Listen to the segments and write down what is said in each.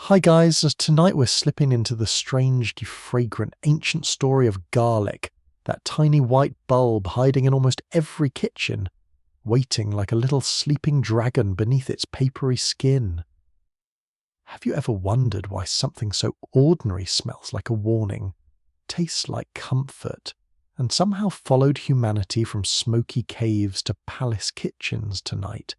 Hi guys, tonight we're slipping into the strangely fragrant ancient story of garlic, that tiny white bulb hiding in almost every kitchen, waiting like a little sleeping dragon beneath its papery skin. Have you ever wondered why something so ordinary smells like a warning, tastes like comfort, and somehow followed humanity from smoky caves to palace kitchens tonight?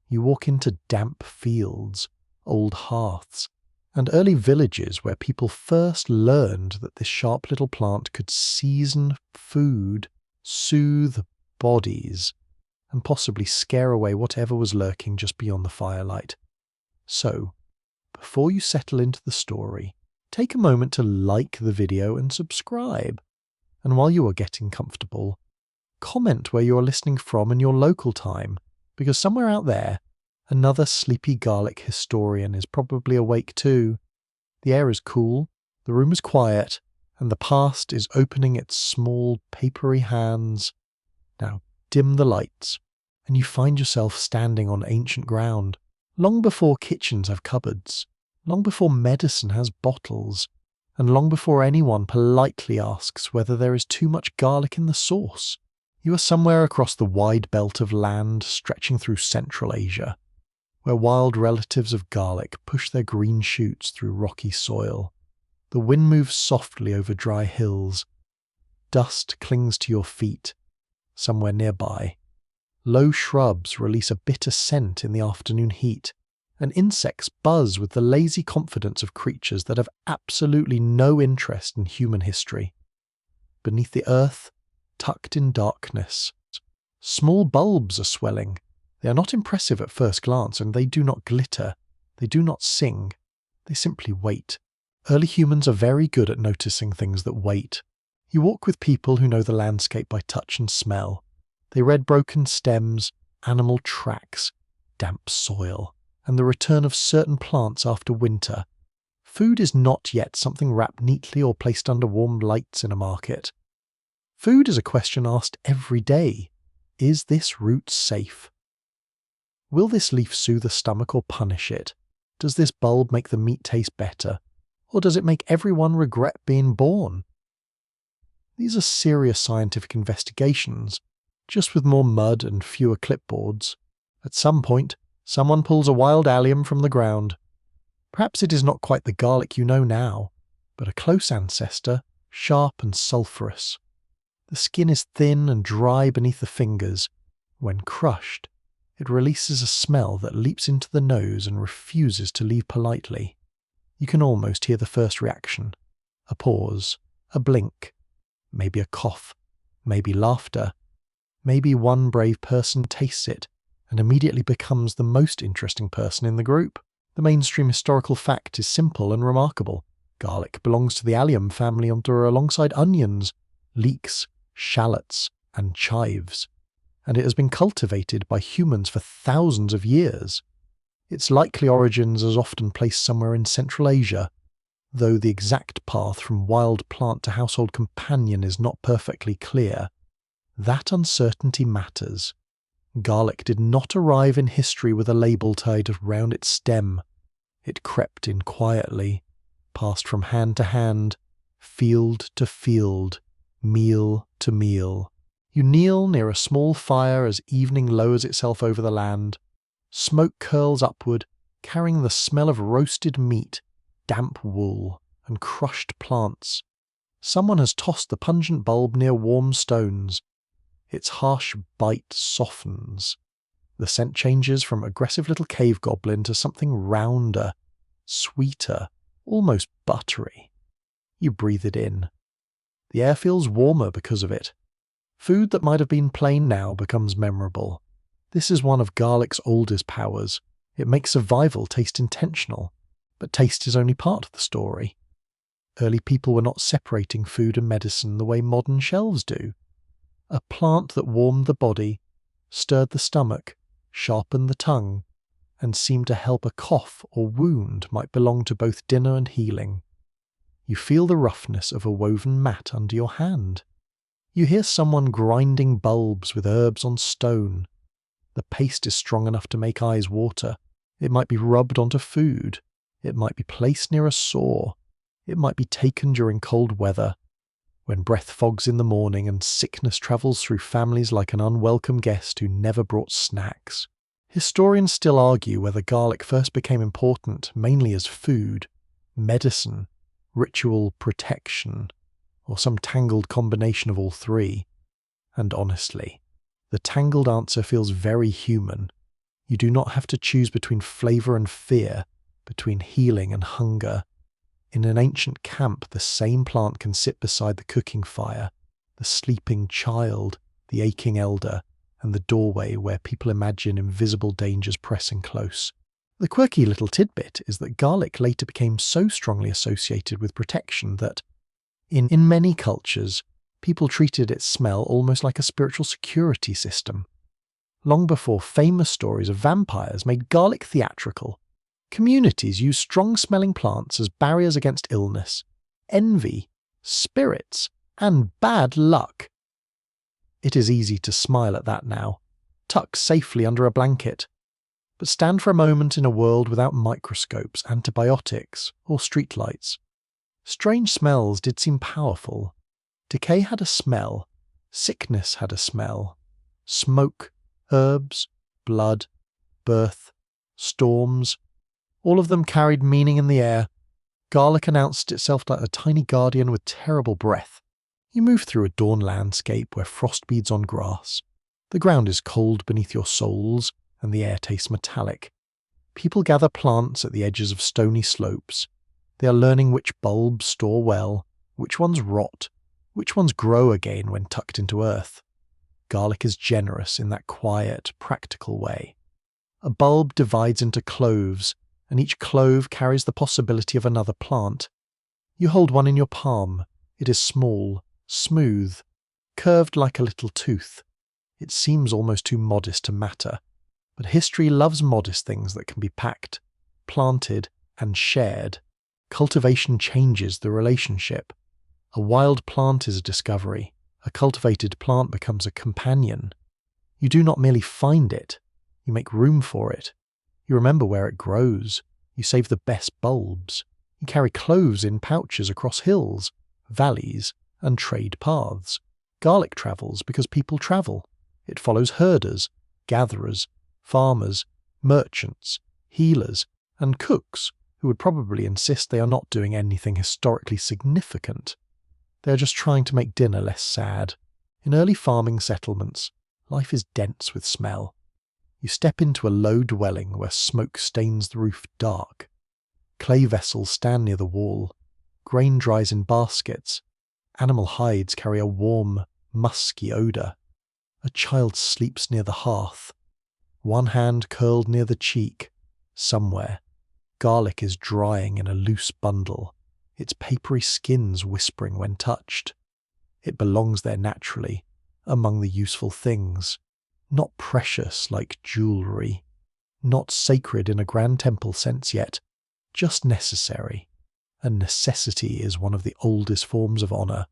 You walk into damp fields, old hearths, and early villages where people first learned that this sharp little plant could season food, soothe bodies, and possibly scare away whatever was lurking just beyond the firelight. So, before you settle into the story, take a moment to like the video and subscribe. And while you are getting comfortable, comment where you are listening from in your local time, because somewhere out there, another sleepy garlic historian is probably awake too. The air is cool, the room is quiet, and the past is opening its small, papery hands. Now dim the lights, and you find yourself standing on ancient ground, long before kitchens have cupboards, long before medicine has bottles, and long before anyone politely asks whether there is too much garlic in the sauce. You are somewhere across the wide belt of land stretching through Central Asia, where wild relatives of garlic push their green shoots through rocky soil. The wind moves softly over dry hills. Dust clings to your feet. Somewhere nearby, low shrubs release a bitter scent in the afternoon heat, and insects buzz with the lazy confidence of creatures that have absolutely no interest in human history. Beneath the earth, tucked in darkness, small bulbs are swelling. They are not impressive at first glance, and they do not glitter. They do not sing. They simply wait. Early humans are very good at noticing things that wait. You walk with people who know the landscape by touch and smell. They read broken stems, animal tracks, damp soil, and the return of certain plants after winter. Food is not yet something wrapped neatly or placed under warm lights in a market. Food is a question asked every day. Is this root safe? Will this leaf soothe the stomach or punish it? Does this bulb make the meat taste better? Or does it make everyone regret being born? These are serious scientific investigations, just with more mud and fewer clipboards. At some point, someone pulls a wild allium from the ground. Perhaps it is not quite the garlic you know now, but a close ancestor, sharp and sulphurous. The skin is thin and dry beneath the fingers. When crushed, it releases a smell that leaps into the nose and refuses to leave politely. You can almost hear the first reaction. A pause, a blink, maybe a cough, maybe laughter. Maybe one brave person tastes it and immediately becomes the most interesting person in the group. The mainstream historical fact is simple and remarkable. Garlic belongs to the allium family alongside onions, leeks, shallots, and chives, and it has been cultivated by humans for thousands of years. Its likely origins is often placed somewhere in Central Asia, though the exact path from wild plant to household companion is not perfectly clear. That uncertainty matters. Garlic did not arrive in history with a label tied around its stem. It crept in quietly, passed from hand to hand, field to field, meal to meal. You kneel near a small fire as evening lowers itself over the land. Smoke curls upward, carrying the smell of roasted meat, damp wool, and crushed plants. Someone has tossed the pungent bulb near warm stones. Its harsh bite softens. The scent changes from aggressive little cave goblin to something rounder, sweeter, almost buttery. You breathe it in. The air feels warmer because of it. Food that might have been plain now becomes memorable. This is one of garlic's oldest powers. It makes survival taste intentional, but taste is only part of the story. Early people were not separating food and medicine the way modern shelves do. A plant that warmed the body, stirred the stomach, sharpened the tongue, and seemed to help a cough or wound might belong to both dinner and healing. You feel the roughness of a woven mat under your hand. You hear someone grinding bulbs with herbs on stone. The paste is strong enough to make eyes water. It might be rubbed onto food. It might be placed near a sore. It might be taken during cold weather, when breath fogs in the morning and sickness travels through families like an unwelcome guest who never brought snacks. Historians still argue whether garlic first became important mainly as food, medicine, ritual protection, or some tangled combination of all three. And honestly, the tangled answer feels very human. You do not have to choose between flavor and fear, between healing and hunger. In an ancient camp, the same plant can sit beside the cooking fire, the sleeping child, the aching elder, and the doorway where people imagine invisible dangers pressing close. The quirky little tidbit is that garlic later became so strongly associated with protection that, in many cultures, people treated its smell almost like a spiritual security system. Long before famous stories of vampires made garlic theatrical, communities used strong-smelling plants as barriers against illness, envy, spirits, and bad luck. It is easy to smile at that now, tucked safely under a blanket. But stand for a moment in a world without microscopes, antibiotics, or streetlights. Strange smells did seem powerful. Decay had a smell. Sickness had a smell. Smoke, herbs, blood, birth, storms, all of them carried meaning in the air. Garlic announced itself like a tiny guardian with terrible breath. You move through a dawn landscape where frost beads on grass. The ground is cold beneath your soles, and the air tastes metallic. People gather plants at the edges of stony slopes. They are learning which bulbs store well, which ones rot, which ones grow again when tucked into earth. Garlic is generous in that quiet, practical way. A bulb divides into cloves, and each clove carries the possibility of another plant. You hold one in your palm. It is small, smooth, curved like a little tooth. It seems almost too modest to matter, but history loves modest things that can be packed, planted, and shared. Cultivation changes the relationship. A wild plant is a discovery. A cultivated plant becomes a companion. You do not merely find it, you make room for it. You remember where it grows. You save the best bulbs. You carry cloves in pouches across hills, valleys, and trade paths. Garlic travels because people travel. It follows herders, gatherers, farmers, merchants, healers, and cooks who would probably insist they are not doing anything historically significant. They are just trying to make dinner less sad. In early farming settlements, life is dense with smell. You step into a low dwelling where smoke stains the roof dark. Clay vessels stand near the wall. Grain dries in baskets. Animal hides carry a warm, musky odour. A child sleeps near the hearth. One hand curled near the cheek. Somewhere, garlic is drying in a loose bundle, its papery skins whispering when touched. It belongs there naturally, among the useful things. Not precious like jewellery, not sacred in a grand temple sense yet, just necessary. And necessity is one of the oldest forms of honour.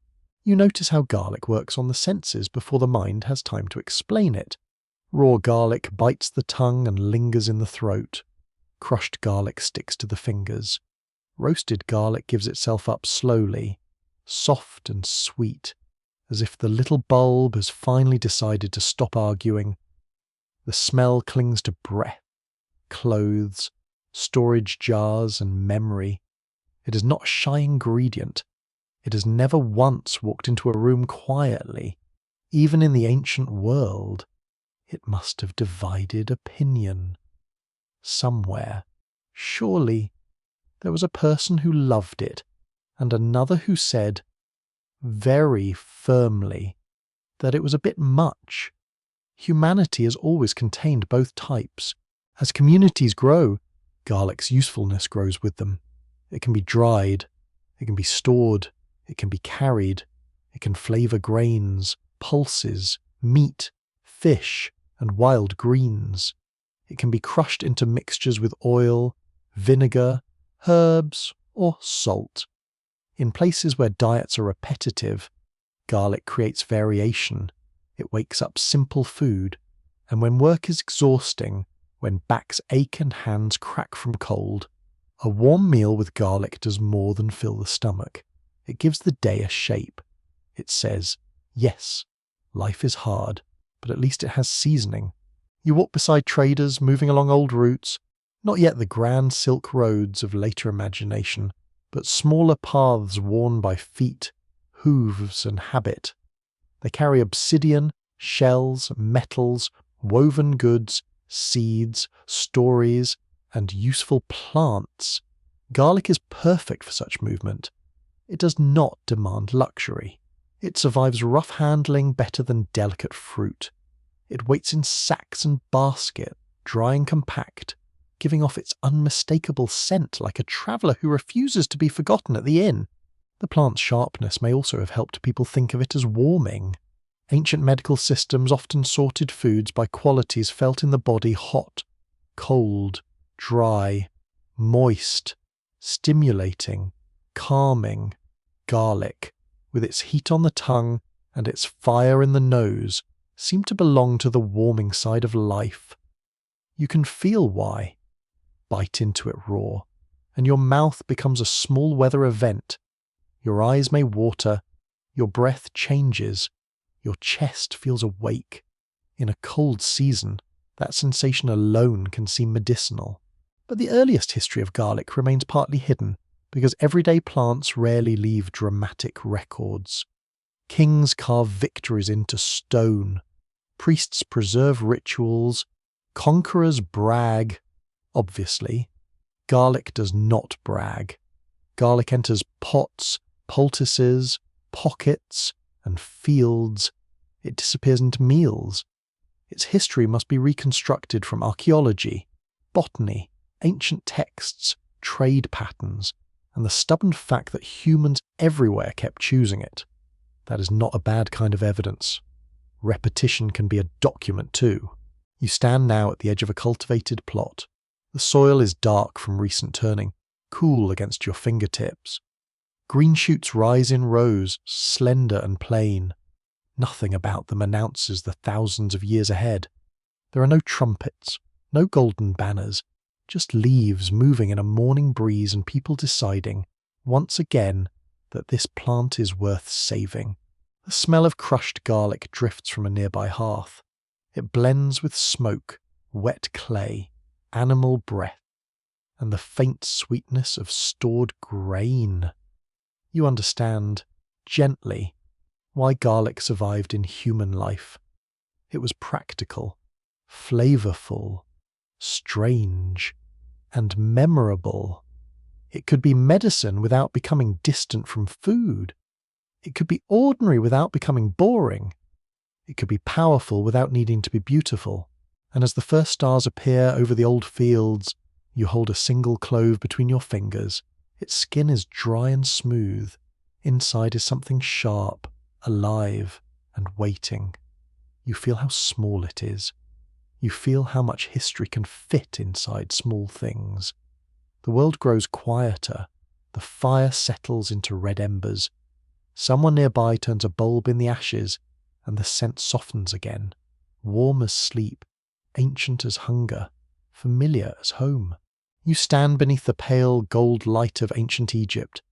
You notice how garlic works on the senses before the mind has time to explain it. Raw garlic bites the tongue and lingers in the throat. Crushed garlic sticks to the fingers. Roasted garlic gives itself up slowly, soft and sweet, as if the little bulb has finally decided to stop arguing. The smell clings to breath, clothes, storage jars, and memory. It is not a shy ingredient. It has never once walked into a room quietly. Even in the ancient world, it must have divided opinion. Somewhere, surely, there was a person who loved it, and another who said, very firmly, that it was a bit much. Humanity has always contained both types. As communities grow, garlic's usefulness grows with them. It can be dried, it can be stored, it can be carried, it can flavour grains, pulses, meat, fish, and wild greens. It can be crushed into mixtures with oil, vinegar, herbs, or salt. In places where diets are repetitive, garlic creates variation. It wakes up simple food, and when work is exhausting, when backs ache and hands crack from cold, A warm meal with garlic does more than fill the stomach. It gives the day a shape. It says, yes, life is hard, but at least it has seasoning. You walk beside traders moving along old routes, not yet the grand silk roads of later imagination, but smaller paths worn by feet, hooves, and habit. They carry obsidian, shells, metals, woven goods, seeds, stories, and useful plants. Garlic is perfect for such movement. It does not demand luxury. It survives rough handling better than delicate fruit. It waits in sacks and basket, dry and compact, giving off its unmistakable scent like a traveller who refuses to be forgotten at the inn. The plant's sharpness may also have helped people think of it as warming. Ancient medical systems often sorted foods by qualities felt in the body: hot, cold, dry, moist, stimulating, calming. Garlic, with its heat on the tongue and its fire in the nose, seem to belong to the warming side of life. You can feel why. Bite into it raw, and your mouth becomes a small weather event. Your eyes may water, your breath changes, your chest feels awake. In a cold season, that sensation alone can seem medicinal. But the earliest history of garlic remains partly hidden, because everyday plants rarely leave dramatic records. Kings carve victories into stone. Priests preserve rituals. Conquerors brag. Obviously, garlic does not brag. Garlic enters pots, poultices, pockets, and fields. It disappears into meals. Its history must be reconstructed from archaeology, botany, ancient texts, trade patterns, and the stubborn fact that humans everywhere kept choosing it. That is not a bad kind of evidence. Repetition can be a document too. You stand now at the edge of a cultivated plot. The soil is dark from recent turning, cool against your fingertips. Green shoots rise in rows, slender and plain. Nothing about them announces the thousands of years ahead. There are no trumpets, no golden banners, just leaves moving in a morning breeze and people deciding, once again, that this plant is worth saving. The smell of crushed garlic drifts from a nearby hearth. It blends with smoke, wet clay, animal breath, and the faint sweetness of stored grain. You understand, gently, why garlic survived in human life. It was practical, flavorful, strange, and memorable. It could be medicine without becoming distant from food. It could be ordinary without becoming boring. It could be powerful without needing to be beautiful. And as the first stars appear over the old fields, you hold a single clove between your fingers. Its skin is dry and smooth. Inside is something sharp, alive, and waiting. You feel how small it is. You feel how much history can fit inside small things. The world grows quieter. The fire settles into red embers. Someone nearby turns a bulb in the ashes, and the scent softens again. Warm as sleep, ancient as hunger, familiar as home. You stand beneath the pale gold light of ancient Egypt,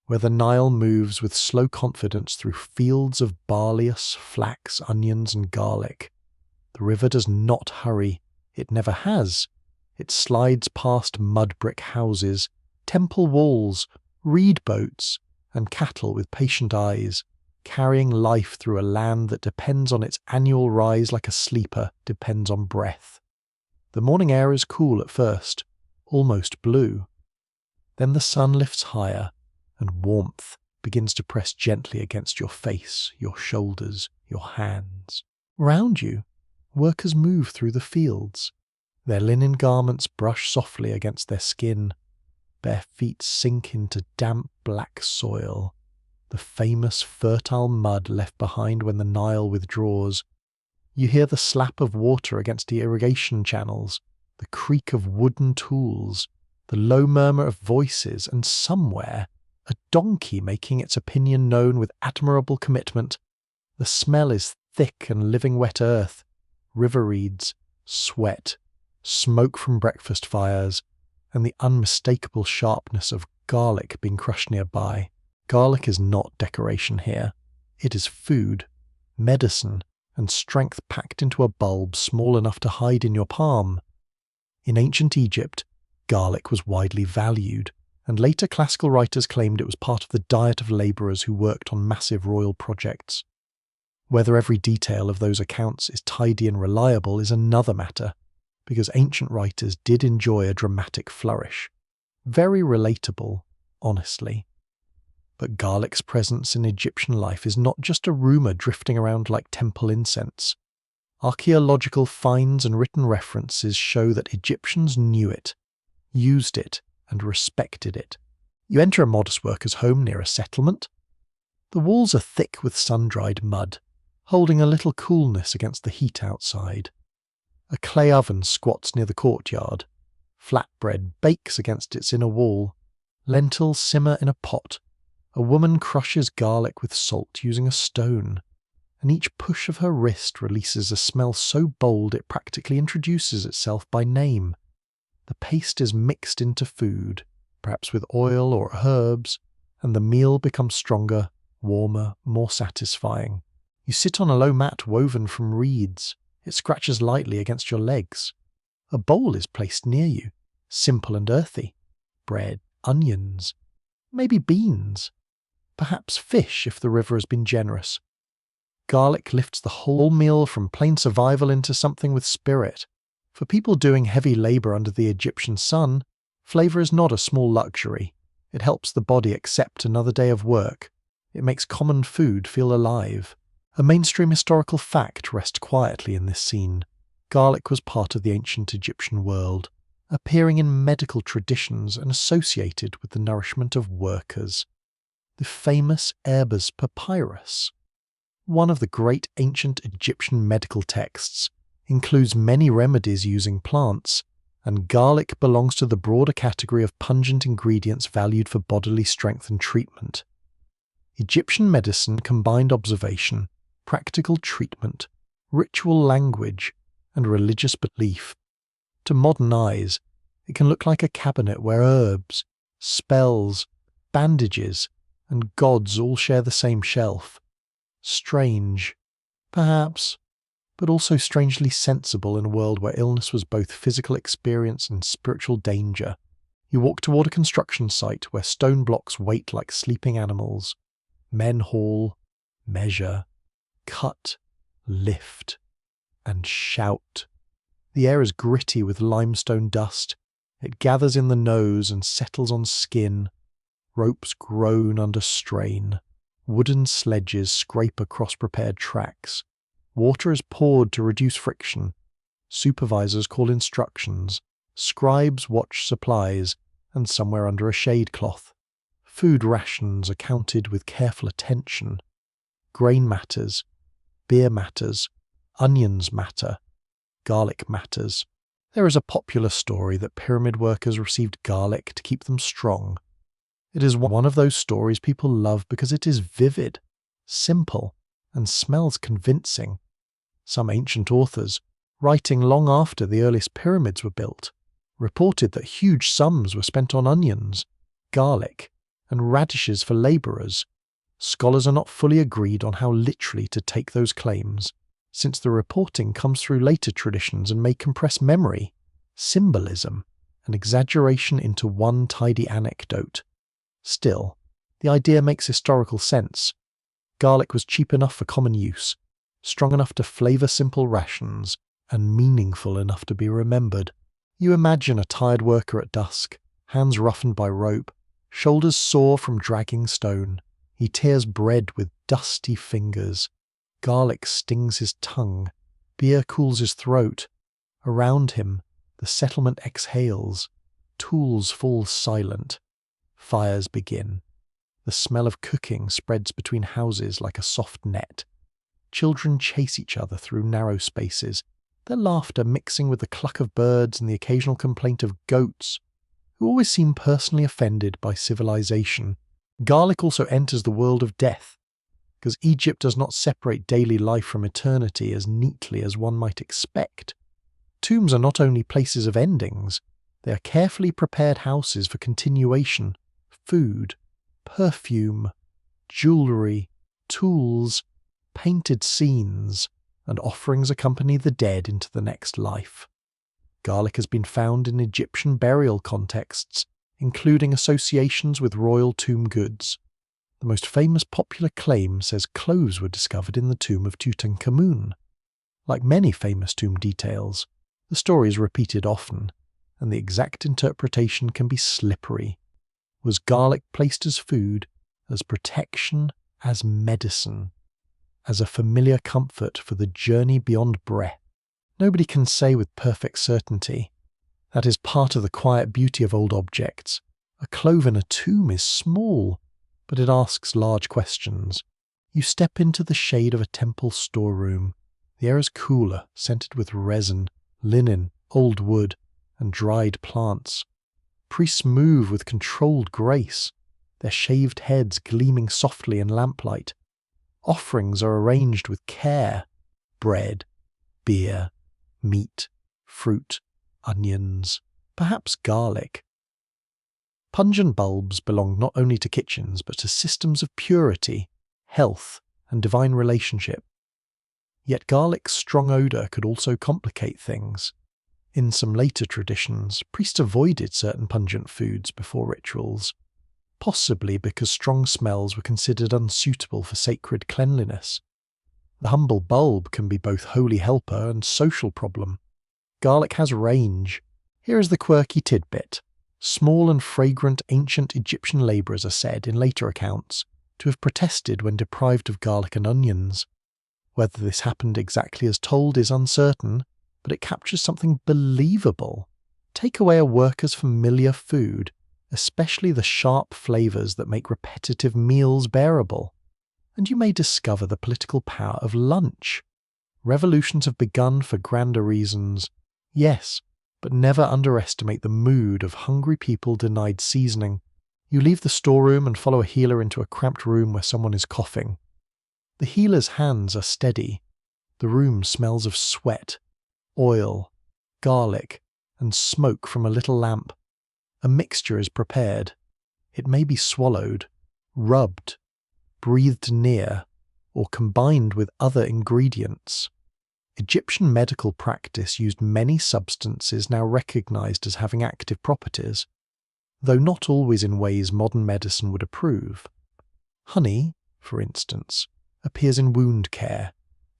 where the Nile moves with slow confidence through fields of barleyus, flax, onions, and garlic. The river does not hurry. It never has. It slides past mud brick houses, temple walls, reed boats, and cattle with patient eyes, carrying life through a land that depends on its annual rise like a sleeper depends on breath. The morning air is cool at first, almost blue. Then the sun lifts higher, and warmth begins to press gently against your face, your shoulders, your hands. Round you, workers move through the fields. Their linen garments brush softly against their skin. Bare feet sink into damp black soil, the famous fertile mud left behind when the Nile withdraws. You hear the slap of water against the irrigation channels, the creak of wooden tools, the low murmur of voices, and somewhere, a donkey making its opinion known with admirable commitment. The smell is thick and living wet earth, river reeds, sweat, smoke from breakfast fires, and the unmistakable sharpness of garlic being crushed nearby. Garlic is not decoration here. It is food, medicine, and strength packed into a bulb small enough to hide in your palm. In ancient Egypt, garlic was widely valued, and later classical writers claimed it was part of the diet of labourers who worked on massive royal projects. Whether every detail of those accounts is tidy and reliable is another matter, because ancient writers did enjoy a dramatic flourish. Very relatable, honestly. But garlic's presence in Egyptian life is not just a rumour drifting around like temple incense. Archaeological finds and written references show that Egyptians knew it, used it, and respected it. You enter a modest worker's home near a settlement. The walls are thick with sun-dried mud, holding a little coolness against the heat outside. A clay oven squats near the courtyard. Flatbread bakes against its inner wall. Lentils simmer in a pot. A woman crushes garlic with salt using a stone, and each push of her wrist releases a smell so bold it practically introduces itself by name. The paste is mixed into food, perhaps with oil or herbs, and the meal becomes stronger, warmer, more satisfying. You sit on a low mat woven from reeds. It scratches lightly against your legs. A bowl is placed near you, simple and earthy. Bread, onions, maybe beans. Perhaps fish if the river has been generous. Garlic lifts the whole meal from plain survival into something with spirit. For people doing heavy labour under the Egyptian sun, flavour is not a small luxury. It helps the body accept another day of work. It makes common food feel alive. A mainstream historical fact rests quietly in this scene. Garlic was part of the ancient Egyptian world, appearing in medical traditions and associated with the nourishment of workers. The famous Ebers Papyrus, one of the great ancient Egyptian medical texts, includes many remedies using plants, and garlic belongs to the broader category of pungent ingredients valued for bodily strength and treatment. Egyptian medicine combined observation, practical treatment, ritual language, and religious belief. To modern eyes, it can look like a cabinet where herbs, spells, bandages, and gods all share the same shelf. Strange, perhaps, but also strangely sensible in a world where illness was both physical experience and spiritual danger. You walk toward a construction site where stone blocks wait like sleeping animals. Men haul, measure, cut, lift, and shout. The air is gritty with limestone dust. It gathers in the nose and settles on skin. Ropes groan under strain. Wooden sledges scrape across prepared tracks. Water is poured to reduce friction. Supervisors call instructions. Scribes watch supplies, and somewhere under a shade cloth. Food rations are counted with careful attention. Grain matters. Beer matters. Onions matter. Garlic matters. There is a popular story that pyramid workers received garlic to keep them strong. It is one of those stories people love because it is vivid, simple, and smells convincing. Some ancient authors, writing long after the earliest pyramids were built, reported that huge sums were spent on onions, garlic, and radishes for labourers. Scholars are not fully agreed on how literally to take those claims, since the reporting comes through later traditions and may compress memory, symbolism, and exaggeration into one tidy anecdote. Still, the idea makes historical sense. Garlic was cheap enough for common use, strong enough to flavour simple rations, and meaningful enough to be remembered. You imagine a tired worker at dusk, hands roughened by rope, shoulders sore from dragging stone. He tears bread with dusty fingers. Garlic stings his tongue. Beer cools his throat. Around him, the settlement exhales. Tools fall silent. Fires begin. The smell of cooking spreads between houses like a soft net. Children chase each other through narrow spaces, their laughter mixing with the cluck of birds and the occasional complaint of goats, who always seem personally offended by civilization. Garlic also enters the world of death, because Egypt does not separate daily life from eternity as neatly as one might expect. Tombs are not only places of endings, They are carefully prepared houses for continuation, food, perfume, jewellery, tools, painted scenes, and offerings accompany the dead into the next life. Garlic has been found in Egyptian burial contexts, including associations with royal tomb goods. The most famous popular claim says cloves were discovered in the tomb of Tutankhamun. Like many famous tomb details, the story is repeated often, and the exact interpretation can be slippery. Was garlic placed as food, as protection, as medicine, as a familiar comfort for the journey beyond breath? Nobody can say with perfect certainty. That is part of the quiet beauty of old objects. A clove in a tomb is small, but it asks large questions. You step into the shade of a temple storeroom. The air is cooler, scented with resin, linen, old wood, and dried plants. Priests move with controlled grace, their shaved heads gleaming softly in lamplight. Offerings are arranged with care: bread, beer, meat, fruit, onions, perhaps garlic. Pungent bulbs belong not only to kitchens but to systems of purity, health, and divine relationship. Yet garlic's strong odour could also complicate things. In some later traditions, priests avoided certain pungent foods before rituals, possibly because strong smells were considered unsuitable for sacred cleanliness. The humble bulb can be both holy helper and social problem. Garlic has range. Here is the quirky tidbit. Small and fragrant ancient Egyptian labourers are said, in later accounts, to have protested when deprived of garlic and onions. Whether this happened exactly as told is uncertain, but it captures something believable. Take away a worker's familiar food, especially the sharp flavours that make repetitive meals bearable, and you may discover the political power of lunch. Revolutions have begun for grander reasons, yes, but never underestimate the mood of hungry people denied seasoning. You leave the storeroom and follow a healer into a cramped room where someone is coughing. The healer's hands are steady. The room smells of sweat, oil, garlic, and smoke from a little lamp. A mixture is prepared. It may be swallowed, rubbed, breathed near, or combined with other ingredients. Egyptian medical practice used many substances now recognized as having active properties, though not always in ways modern medicine would approve. Honey, for instance, appears in wound care,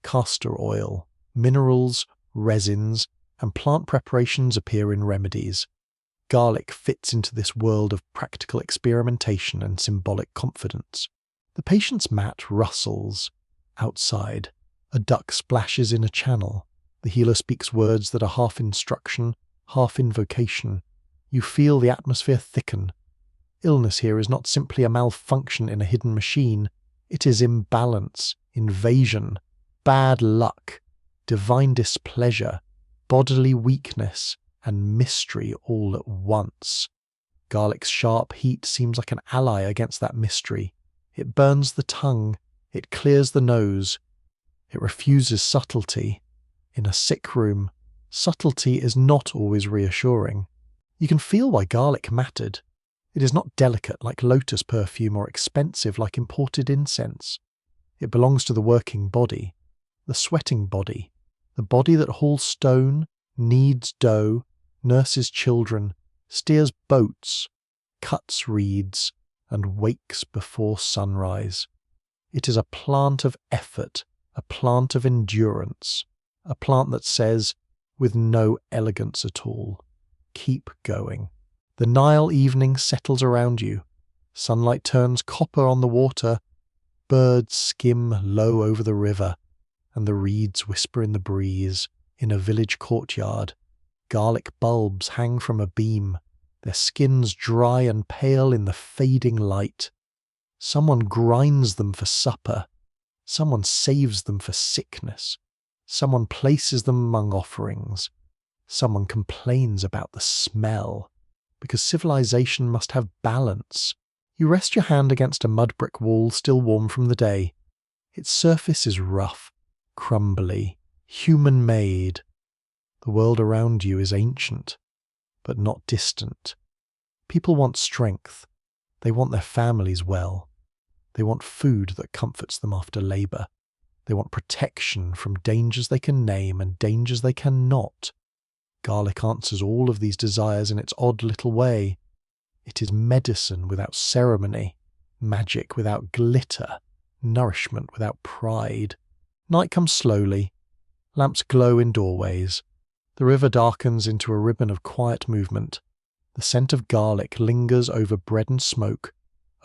castor oil, minerals, resins, and plant preparations appear in remedies. Garlic fits into this world of practical experimentation and symbolic confidence. The patient's mat rustles. Outside, a duck splashes in a channel. The healer speaks words that are half instruction, half invocation. You feel the atmosphere thicken. Illness here is not simply a malfunction in a hidden machine. It is imbalance, invasion, bad luck, divine displeasure, bodily weakness, and mystery all at once. Garlic's sharp heat seems like an ally against that mystery. It burns the tongue, it clears the nose, it refuses subtlety. In a sick room, subtlety is not always reassuring. You can feel why garlic mattered. It is not delicate like lotus perfume or expensive like imported incense. It belongs to the working body, the sweating body, the body that hauls stone, kneads dough, nurses children, steers boats, cuts reeds, and wakes before sunrise. It is a plant of effort, a plant of endurance, a plant that says, with no elegance at all, keep going. The Nile evening settles around you. Sunlight turns copper on the water. Birds skim low over the river, and the reeds whisper in the breeze. In a village courtyard, garlic bulbs hang from a beam, their skins dry and pale in the fading light. Someone grinds them for supper. Someone saves them for sickness. Someone places them among offerings. Someone complains about the smell. Because civilization must have balance. You rest your hand against a mud brick wall still warm from the day. Its surface is rough, crumbly, human-made. The world around you is ancient, but not distant. People want strength. They want their families well. They want food that comforts them after labour. They want protection from dangers they can name and dangers they cannot. Garlic answers all of these desires in its odd little way. It is medicine without ceremony, magic without glitter, nourishment without pride. Night comes slowly. Lamps glow in doorways. The river darkens into a ribbon of quiet movement. The scent of garlic lingers over bread and smoke,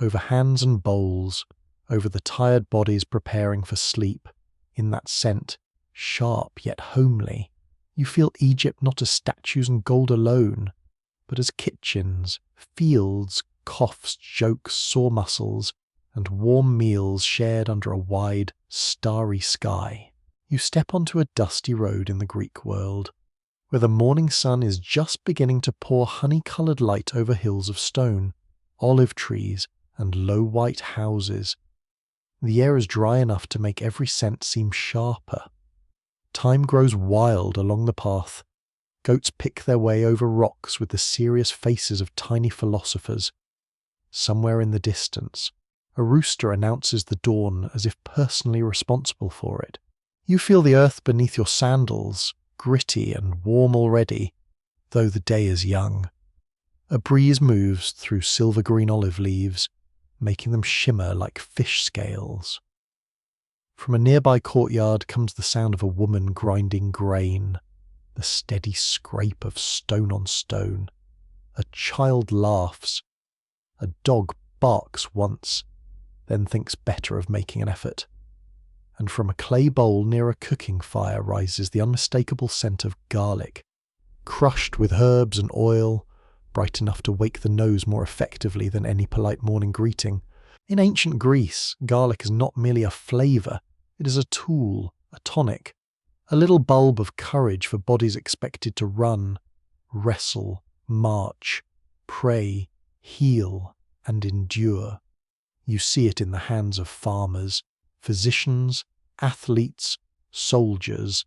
over hands and bowls, over the tired bodies preparing for sleep. In that scent, sharp yet homely, you feel Egypt not as statues and gold alone, but as kitchens, fields, coughs, jokes, sore muscles, and warm meals shared under a wide, starry sky. You step onto a dusty road in the Greek world, where the morning sun is just beginning to pour honey-coloured light over hills of stone, olive trees, and low white houses. The air is dry enough to make every scent seem sharper. Time grows wild along the path. Goats pick their way over rocks with the serious faces of tiny philosophers. Somewhere in the distance, a rooster announces the dawn as if personally responsible for it. You feel the earth beneath your sandals, gritty and warm already, though the day is young. A breeze moves through silver-green olive leaves, making them shimmer like fish scales. From a nearby courtyard comes the sound of a woman grinding grain, the steady scrape of stone on stone. A child laughs. A dog barks once, then thinks better of making an effort. And from a clay bowl near a cooking fire rises the unmistakable scent of garlic, crushed with herbs and oil, bright enough to wake the nose more effectively than any polite morning greeting. In ancient Greece, garlic is not merely a flavour, it is a tool, a tonic, a little bulb of courage for bodies expected to run, wrestle, march, pray, heal, and endure. You see it in the hands of farmers, physicians, athletes, soldiers,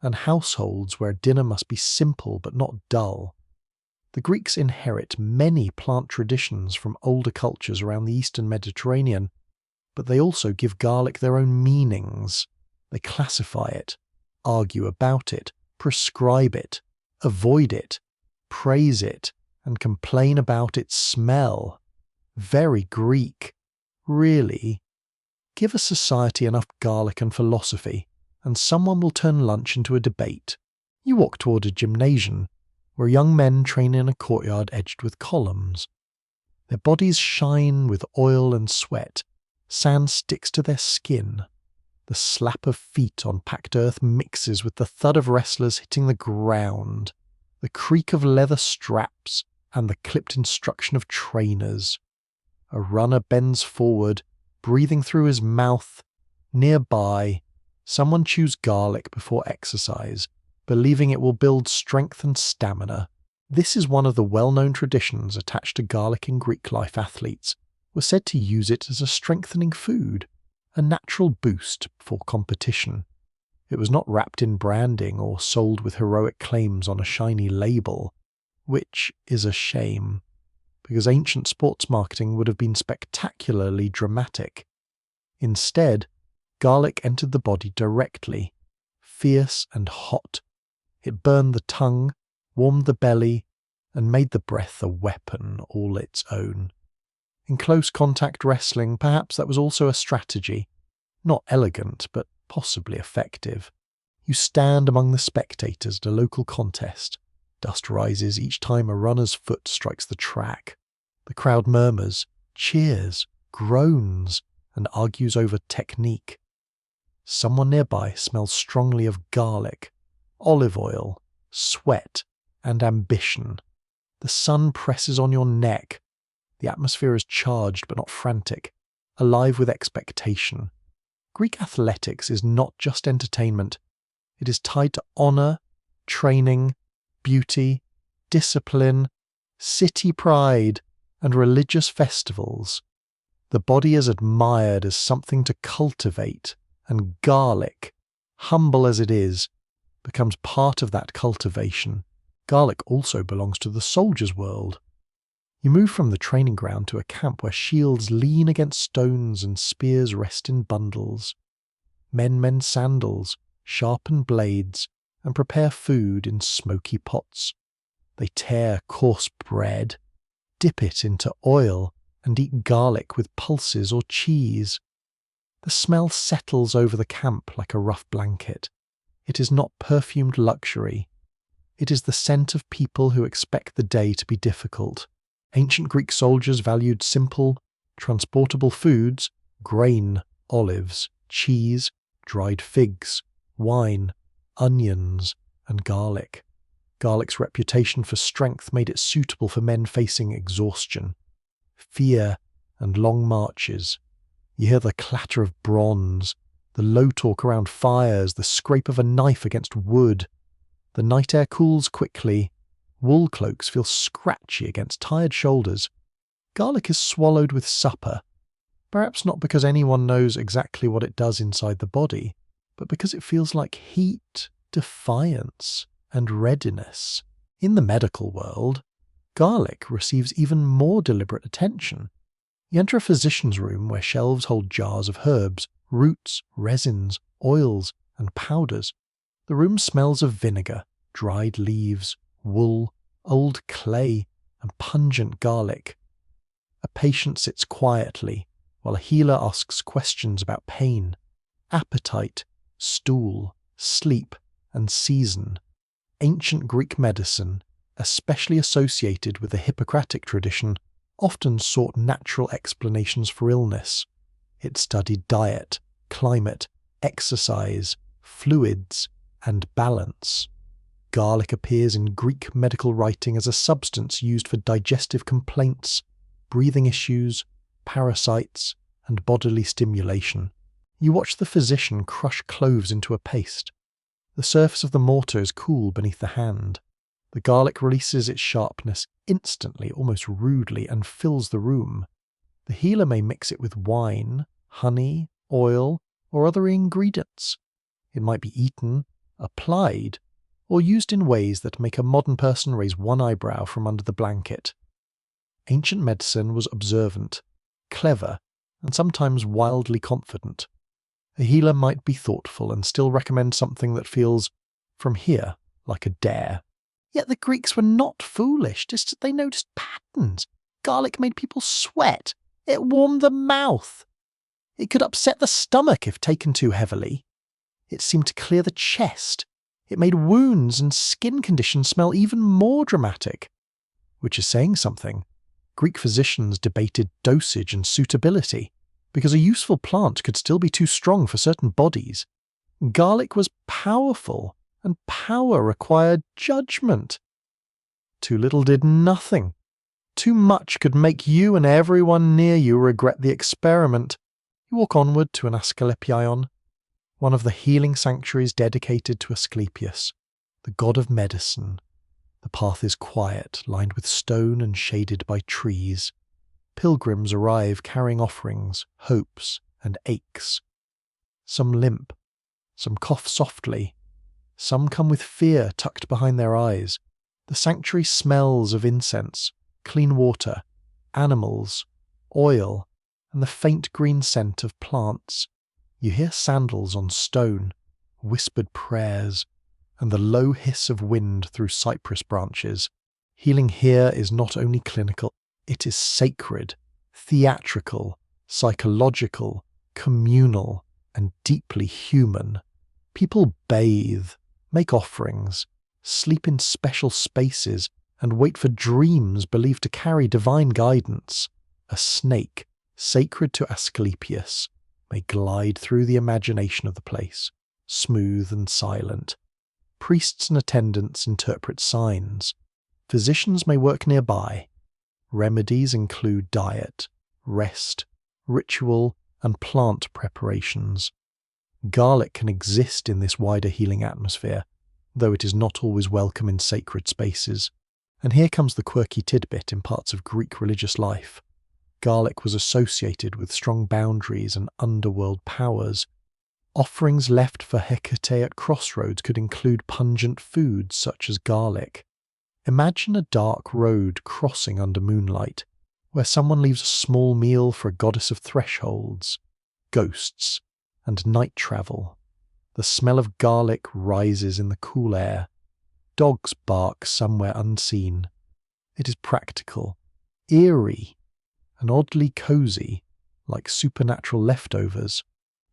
and households where dinner must be simple but not dull. The Greeks inherit many plant traditions from older cultures around the Eastern Mediterranean, but they also give garlic their own meanings. They classify it, argue about it, prescribe it, avoid it, praise it, and complain about its smell. Very Greek. Really. Give a society enough garlic and philosophy, and someone will turn lunch into a debate. You walk toward a gymnasium, where young men train in a courtyard edged with columns. Their bodies shine with oil and sweat. Sand sticks to their skin. The slap of feet on packed earth mixes with the thud of wrestlers hitting the ground, the creak of leather straps, and the clipped instruction of trainers. A runner bends forward, breathing through his mouth. Nearby, someone chews garlic before exercise, believing it will build strength and stamina. This is one of the well-known traditions attached to garlic in Greek life. Athletes were said to use it as a strengthening food, a natural boost for competition. It was not wrapped in branding or sold with heroic claims on a shiny label, which is a shame, because ancient sports marketing would have been spectacularly dramatic. Instead, garlic entered the body directly, fierce and hot. It burned the tongue, warmed the belly, and made the breath a weapon all its own. In close contact wrestling, perhaps that was also a strategy, not elegant, but possibly effective. You stand among the spectators at a local contest. Dust rises each time a runner's foot strikes the track. The crowd murmurs, cheers, groans, and argues over technique. Someone nearby smells strongly of garlic, olive oil, sweat, and ambition. The sun presses on your neck. The atmosphere is charged but not frantic, alive with expectation. Greek athletics is not just entertainment. It is tied to honour, training, beauty, discipline, city pride, and religious festivals. The body is admired as something to cultivate, and garlic, humble as it is, becomes part of that cultivation. Garlic also belongs to the soldier's world. You move from the training ground to a camp where shields lean against stones and spears rest in bundles. Men mend sandals, sharpen blades, and prepare food in smoky pots. They tear coarse bread, dip it into oil, and eat garlic with pulses or cheese. The smell settles over the camp like a rough blanket. It is not perfumed luxury. It is the scent of people who expect the day to be difficult. Ancient Greek soldiers valued simple, transportable foods: grain, olives, cheese, dried figs, wine, onions, and garlic. Garlic's reputation for strength made it suitable for men facing exhaustion, fear, and long marches. You hear the clatter of bronze, the low talk around fires, the scrape of a knife against wood. The night air cools quickly. Wool cloaks feel scratchy against tired shoulders. Garlic is swallowed with supper, perhaps not because anyone knows exactly what it does inside the body, but because it feels like heat, defiance, and readiness. In the medical world, garlic receives even more deliberate attention. You enter a physician's room where shelves hold jars of herbs, roots, resins, oils, and powders. The room smells of vinegar, dried leaves, wool, old clay, and pungent garlic. A patient sits quietly while a healer asks questions about pain, appetite, stool, sleep, and season. Ancient Greek medicine, especially associated with the Hippocratic tradition, often sought natural explanations for illness. It studied diet, climate, exercise, fluids, and balance. Garlic appears in Greek medical writing as a substance used for digestive complaints, breathing issues, parasites, and bodily stimulation. You watch the physician crush cloves into a paste. The surface of the mortar is cool beneath the hand. The garlic releases its sharpness instantly, almost rudely, and fills the room. The healer may mix it with wine, honey, oil, or other ingredients. It might be eaten, applied, or used in ways that make a modern person raise one eyebrow from under the blanket. Ancient medicine was observant, clever, and sometimes wildly confident. A healer might be thoughtful and still recommend something that feels, from here, like a dare. Yet the Greeks were not foolish, just they noticed patterns. Garlic made people sweat. It warmed the mouth. It could upset the stomach if taken too heavily. It seemed to clear the chest. It made wounds and skin conditions smell even more dramatic. Which is saying something. Greek physicians debated dosage and suitability, because a useful plant could still be too strong for certain bodies. Garlic was powerful, and power required judgment. Too little did nothing. Too much could make you and everyone near you regret the experiment. You walk onward to an Asclepieion, one of the healing sanctuaries dedicated to Asclepius, the god of medicine. The path is quiet, lined with stone and shaded by trees. Pilgrims arrive carrying offerings, hopes, and aches. Some limp, some cough softly, some come with fear tucked behind their eyes. The sanctuary smells of incense, clean water, animals, oil, and the faint green scent of plants. You hear sandals on stone, whispered prayers, and the low hiss of wind through cypress branches. Healing here is not only clinical, it is sacred, theatrical, psychological, communal, and deeply human. People bathe, make offerings, sleep in special spaces, and wait for dreams believed to carry divine guidance. A snake, sacred to Asclepius, may glide through the imagination of the place, smooth and silent. Priests and attendants interpret signs. Physicians may work nearby. Remedies include diet, rest, ritual, and plant preparations. Garlic can exist in this wider healing atmosphere, though it is not always welcome in sacred spaces. And here comes the quirky tidbit in parts of Greek religious life. Garlic was associated with strong boundaries and underworld powers. Offerings left for Hecate at crossroads could include pungent foods such as garlic. Imagine a dark road crossing under moonlight, where someone leaves a small meal for a goddess of thresholds, ghosts, and night travel. The smell of garlic rises in the cool air. Dogs bark somewhere unseen. It is practical, eerie, and oddly cosy, like supernatural leftovers.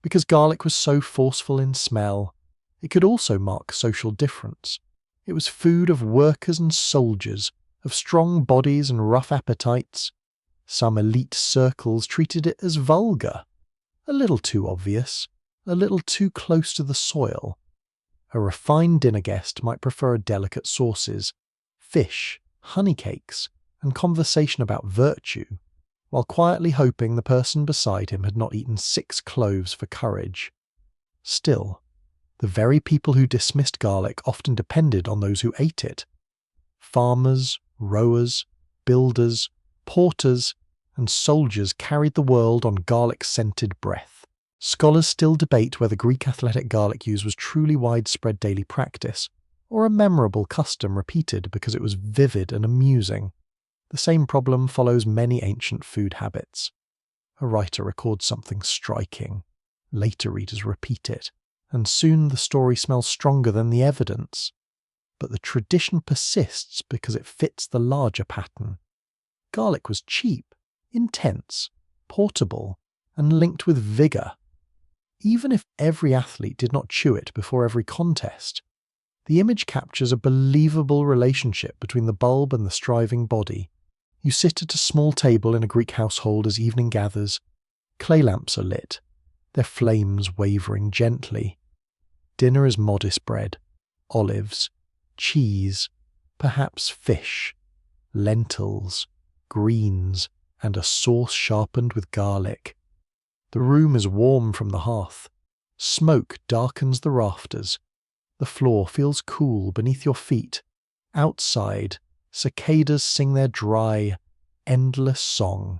Because garlic was so forceful in smell, it could also mark social difference. It was food of workers and soldiers, of strong bodies and rough appetites. Some elite circles treated it as vulgar, a little too obvious, a little too close to the soil. A refined dinner guest might prefer delicate sauces, fish, honey cakes, and conversation about virtue, while quietly hoping the person beside him had not eaten 6 cloves for courage. Still, the very people who dismissed garlic often depended on those who ate it. Farmers, rowers, builders, porters, and soldiers carried the world on garlic-scented breath. Scholars still debate whether Greek athletic garlic use was truly widespread daily practice, or a memorable custom repeated because it was vivid and amusing. The same problem follows many ancient food habits. A writer records something striking. Later readers repeat it, and soon the story smells stronger than the evidence. But the tradition persists because it fits the larger pattern. Garlic was cheap, intense, portable, and linked with vigour. Even if every athlete did not chew it before every contest, the image captures a believable relationship between the bulb and the striving body. You sit at a small table in a Greek household as evening gathers. Clay lamps are lit, their flames wavering gently. Dinner is modest bread, olives, cheese, perhaps fish, lentils, greens, and a sauce sharpened with garlic. The room is warm from the hearth. Smoke darkens the rafters. The floor feels cool beneath your feet. Outside, cicadas sing their dry, endless song.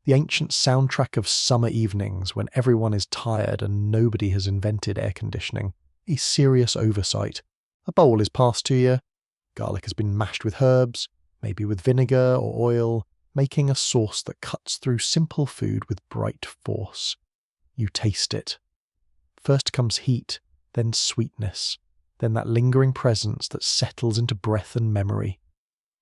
The ancient soundtrack of summer evenings when everyone is tired and nobody has invented air conditioning. A serious oversight. A bowl is passed to you. Garlic has been mashed with herbs, maybe with vinegar or oil, making a sauce that cuts through simple food with bright force. You taste it. First comes heat, then sweetness, then that lingering presence that settles into breath and memory.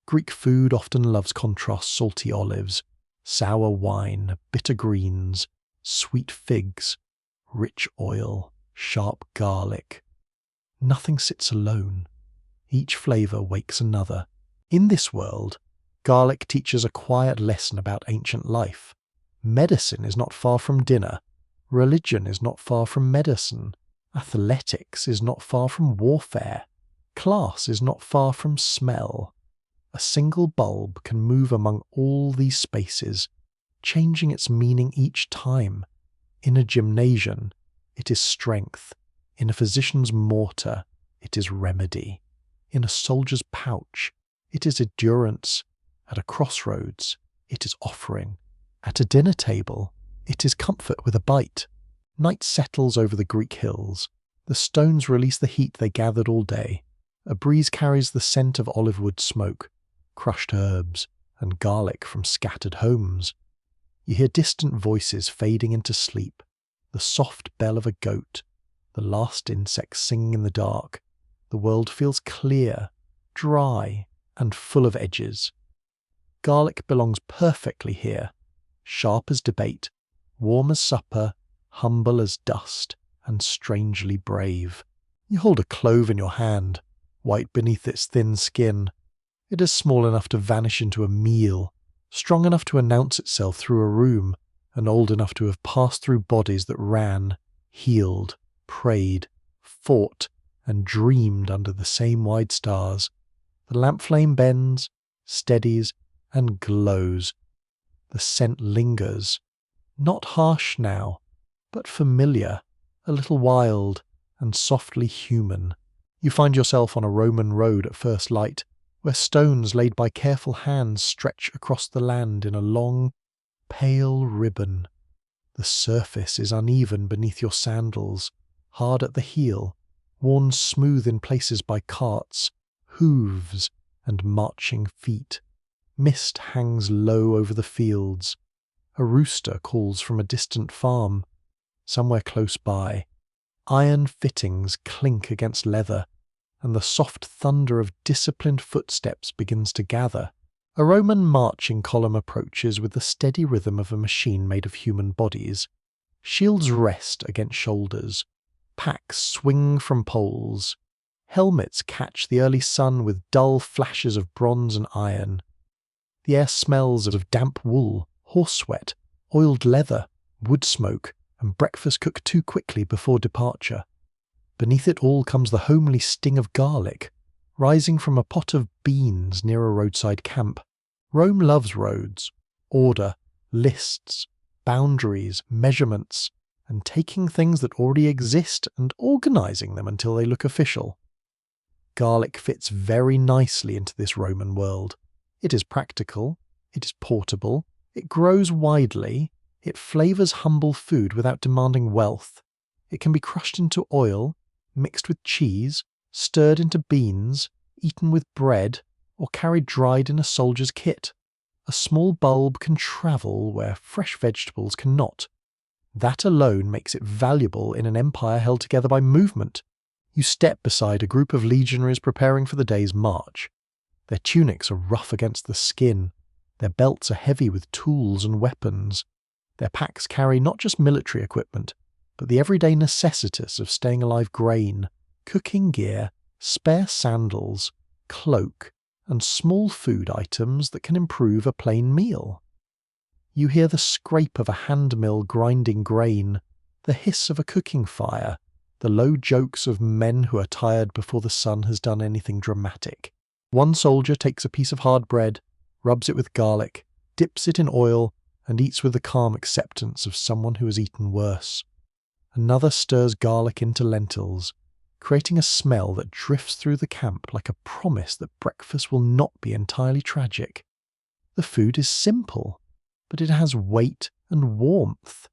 Greek food often loves contrast: salty olives, sour wine, bitter greens, sweet figs, rich oil, sharp garlic. Nothing sits alone. Each flavour wakes another. In this world, garlic teaches a quiet lesson about ancient life. Medicine is not far from dinner. Religion is not far from medicine. Athletics is not far from warfare. Class is not far from smell. A single bulb can move among all these spaces, changing its meaning each time. In a gymnasium, it is strength. In a physician's mortar, it is remedy. In a soldier's pouch, it is endurance. At a crossroads, it is offering. At a dinner table, it is comfort with a bite. Night settles over the Greek hills. The stones release the heat they gathered all day. A breeze carries the scent of olive wood smoke, crushed herbs, and garlic from scattered homes. You hear distant voices fading into sleep, the soft bell of a goat, the last insect singing in the dark. The world feels clear, dry, and full of edges. Garlic belongs perfectly here, sharp as debate, warm as supper, humble as dust, and strangely brave. You hold a clove in your hand, white beneath its thin skin. It is small enough to vanish into a meal, strong enough to announce itself through a room, and old enough to have passed through bodies that ran, healed, prayed, fought, and dreamed under the same wide stars. The lamp flame bends, steadies, and glows. The scent lingers, not harsh now, but familiar, a little wild, and softly human. You find yourself on a Roman road at first light, where stones laid by careful hands stretch across the land in a long, pale ribbon. The surface is uneven beneath your sandals, hard at the heel, worn smooth in places by carts, hooves, and marching feet. Mist hangs low over the fields. A rooster calls from a distant farm. Somewhere close by, iron fittings clink against leather, and the soft thunder of disciplined footsteps begins to gather. A Roman marching column approaches with the steady rhythm of a machine made of human bodies. Shields rest against shoulders. Packs swing from poles. Helmets catch the early sun with dull flashes of bronze and iron. The air smells of damp wool, horse sweat, oiled leather, wood smoke, and breakfast cooked too quickly before departure. Beneath it all comes the homely sting of garlic, rising from a pot of beans near a roadside camp. Rome loves roads, order, lists, boundaries, measurements, and taking things that already exist and organising them until they look official. Garlic fits very nicely into this Roman world. It is practical, it is portable, it grows widely, it flavours humble food without demanding wealth. It can be crushed into oil, mixed with cheese, stirred into beans, eaten with bread, or carried dried in a soldier's kit. A small bulb can travel where fresh vegetables cannot. That alone makes it valuable in an empire held together by movement. You step beside a group of legionaries preparing for the day's march. Their tunics are rough against the skin. Their belts are heavy with tools and weapons. Their packs carry not just military equipment, but the everyday necessities of staying alive: grain, cooking gear, spare sandals, cloak, and small food items that can improve a plain meal. You hear the scrape of a hand mill grinding grain, the hiss of a cooking fire, the low jokes of men who are tired before the sun has done anything dramatic. One soldier takes a piece of hard bread, rubs it with garlic, dips it in oil, and eats with the calm acceptance of someone who has eaten worse. Another stirs garlic into lentils, creating a smell that drifts through the camp like a promise that breakfast will not be entirely tragic. The food is simple, but it has weight and warmth.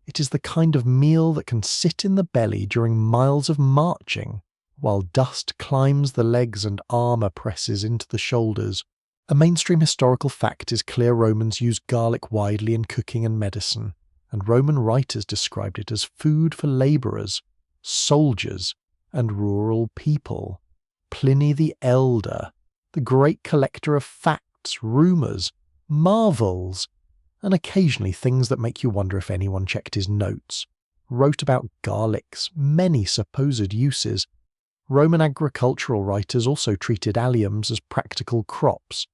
It is the kind of meal that can sit in the belly during miles of marching, while dust climbs the legs and armour presses into the shoulders. A mainstream historical fact is clear: Romans used garlic widely in cooking and medicine, and Roman writers described it as food for labourers, soldiers, and rural people. Pliny the Elder, the great collector of facts, rumours, marvels, and occasionally things that make you wonder if anyone checked his notes, wrote about garlic's many supposed uses. Roman agricultural writers also treated alliums as practical crops.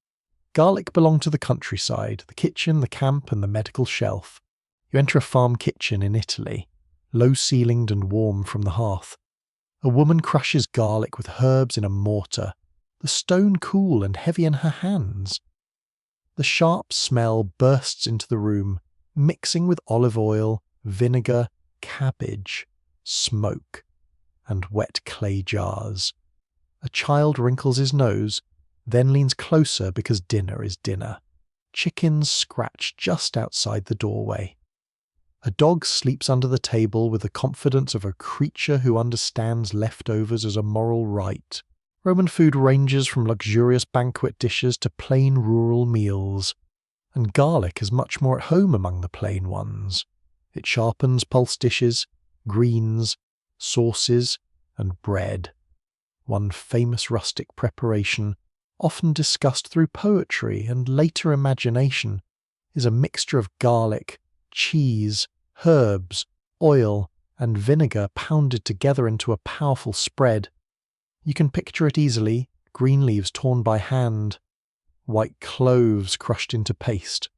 Garlic belonged to the countryside, the kitchen, the camp, and the medical shelf. You enter a farm kitchen in Italy, low-ceilinged and warm from the hearth. A woman crushes garlic with herbs in a mortar, the stone cool and heavy in her hands. The sharp smell bursts into the room, mixing with olive oil, vinegar, cabbage, smoke, and wet clay jars. A child wrinkles his nose, then leans closer because dinner is dinner. Chickens scratch just outside the doorway. A dog sleeps under the table with the confidence of a creature who understands leftovers as a moral right. Roman food ranges from luxurious banquet dishes to plain rural meals, and garlic is much more at home among the plain ones. It sharpens pulse dishes, greens, sauces, and bread. One famous rustic preparation, often discussed through poetry and later imagination, is a mixture of garlic, cheese, herbs, oil, and vinegar pounded together into a powerful spread. You can picture it easily: green leaves torn by hand, white cloves crushed into paste,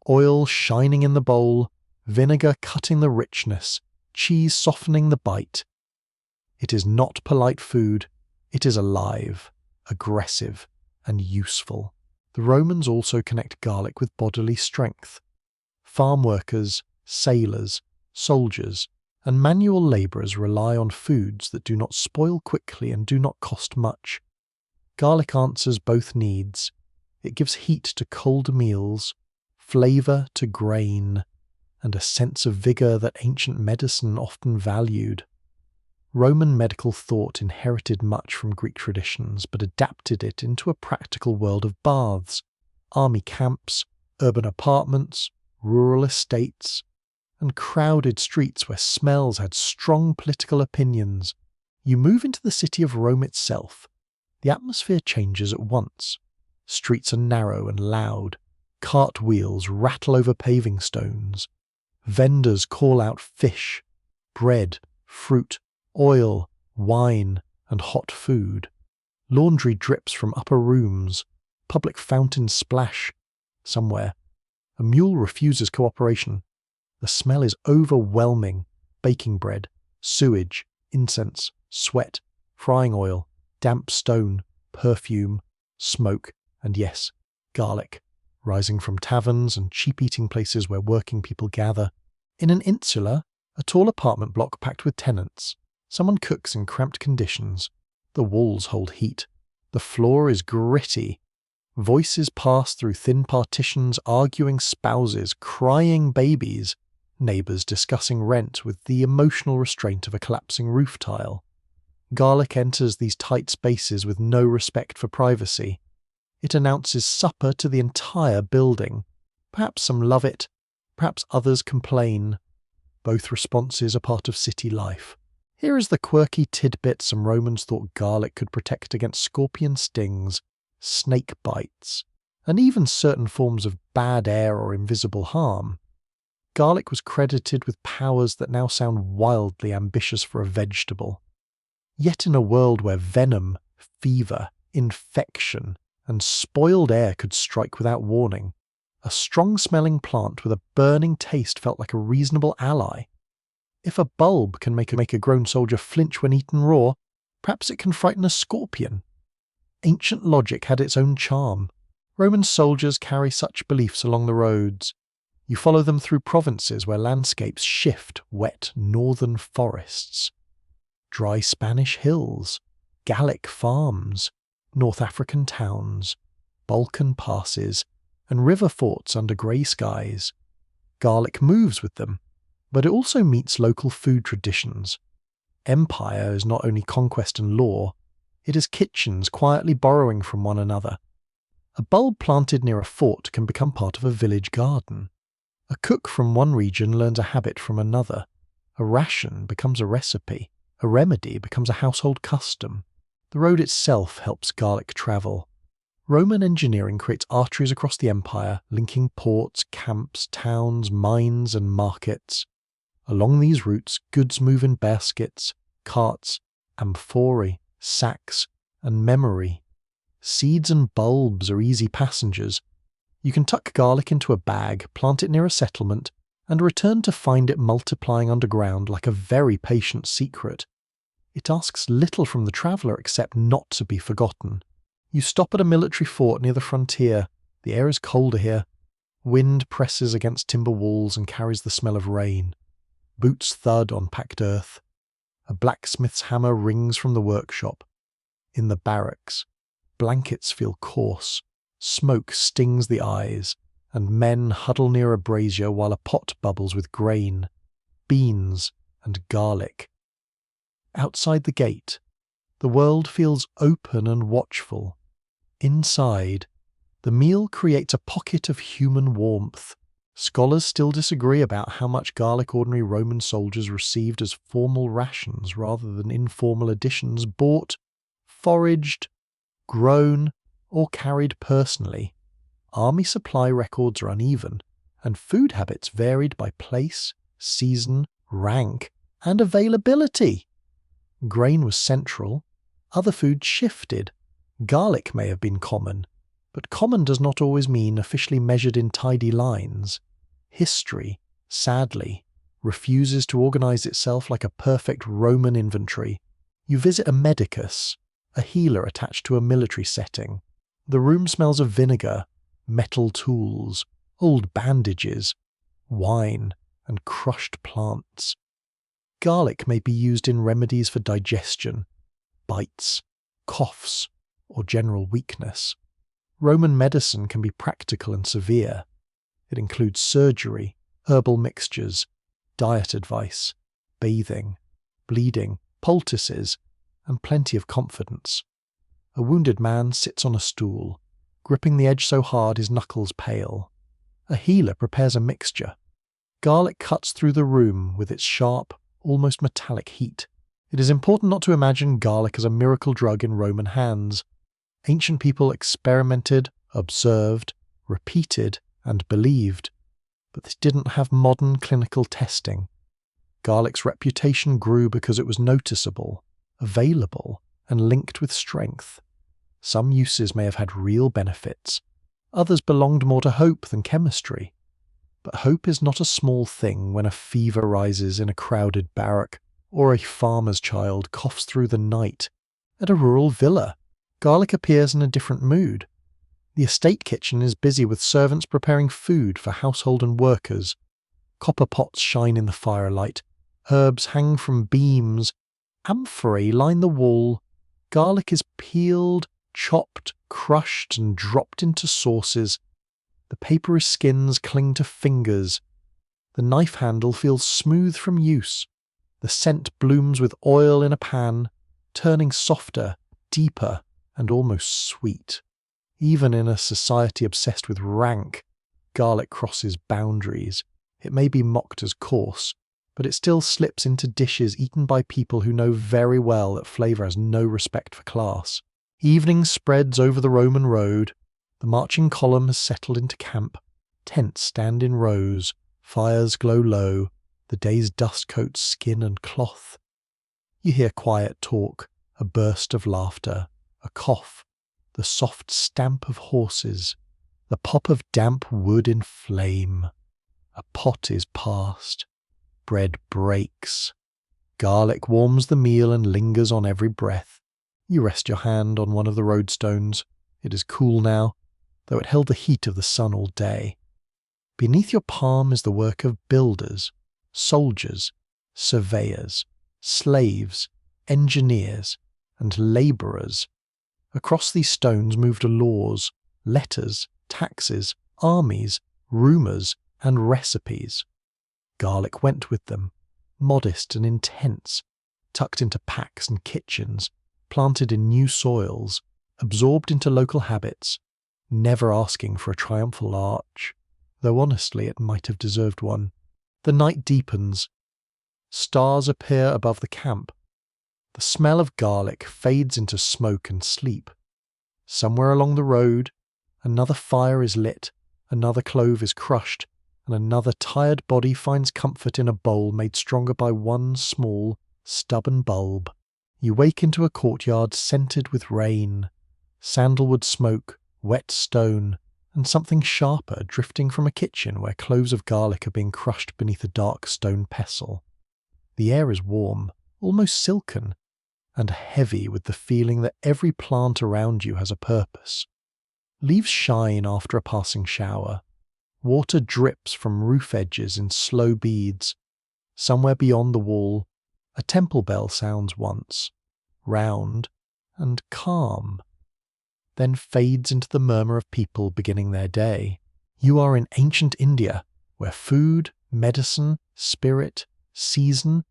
oil shining in the bowl, vinegar cutting the richness, cheese softening the bite. It is not polite food, it is alive, aggressive, and useful. The Romans also connect garlic with bodily strength. Farm workers, sailors, soldiers, and manual labourers rely on foods that do not spoil quickly and do not cost much. Garlic answers both needs. It gives heat to cold meals, flavour to grain, and a sense of vigour that ancient medicine often valued. Roman medical thought inherited much from Greek traditions, but adapted it into a practical world of baths, army camps, urban apartments, rural estates, and crowded streets where smells had strong political opinions. You move into the city of Rome itself. The atmosphere changes at once. Streets are narrow and loud. Cartwheels rattle over paving stones. Vendors call out fish, bread, fruit, oil, wine, and hot food. Laundry drips from upper rooms. Public fountains splash. Somewhere, a mule refuses cooperation. The smell is overwhelming. Baking bread, sewage, incense, sweat, frying oil, damp stone, perfume, smoke, and yes, garlic, rising from taverns and cheap eating places where working people gather. In an insula, a tall apartment block packed with tenants, someone cooks in cramped conditions. The walls hold heat. The floor is gritty. Voices pass through thin partitions, arguing spouses, crying babies, neighbours discussing rent with the emotional restraint of a collapsing roof tile. Garlic enters these tight spaces with no respect for privacy. It announces supper to the entire building. Perhaps some love it, perhaps others complain. Both responses are part of city life. Here is the quirky tidbit some Romans thought garlic could protect against scorpion stings, snake bites, and even certain forms of bad air or invisible harm. Garlic was credited with powers that now sound wildly ambitious for a vegetable. Yet in a world where venom, fever, infection, and spoiled air could strike without warning, a strong-smelling plant with a burning taste felt like a reasonable ally. If a bulb can make a grown soldier flinch when eaten raw, perhaps it can frighten a scorpion. Ancient logic had its own charm. Roman soldiers carry such beliefs along the roads. You follow them through provinces where landscapes shift, wet northern forests, dry Spanish hills, Gallic farms, North African towns, Balkan passes, and river forts under grey skies. Garlic moves with them, but it also meets local food traditions. Empire is not only conquest and law, it is kitchens quietly borrowing from one another. A bulb planted near a fort can become part of a village garden. A cook from one region learns a habit from another. A ration becomes a recipe. A remedy becomes a household custom. The road itself helps garlic travel. Roman engineering creates arteries across the empire, linking ports, camps, towns, mines, and markets. Along these routes, goods move in baskets, carts, amphorae, sacks, and memory. Seeds and bulbs are easy passengers. You can tuck garlic into a bag, plant it near a settlement, and return to find it multiplying underground like a very patient secret. It asks little from the traveller except not to be forgotten. You stop at a military fort near the frontier. The air is colder here. Wind presses against timber walls and carries the smell of rain. Boots thud on packed earth. A blacksmith's hammer rings from the workshop. In the barracks, blankets feel coarse. Smoke stings the eyes, and men huddle near a brazier while a pot bubbles with grain, beans, and garlic. Outside the gate, the world feels open and watchful. Inside, the meal creates a pocket of human warmth. Scholars still disagree about how much garlic ordinary Roman soldiers received as formal rations rather than informal additions bought, foraged, grown, or carried personally. Army supply records are uneven, and food habits varied by place, season, rank, and availability. Grain was central, other food shifted. Garlic may have been common, but common does not always mean officially measured in tidy lines. History, sadly, refuses to organize itself like a perfect Roman inventory. You visit a medicus, a healer attached to a military setting. The room smells of vinegar, metal tools, old bandages, wine, and crushed plants. Garlic may be used in remedies for digestion, bites, coughs, or general weakness. Roman medicine can be practical and severe. It includes surgery, herbal mixtures, diet advice, bathing, bleeding, poultices, and plenty of confidence. A wounded man sits on a stool, gripping the edge so hard his knuckles pale. A healer prepares a mixture. Garlic cuts through the room with its sharp, almost metallic heat. It is important not to imagine garlic as a miracle drug in Roman hands. Ancient people experimented, observed, repeated, and believed, but they didn't have modern clinical testing. Garlic's reputation grew because it was noticeable, available, and linked with strength. Some uses may have had real benefits. Others belonged more to hope than chemistry. But hope is not a small thing when a fever rises in a crowded barrack, or a farmer's child coughs through the night. At a rural villa, garlic appears in a different mood. The estate kitchen is busy with servants preparing food for household and workers. Copper pots shine in the firelight. Herbs hang from beams. Amphorae line the wall. Garlic is peeled, chopped, crushed, and dropped into sauces. The papery skins cling to fingers. The knife handle feels smooth from use. The scent blooms with oil in a pan, turning softer, deeper, and almost sweet. Even in a society obsessed with rank, garlic crosses boundaries. It may be mocked as coarse, but it still slips into dishes eaten by people who know very well that flavour has no respect for class. Evening spreads over the Roman road. The marching column has settled into camp. Tents stand in rows. Fires glow low. The day's dust coats skin and cloth. You hear quiet talk, a burst of laughter, a cough, the soft stamp of horses, the pop of damp wood in flame. A pot is passed. Bread breaks. Garlic warms the meal and lingers on every breath. You rest your hand on one of the roadstones. It is cool now, though it held the heat of the sun all day. Beneath your palm is the work of builders, soldiers, surveyors, slaves, engineers, and labourers. Across these stones moved laws, letters, taxes, armies, rumours, and recipes. Garlic went with them, modest and intense, tucked into packs and kitchens, planted in new soils, absorbed into local habits, never asking for a triumphal arch, though honestly it might have deserved one. The night deepens. Stars appear above the camp. The smell of garlic fades into smoke and sleep. Somewhere along the road, another fire is lit, another clove is crushed, and another tired body finds comfort in a bowl made stronger by one small, stubborn bulb. You wake into a courtyard scented with rain, sandalwood smoke, wet stone, and something sharper drifting from a kitchen where cloves of garlic are being crushed beneath a dark stone pestle. The air is warm, almost silken, and heavy with the feeling that every plant around you has a purpose. Leaves shine after a passing shower. Water drips from roof edges in slow beads. Somewhere beyond the wall, a temple bell sounds once, round and calm, then fades into the murmur of people beginning their day. You are in ancient India, where food, medicine, spirit, season,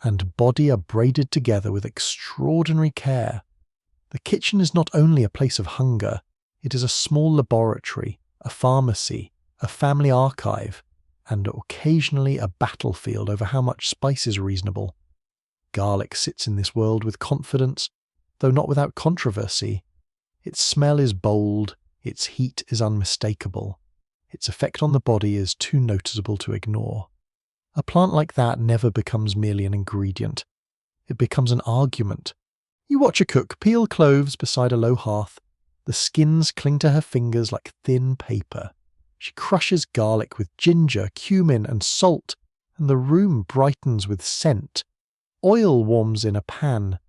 and body are braided together with extraordinary care. The kitchen is not only a place of hunger, it is a small laboratory, a pharmacy, a family archive, and occasionally a battlefield over how much spice is reasonable. Garlic sits in this world with confidence, though not without controversy. Its smell is bold, its heat is unmistakable, its effect on the body is too noticeable to ignore. A plant like that never becomes merely an ingredient. It becomes an argument. You watch a cook peel cloves beside a low hearth. The skins cling to her fingers like thin paper. She crushes garlic with ginger, cumin, and salt, and the room brightens with scent. Oil warms in a pan.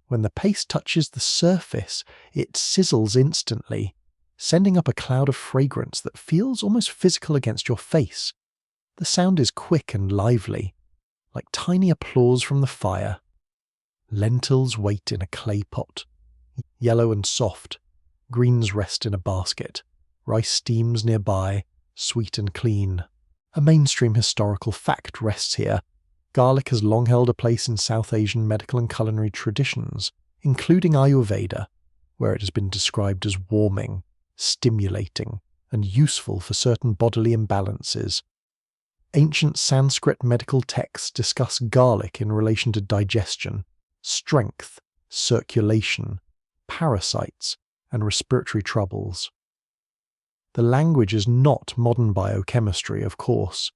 When the paste touches the surface, it sizzles instantly, sending up a cloud of fragrance that feels almost physical against your face. The sound is quick and lively, like tiny applause from the fire. Lentils wait in a clay pot, yellow and soft. Greens rest in a basket. Rice steams nearby, sweet and clean. A mainstream historical fact rests here. Garlic has long held a place in South Asian medical and culinary traditions, including Ayurveda, where it has been described as warming, stimulating, and useful for certain bodily imbalances. Ancient Sanskrit medical texts discuss garlic in relation to digestion, strength, circulation, parasites, and respiratory troubles. The language is not modern biochemistry, of course.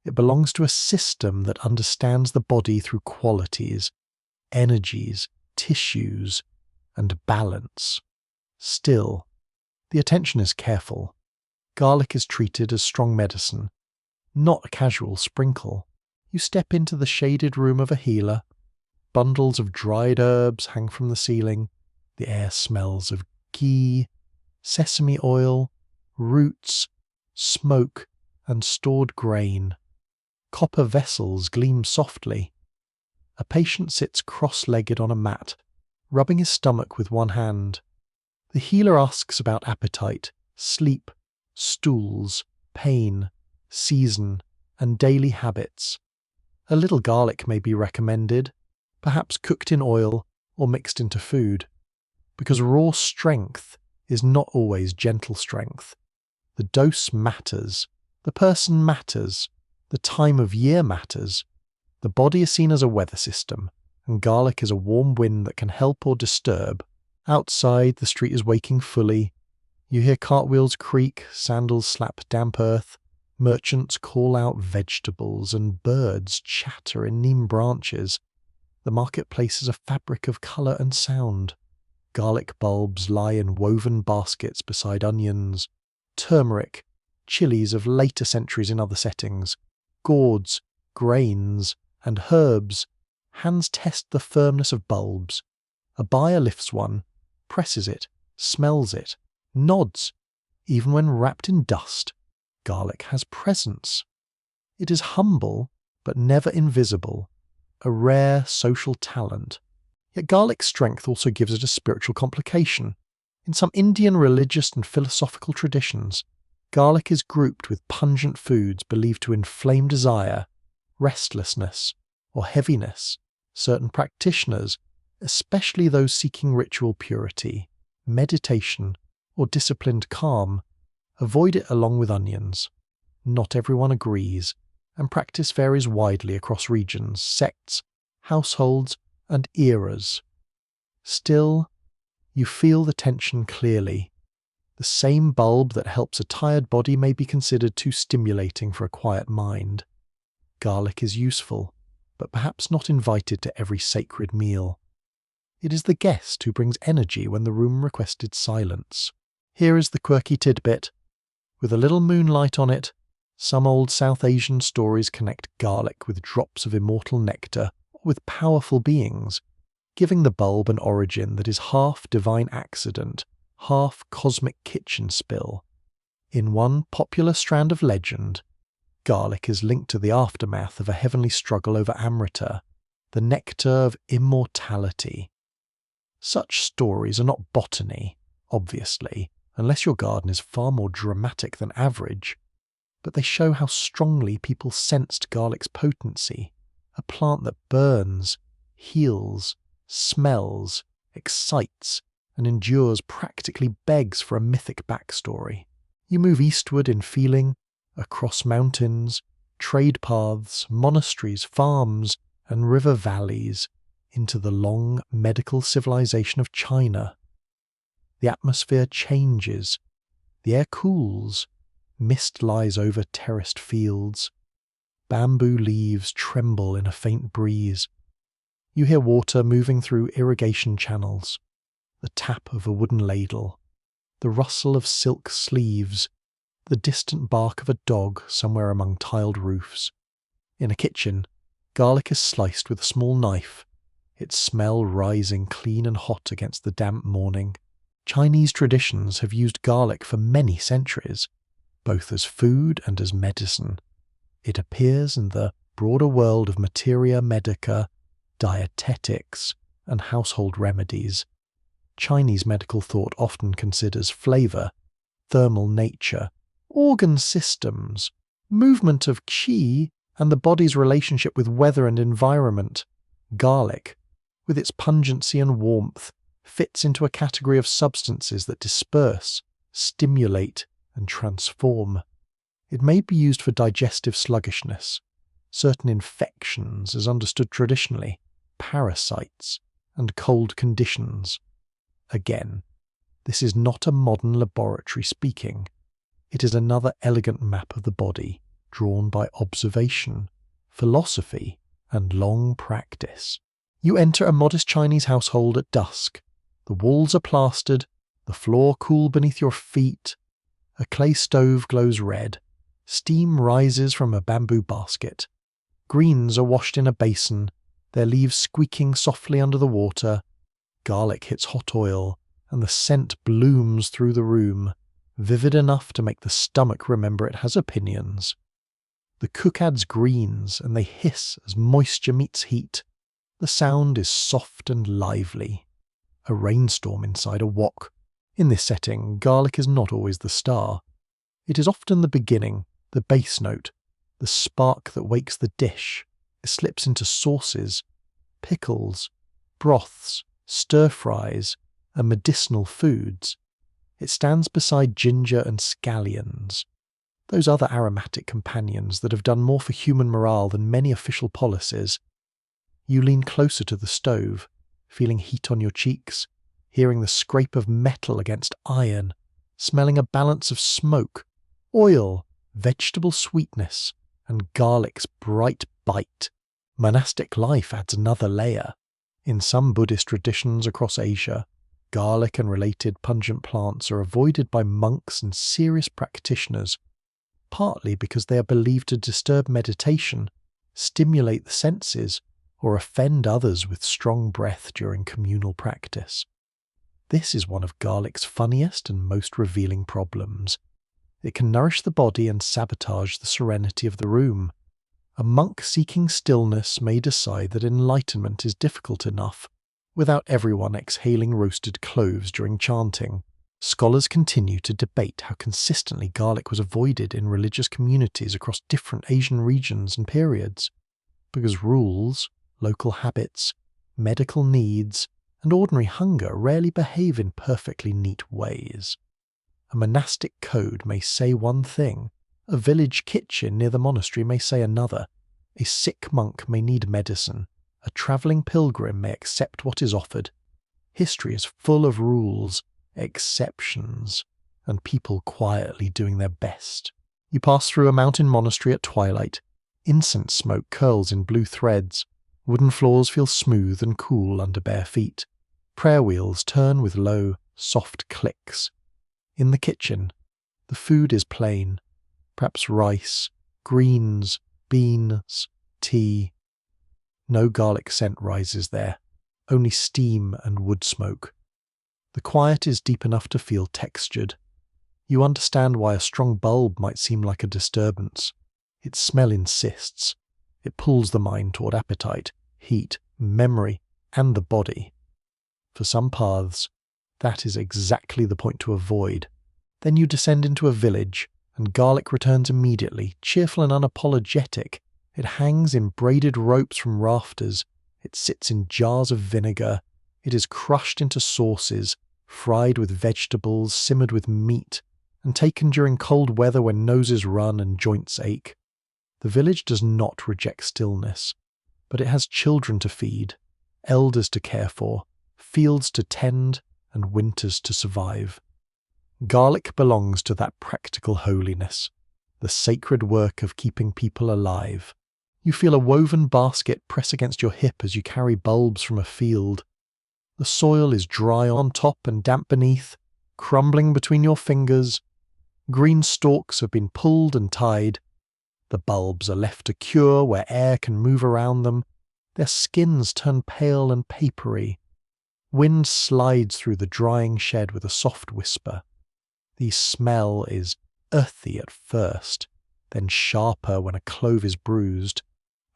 It belongs to a system that understands the body through qualities, energies, tissues, and balance. Still, the attention is careful. Garlic is treated as strong medicine, not a casual sprinkle. You step into the shaded room of a healer. Bundles of dried herbs hang from the ceiling. The air smells of ghee, sesame oil, roots, smoke, and stored grain. Copper vessels gleam softly. A patient sits cross-legged on a mat, rubbing his stomach with one hand. The healer asks about appetite, sleep, stools, pain, season, and daily habits. A little garlic may be recommended, perhaps cooked in oil or mixed into food, because raw strength is not always gentle strength. The dose matters, the person matters, the time of year matters. The body is seen as a weather system, and garlic is a warm wind that can help or disturb. Outside, the street is waking fully. You hear cartwheels creak, sandals slap damp earth, merchants call out vegetables, and birds chatter in neem branches. The marketplace is a fabric of colour and sound. Garlic bulbs lie in woven baskets beside onions, turmeric, chilies of later centuries in other settings, gourds, grains, and herbs. Hands test the firmness of bulbs. A buyer lifts one, presses it, smells it, nods. Even when wrapped in dust, garlic has presence. It is humble, but never invisible, a rare social talent. Yet garlic's strength also gives it a spiritual complication. In some Indian religious and philosophical traditions, garlic is grouped with pungent foods believed to inflame desire, restlessness, or heaviness. Certain practitioners, especially those seeking ritual purity, meditation, or disciplined calm, avoid it along with onions. Not everyone agrees, and practice varies widely across regions, sects, households, and eras. Still, you feel the tension clearly. The same bulb that helps a tired body may be considered too stimulating for a quiet mind. Garlic is useful, but perhaps not invited to every sacred meal. It is the guest who brings energy when the room requested silence. Here is the quirky tidbit. With a little moonlight on it, some old South Asian stories connect garlic with drops of immortal nectar or with powerful beings, giving the bulb an origin that is half divine accident, half cosmic kitchen spill. In one popular strand of legend, garlic is linked to the aftermath of a heavenly struggle over Amrita, the nectar of immortality. Such stories are not botany, obviously, unless your garden is far more dramatic than average, but they show how strongly people sensed garlic's potency, a plant that burns, heals, smells, excites, and endures practically begs for a mythic backstory. You move eastward in feeling, across mountains, trade paths, monasteries, farms, and river valleys, into the long medical civilization of China. The atmosphere changes, the air cools, mist lies over terraced fields, bamboo leaves tremble in a faint breeze. You hear water moving through irrigation channels, the tap of a wooden ladle, the rustle of silk sleeves, the distant bark of a dog somewhere among tiled roofs. In a kitchen, garlic is sliced with a small knife, its smell rising clean and hot against the damp morning. Chinese traditions have used garlic for many centuries, both as food and as medicine. It appears in the broader world of materia medica, dietetics, and household remedies. Chinese medical thought often considers flavour, thermal nature, organ systems, movement of qi, and the body's relationship with weather and environment. Garlic, with its pungency and warmth, fits into a category of substances that disperse, stimulate, and transform. It may be used for digestive sluggishness, certain infections as understood traditionally, parasites, and cold conditions. Again, this is not a modern laboratory speaking. It is another elegant map of the body, drawn by observation, philosophy, and long practice. You enter a modest Chinese household at dusk. The walls are plastered, the floor cool beneath your feet. A clay stove glows red. Steam rises from a bamboo basket. Greens are washed in a basin, their leaves squeaking softly under the water. Garlic hits hot oil, and the scent blooms through the room, vivid enough to make the stomach remember it has opinions. The cook adds greens, and they hiss as moisture meets heat. The sound is soft and lively. A rainstorm inside a wok. In this setting, garlic is not always the star. It is often the beginning, the bass note, the spark that wakes the dish. It slips into sauces, pickles, broths, stir-fries, and medicinal foods. It stands beside ginger and scallions, those other aromatic companions that have done more for human morale than many official policies. You lean closer to the stove, feeling heat on your cheeks, hearing the scrape of metal against iron, smelling a balance of smoke, oil, vegetable sweetness, and garlic's bright bite. Monastic life adds another layer. In some Buddhist traditions across Asia, garlic and related pungent plants are avoided by monks and serious practitioners, partly because they are believed to disturb meditation, stimulate the senses, or offend others with strong breath during communal practice. This is one of garlic's funniest and most revealing problems. It can nourish the body and sabotage the serenity of the room. A monk seeking stillness may decide that enlightenment is difficult enough, without everyone exhaling roasted cloves during chanting. Scholars continue to debate how consistently garlic was avoided in religious communities across different Asian regions and periods, because rules, local habits, medical needs, and ordinary hunger rarely behave in perfectly neat ways. A monastic code may say one thing, a village kitchen near the monastery may say another, a sick monk may need medicine, a travelling pilgrim may accept what is offered. History is full of rules, exceptions, and people quietly doing their best. You pass through a mountain monastery at twilight. Incense smoke curls in blue threads. Wooden floors feel smooth and cool under bare feet. Prayer wheels turn with low, soft clicks. In the kitchen, the food is plain, perhaps rice, greens, beans, tea. No garlic scent rises there, only steam and wood smoke. The quiet is deep enough to feel textured. You understand why a strong bulb might seem like a disturbance. Its smell insists. It pulls the mind toward appetite, heat, memory, and the body. For some paths, that is exactly the point to avoid. Then you descend into a village, and garlic returns immediately, cheerful and unapologetic. It hangs in braided ropes from rafters. It sits in jars of vinegar. It is crushed into sauces, fried with vegetables, simmered with meat, and taken during cold weather when noses run and joints ache. The village does not reject stillness, but it has children to feed, elders to care for, fields to tend, and winters to survive. Garlic belongs to that practical holiness, the sacred work of keeping people alive. You feel a woven basket press against your hip as you carry bulbs from a field. The soil is dry on top and damp beneath, crumbling between your fingers. Green stalks have been pulled and tied. The bulbs are left to cure where air can move around them. Their skins turn pale and papery. Wind slides through the drying shed with a soft whisper. The smell is earthy at first, then sharper when a clove is bruised.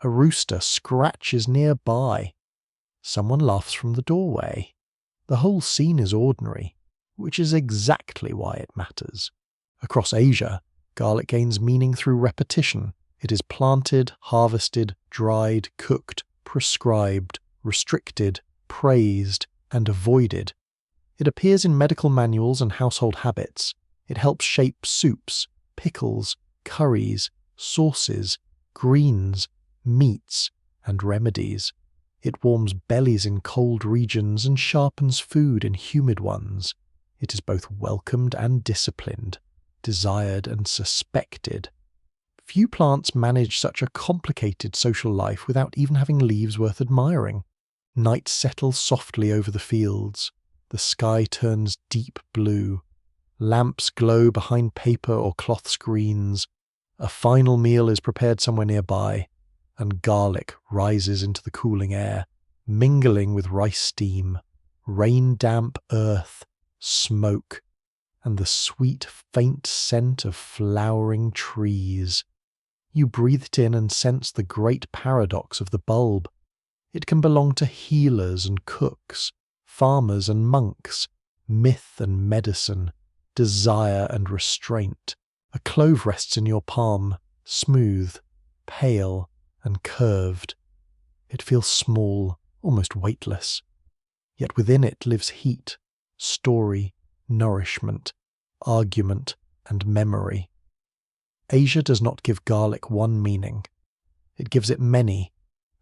A rooster scratches nearby. Someone laughs from the doorway. The whole scene is ordinary, which is exactly why it matters. Across Asia, garlic gains meaning through repetition. It is planted, harvested, dried, cooked, prescribed, restricted, praised, and avoided. It appears in medical manuals and household habits. It helps shape soups, pickles, curries, sauces, greens, meats, and remedies. It warms bellies in cold regions and sharpens food in humid ones. It is both welcomed and disciplined, desired and suspected. Few plants manage such a complicated social life without even having leaves worth admiring. Night settles softly over the fields. The sky turns deep blue. Lamps glow behind paper or cloth screens. A final meal is prepared somewhere nearby, and garlic rises into the cooling air, mingling with rice steam, rain-damp earth, smoke, and the sweet, faint scent of flowering trees. You breathe it in and sense the great paradox of the bulb. It can belong to healers and cooks, farmers and monks, myth and medicine, desire and restraint. A clove rests in your palm, smooth, pale, and curved. It feels small, almost weightless. Yet within it lives heat, story, nourishment, argument, and memory. Asia does not give garlic one meaning. It gives it many,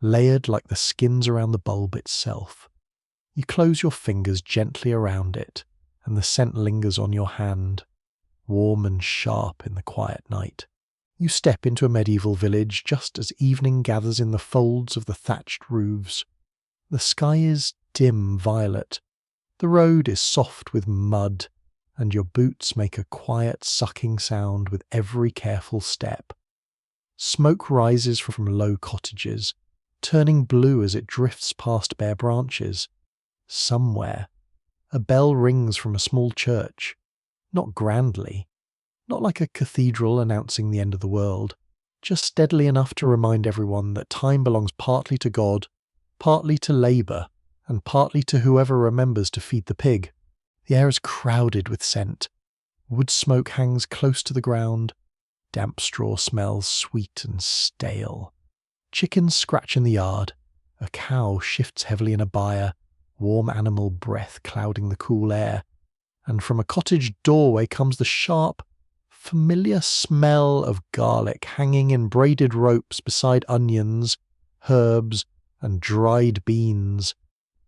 layered like the skins around the bulb itself. You close your fingers gently around it, and the scent lingers on your hand, warm and sharp in the quiet night. You step into a medieval village just as evening gathers in the folds of the thatched roofs. The sky is dim violet. The road is soft with mud, and your boots make a quiet sucking sound with every careful step. Smoke rises from low cottages, turning blue as it drifts past bare branches. Somewhere, a bell rings from a small church, not grandly, not like a cathedral announcing the end of the world, just steadily enough to remind everyone that time belongs partly to God, partly to labour, and partly to whoever remembers to feed the pig. The air is crowded with scent. Wood smoke hangs close to the ground. Damp straw smells sweet and stale. Chickens scratch in the yard. A cow shifts heavily in a byre, warm animal breath clouding the cool air. And from a cottage doorway comes the sharp, familiar smell of garlic hanging in braided ropes beside onions, herbs, and dried beans.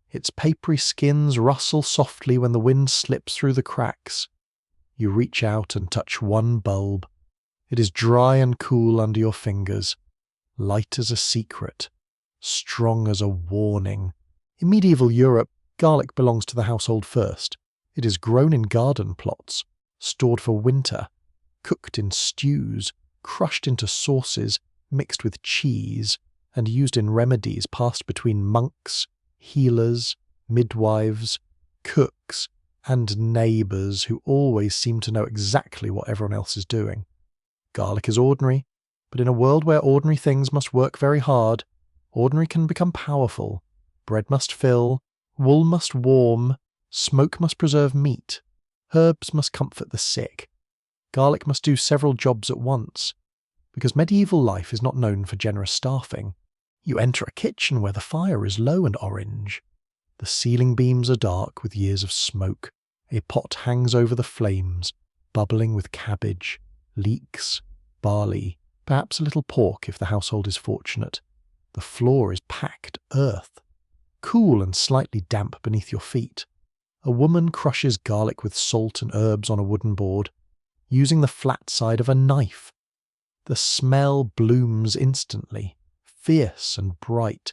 Its papery skins rustle softly when the wind slips through the cracks. You reach out and touch one bulb. It is dry and cool under your fingers, light as a secret, strong as a warning. In medieval Europe, garlic belongs to the household first. It is grown in garden plots, stored for winter, cooked in stews, crushed into sauces, mixed with cheese, and used in remedies passed between monks, healers, midwives, cooks, and neighbours who always seem to know exactly what everyone else is doing. Garlic is ordinary, but in a world where ordinary things must work very hard, ordinary can become powerful. Bread must fill, wool must warm, smoke must preserve meat, herbs must comfort the sick. Garlic must do several jobs at once, because medieval life is not known for generous staffing. You enter a kitchen where the fire is low and orange. The ceiling beams are dark with years of smoke. A pot hangs over the flames, bubbling with cabbage, leeks, barley, perhaps a little pork if the household is fortunate. The floor is packed earth, cool and slightly damp beneath your feet. A woman crushes garlic with salt and herbs on a wooden board, using the flat side of a knife. The smell blooms instantly, fierce and bright,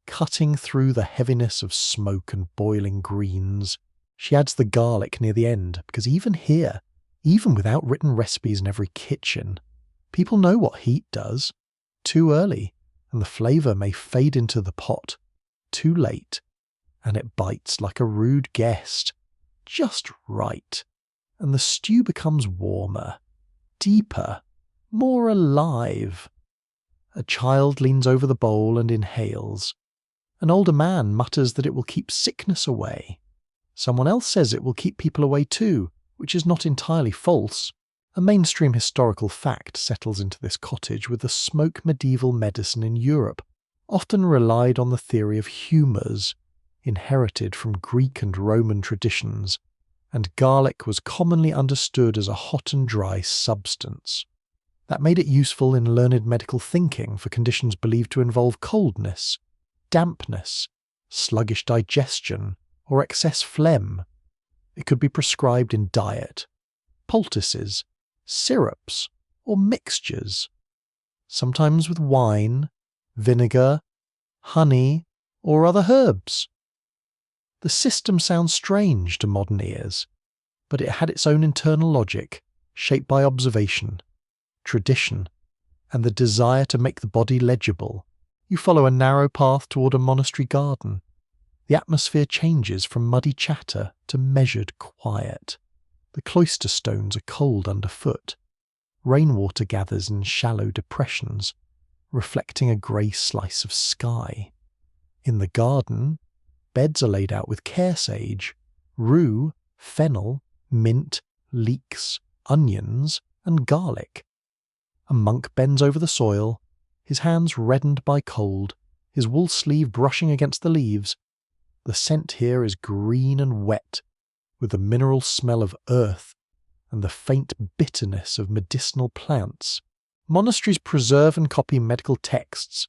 cutting through the heaviness of smoke and boiling greens. She adds the garlic near the end, because even here, even without written recipes in every kitchen, people know what heat does. Too early, and the flavour may fade into the pot. Too late, and it bites like a rude guest. Just right, and the stew becomes warmer, deeper, more alive. A child leans over the bowl and inhales. An older man mutters that it will keep sickness away. Someone else says it will keep people away too, which is not entirely false. A mainstream historical fact settles into this cottage with the smoke medieval medicine in Europe often relied on the theory of humours, inherited from Greek and Roman traditions, and garlic was commonly understood as a hot and dry substance. That made it useful in learned medical thinking for conditions believed to involve coldness, dampness, sluggish digestion, or excess phlegm. It could be prescribed in diet, poultices, syrups, or mixtures, sometimes with wine, vinegar, honey, or other herbs. The system sounds strange to modern ears, but it had its own internal logic, shaped by observation, tradition, and the desire to make the body legible. You follow a narrow path toward a monastery garden. The atmosphere changes from muddy chatter to measured quiet. The cloister stones are cold underfoot. Rainwater gathers in shallow depressions, reflecting a grey slice of sky. In the garden, beds are laid out with care sage, rue, fennel, mint, leeks, onions, and garlic. A monk bends over the soil, his hands reddened by cold, his wool sleeve brushing against the leaves. The scent here is green and wet, with the mineral smell of earth and the faint bitterness of medicinal plants. Monasteries preserve and copy medical texts,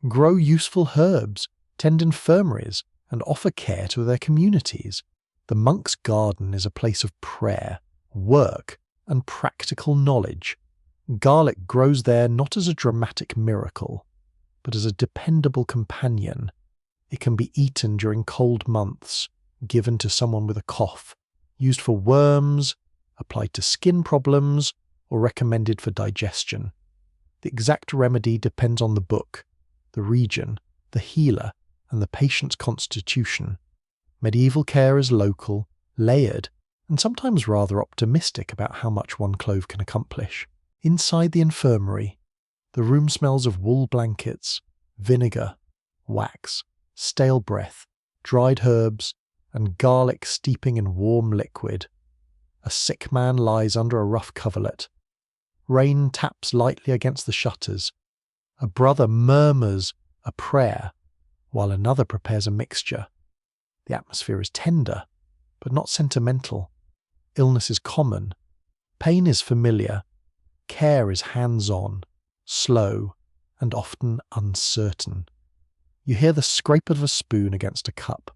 grow useful herbs, tend infirmaries, and offer care to their communities. The monk's garden is a place of prayer, work, and practical knowledge. Garlic grows there not as a dramatic miracle, but as a dependable companion. It can be eaten during cold months, given to someone with a cough, used for worms, applied to skin problems, or recommended for digestion. The exact remedy depends on the book, the region, the healer, and the patient's constitution. Medieval care is local, layered, and sometimes rather optimistic about how much one clove can accomplish. Inside the infirmary, the room smells of wool blankets, vinegar, wax, stale breath, dried herbs, and garlic steeping in warm liquid. A sick man lies under a rough coverlet. Rain taps lightly against the shutters. A brother murmurs a prayer, while another prepares a mixture. The atmosphere is tender, but not sentimental. Illness is common. Pain is familiar. Care is hands-on, slow, and often uncertain. You hear the scrape of a spoon against a cup,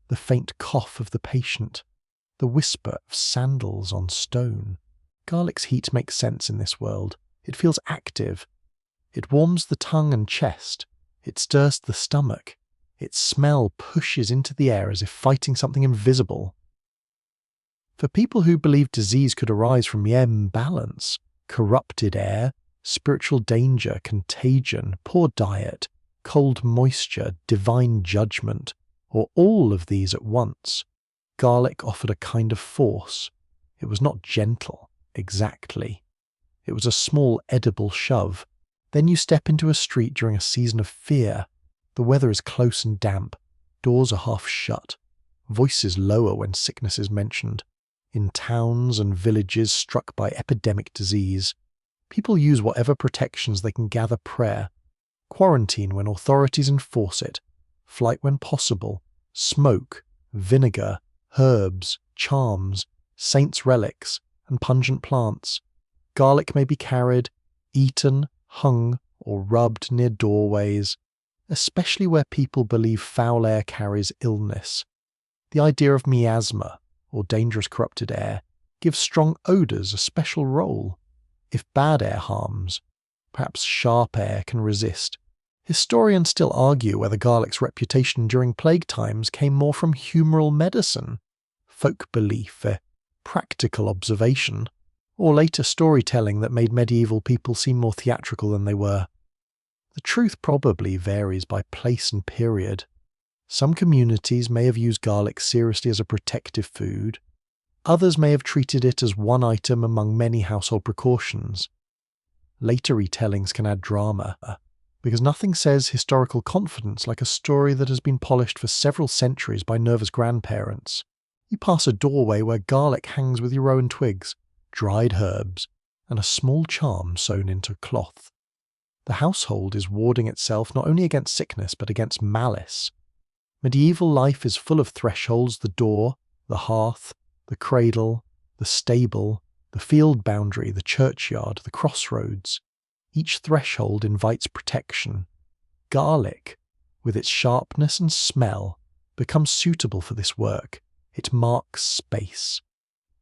the faint cough of the patient, the whisper of sandals on stone. Garlic's heat makes sense in this world. It feels active. It warms the tongue and chest. It stirs the stomach. Its smell pushes into the air as if fighting something invisible. For people who believe disease could arise from imbalance, corrupted air, spiritual danger, contagion, poor diet, cold moisture, divine judgment, or all of these at once, garlic offered a kind of force. It was not gentle, exactly. It was a small edible shove. Then you step into a street during a season of fear. The weather is close and damp. Doors are half shut. Voices lower when sickness is mentioned. In towns and villages struck by epidemic disease, people use whatever protections they can gather: prayer, quarantine when authorities enforce it, flight when possible, smoke, vinegar, herbs, charms, saints' relics, and pungent plants. Garlic may be carried, eaten, hung, or rubbed near doorways, especially where people believe foul air carries illness. The idea of miasma, or dangerous corrupted air, gives strong odours a special role. If bad air harms, perhaps sharp air can resist. Historians still argue whether garlic's reputation during plague times came more from humoral medicine, folk belief, practical observation, or later storytelling that made medieval people seem more theatrical than they were. The truth probably varies by place and period. Some communities may have used garlic seriously as a protective food. Others may have treated it as one item among many household precautions. Later retellings can add drama, because nothing says historical confidence like a story that has been polished for several centuries by nervous grandparents. You pass a doorway where garlic hangs with your rowan twigs, dried herbs, and a small charm sewn into cloth. The household is warding itself not only against sickness but against malice. Medieval life is full of thresholds: the door, the hearth, the cradle, the stable, the field boundary, the churchyard, the crossroads. Each threshold invites protection. Garlic, with its sharpness and smell, becomes suitable for this work. It marks space.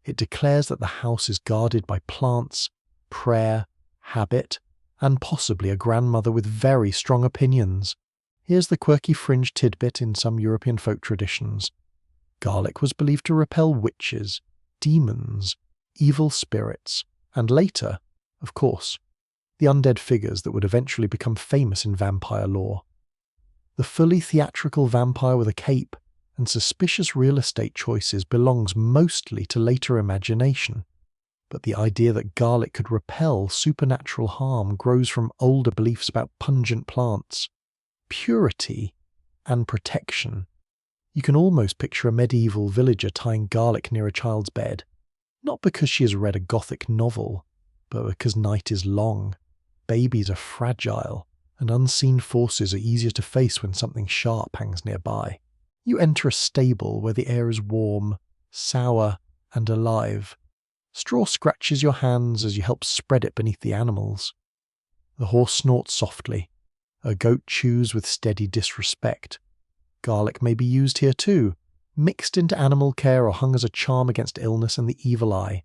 It declares that the house is guarded by plants, prayer, habit, and possibly a grandmother with very strong opinions. Here's the quirky fringe tidbit in some European folk traditions. Garlic was believed to repel witches, demons, evil spirits, and later, of course, the undead figures that would eventually become famous in vampire lore. The fully theatrical vampire with a cape and suspicious real estate choices belongs mostly to later imagination, but the idea that garlic could repel supernatural harm grows from older beliefs about pungent plants, purity, and protection. You can almost picture a medieval villager tying garlic near a child's bed, not because she has read a gothic novel, but because night is long, babies are fragile, and unseen forces are easier to face when something sharp hangs nearby. You enter a stable where the air is warm, sour, and alive. Straw scratches your hands as you help spread it beneath the animals. The horse snorts softly. A goat chews with steady disrespect. Garlic may be used here too, mixed into animal care or hung as a charm against illness and the evil eye.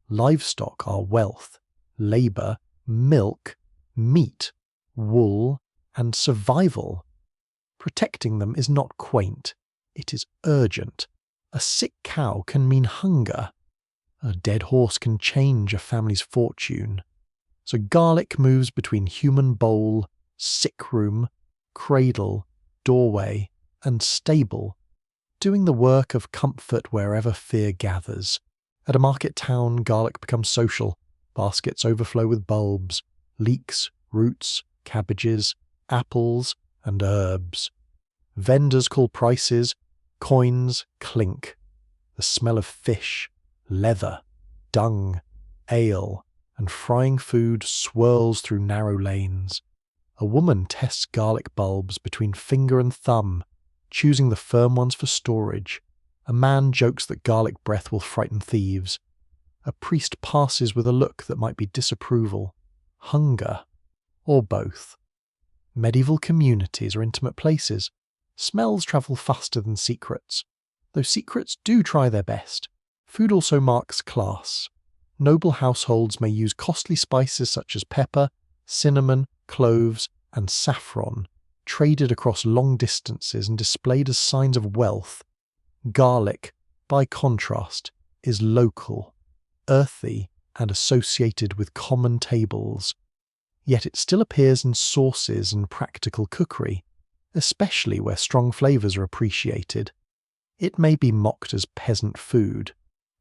Livestock are wealth, labour, milk, meat, wool, and survival. Protecting them is not quaint, it is urgent. A sick cow can mean hunger. A dead horse can change a family's fortune. So garlic moves between human bowl, sick room, cradle, doorway, and stable, doing the work of comfort wherever fear gathers. At a market town, garlic becomes social. Baskets overflow with bulbs, leeks, roots, cabbages, apples, and herbs. Vendors call prices, coins clink. The smell of fish, leather, dung, ale, and frying food swirls through narrow lanes. A woman tests garlic bulbs between finger and thumb, choosing the firm ones for storage. A man jokes that garlic breath will frighten thieves. A priest passes with a look that might be disapproval, hunger, or both. Medieval communities are intimate places. Smells travel faster than secrets, though secrets do try their best. Food also marks class. Noble households may use costly spices such as pepper, cinnamon, cloves, and saffron, traded across long distances and displayed as signs of wealth. Garlic, by contrast, is local, earthy, and associated with common tables. Yet it still appears in sauces and practical cookery, especially where strong flavours are appreciated. It may be mocked as peasant food,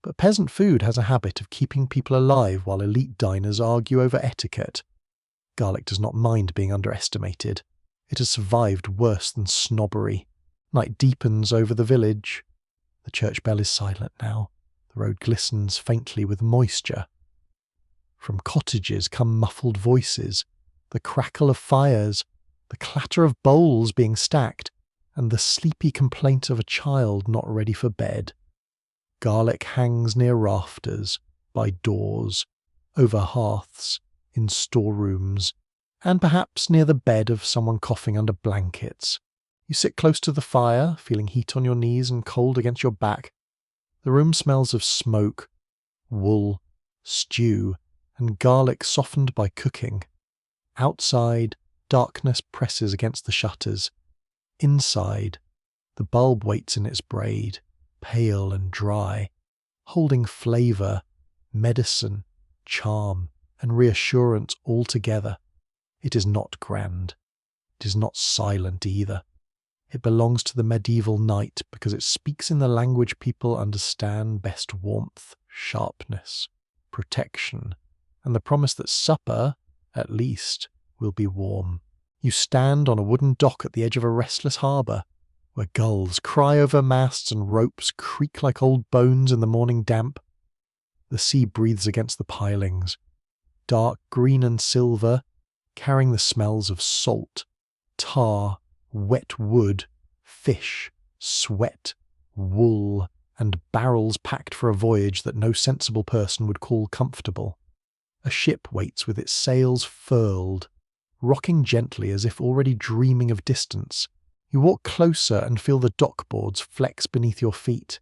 but peasant food has a habit of keeping people alive while elite diners argue over etiquette. Garlic does not mind being underestimated. It has survived worse than snobbery. Night deepens over the village. The church bell is silent now. The road glistens faintly with moisture. From cottages come muffled voices, the crackle of fires, the clatter of bowls being stacked, and the sleepy complaint of a child not ready for bed. Garlic hangs near rafters, by doors, over hearths, in storerooms, and perhaps near the bed of someone coughing under blankets. You sit close to the fire, feeling heat on your knees and cold against your back. The room smells of smoke, wool, stew, and garlic softened by cooking. Outside, darkness presses against the shutters. Inside, the bulb waits in its braid, pale and dry, holding flavour, medicine, charm, and reassurance all together. It is not grand. It is not silent either. It belongs to the medieval night because it speaks in the language people understand best: warmth, sharpness, protection, and the promise that supper, at least, will be warm. You stand on a wooden dock at the edge of a restless harbour, where gulls cry over masts and ropes creak like old bones in the morning damp. The sea breathes against the pilings. dark green and silver, carrying the smells of salt, tar, wet wood, fish, sweat, wool, and barrels packed for a voyage that no sensible person would call comfortable. A ship waits with its sails furled, rocking gently as if already dreaming of distance. You walk closer and feel the dockboards flex beneath your feet.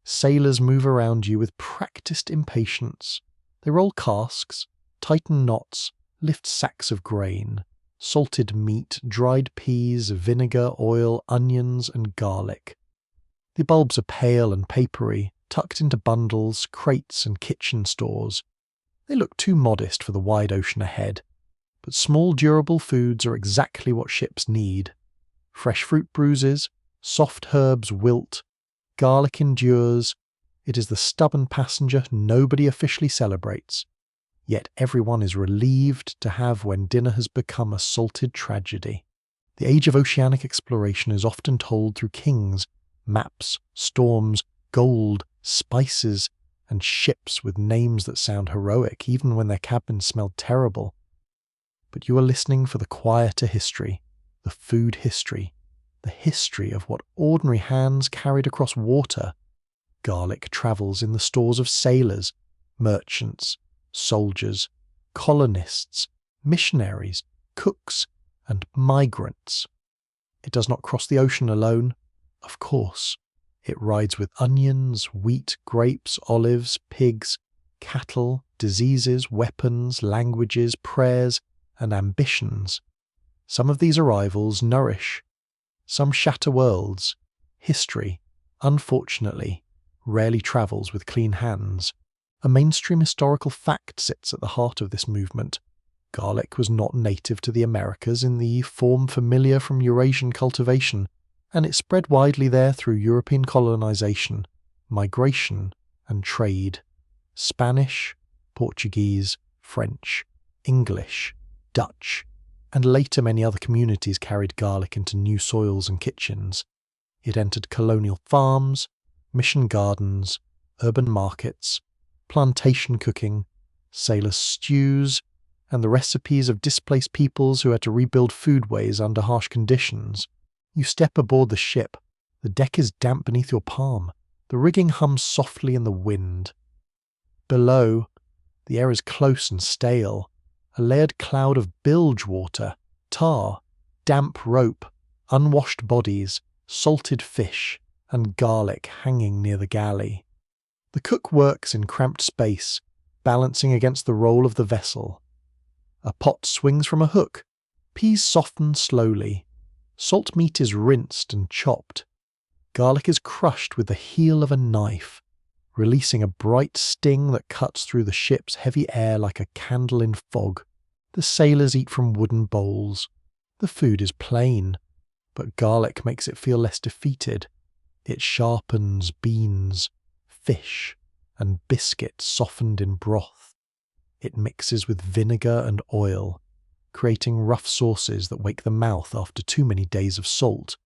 Sailors move around you with practiced impatience. They roll casks, tighten knots, lift sacks of grain, salted meat, dried peas, vinegar, oil, onions, and garlic. The bulbs are pale and papery, tucked into bundles, crates, and kitchen stores. They look too modest for the wide ocean ahead, but small durable foods are exactly what ships need. Fresh fruit bruises, soft herbs wilt, garlic endures. It is the stubborn passenger nobody officially celebrates, yet everyone is relieved to have when dinner has become a salted tragedy. The age of oceanic exploration is often told through kings, maps, storms, gold, spices, and ships with names that sound heroic even when their cabins smelled terrible. But you are listening for the quieter history, the food history, the history of what ordinary hands carried across water. Garlic travels in the stores of sailors, merchants, soldiers, colonists, missionaries, cooks, and migrants. It does not cross the ocean alone, of course. It rides with onions, wheat, grapes, olives, pigs, cattle, diseases, weapons, languages, prayers, and ambitions. Some of these arrivals nourish, some shatter worlds. History, unfortunately, rarely travels with clean hands. A mainstream historical fact sits at the heart of this movement. Garlic was not native to the Americas in the form familiar from Eurasian cultivation, and it spread widely there through European colonization, migration, and trade. Spanish, Portuguese, French, English, Dutch, and later many other communities carried garlic into new soils and kitchens. It entered colonial farms, mission gardens, urban markets, plantation cooking, sailor stews, and the recipes of displaced peoples who had to rebuild foodways under harsh conditions. You step aboard the ship. The deck is damp beneath your palm. The rigging hums softly in the wind. Below, the air is close and stale. A layered cloud of bilge water, tar, damp rope, unwashed bodies, salted fish, and garlic hanging near the galley. The cook works in cramped space, balancing against the roll of the vessel. A pot swings from a hook. Peas soften slowly. Salt meat is rinsed and chopped. Garlic is crushed with the heel of a knife, releasing a bright sting that cuts through the ship's heavy air like a candle in fog. The sailors eat from wooden bowls. The food is plain, but garlic makes it feel less defeated. It sharpens beans, fish, and biscuit softened in broth. It mixes with vinegar and oil, creating rough sauces that wake the mouth after too many days of salt.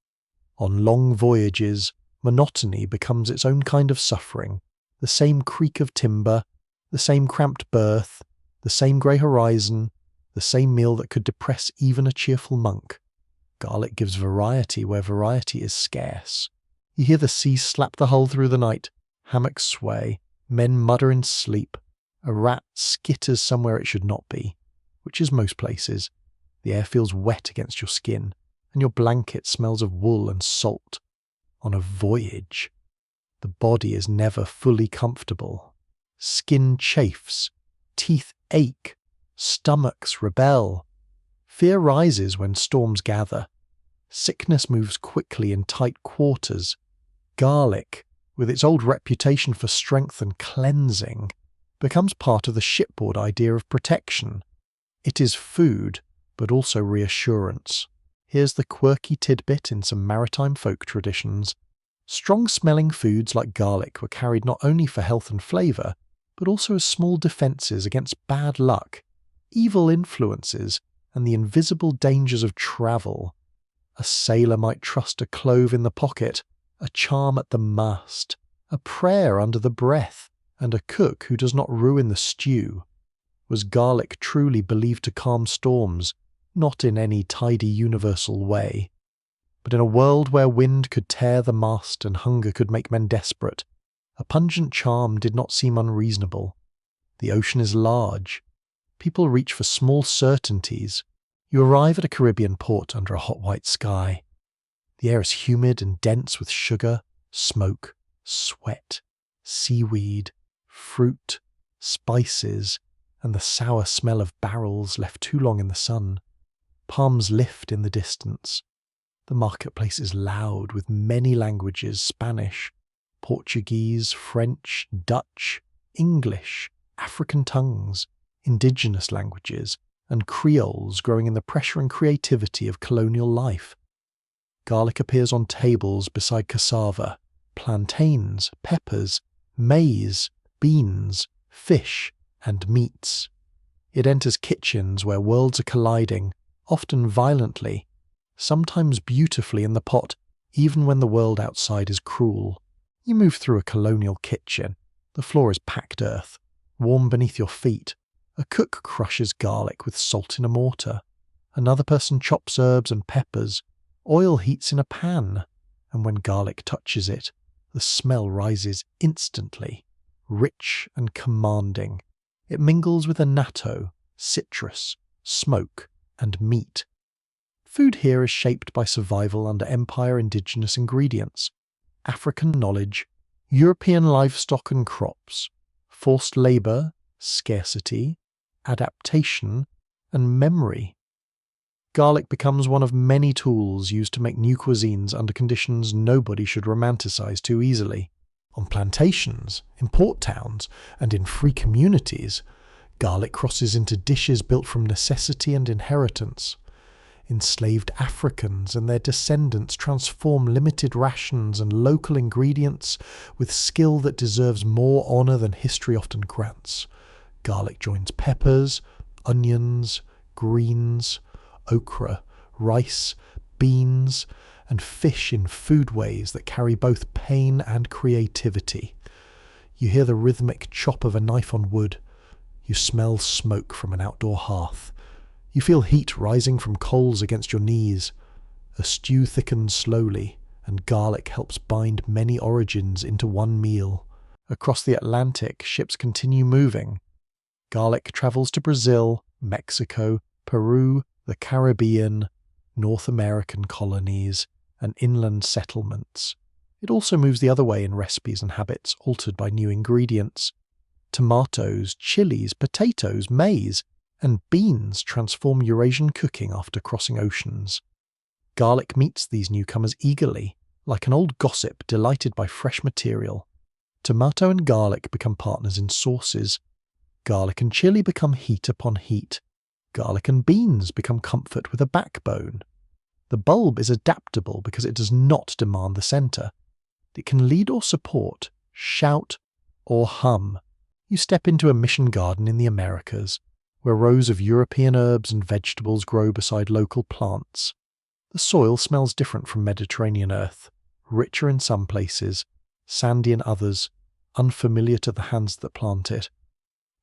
On long voyages, monotony becomes its own kind of suffering. The same creak of timber, the same cramped berth, the same grey horizon, the same meal that could depress even a cheerful monk. Garlic gives variety where variety is scarce. You hear the sea slap the hull through the night, hammocks sway, men mutter in sleep. A rat skitters somewhere it should not be, which is most places. The air feels wet against your skin, and your blanket smells of wool and salt. On a voyage, the body is never fully comfortable. Skin chafes, teeth ache, stomachs rebel. Fear rises when storms gather. Sickness moves quickly in tight quarters. Garlic, with its old reputation for strength and cleansing, becomes part of the shipboard idea of protection. It is food, but also reassurance. Here's the quirky tidbit in some maritime folk traditions. Strong-smelling foods like garlic were carried not only for health and flavour, but also as small defences against bad luck, evil influences, and the invisible dangers of travel. A sailor might trust a clove in the pocket, a charm at the mast, a prayer under the breath, and a cook who does not ruin the stew was garlic truly believed to calm storms, not in any tidy universal way. But in a world where wind could tear the mast and hunger could make men desperate, a pungent charm did not seem unreasonable. The ocean is large. People reach for small certainties. You arrive at a Caribbean port under a hot white sky. The air is humid and dense with sugar, smoke, sweat, seaweed, fruit, spices, and the sour smell of barrels left too long in the sun. Palms lift in the distance. The marketplace is loud with many languages: Spanish, Portuguese, French, Dutch, English, African tongues, indigenous languages, and creoles growing in the pressure and creativity of colonial life. Garlic appears on tables beside cassava, plantains, peppers, maize, beans, fish, and meats. It enters kitchens where worlds are colliding, often violently, sometimes beautifully in the pot, even when the world outside is cruel. You move through a colonial kitchen. The floor is packed earth, warm beneath your feet. A cook crushes garlic with salt in a mortar. Another person chops herbs and peppers. Oil heats in a pan, and when garlic touches it, the smell rises instantly, rich and commanding. It mingles with annatto, citrus, smoke, and meat. Food here is shaped by survival under empire indigenous ingredients, African knowledge, European livestock and crops, forced labour, scarcity, adaptation, and memory. Garlic becomes one of many tools used to make new cuisines under conditions nobody should romanticize too easily. On plantations, in port towns, and in free communities, garlic crosses into dishes built from necessity and inheritance. Enslaved Africans and their descendants transform limited rations and local ingredients with skill that deserves more honour than history often grants. Garlic joins peppers, onions, greens, okra, rice, beans, and fish in foodways that carry both pain and creativity. You hear the rhythmic chop of a knife on wood. You smell smoke from an outdoor hearth. You feel heat rising from coals against your knees. A stew thickens slowly, and garlic helps bind many origins into one meal. Across the Atlantic, ships continue moving. Garlic travels to Brazil, Mexico, Peru, the Caribbean, North American colonies, and inland settlements. It also moves the other way in recipes and habits altered by new ingredients. Tomatoes, chilies, potatoes, maize, and beans transform Eurasian cooking after crossing oceans. Garlic meets these newcomers eagerly, like an old gossip delighted by fresh material. Tomato and garlic become partners in sauces. Garlic and chili become heat upon heat. Garlic and beans become comfort with a backbone. The bulb is adaptable because it does not demand the centre. It can lead or support, shout or hum. You step into a mission garden in the Americas, where rows of European herbs and vegetables grow beside local plants. The soil smells different from Mediterranean earth, richer in some places, sandy in others, unfamiliar to the hands that plant it.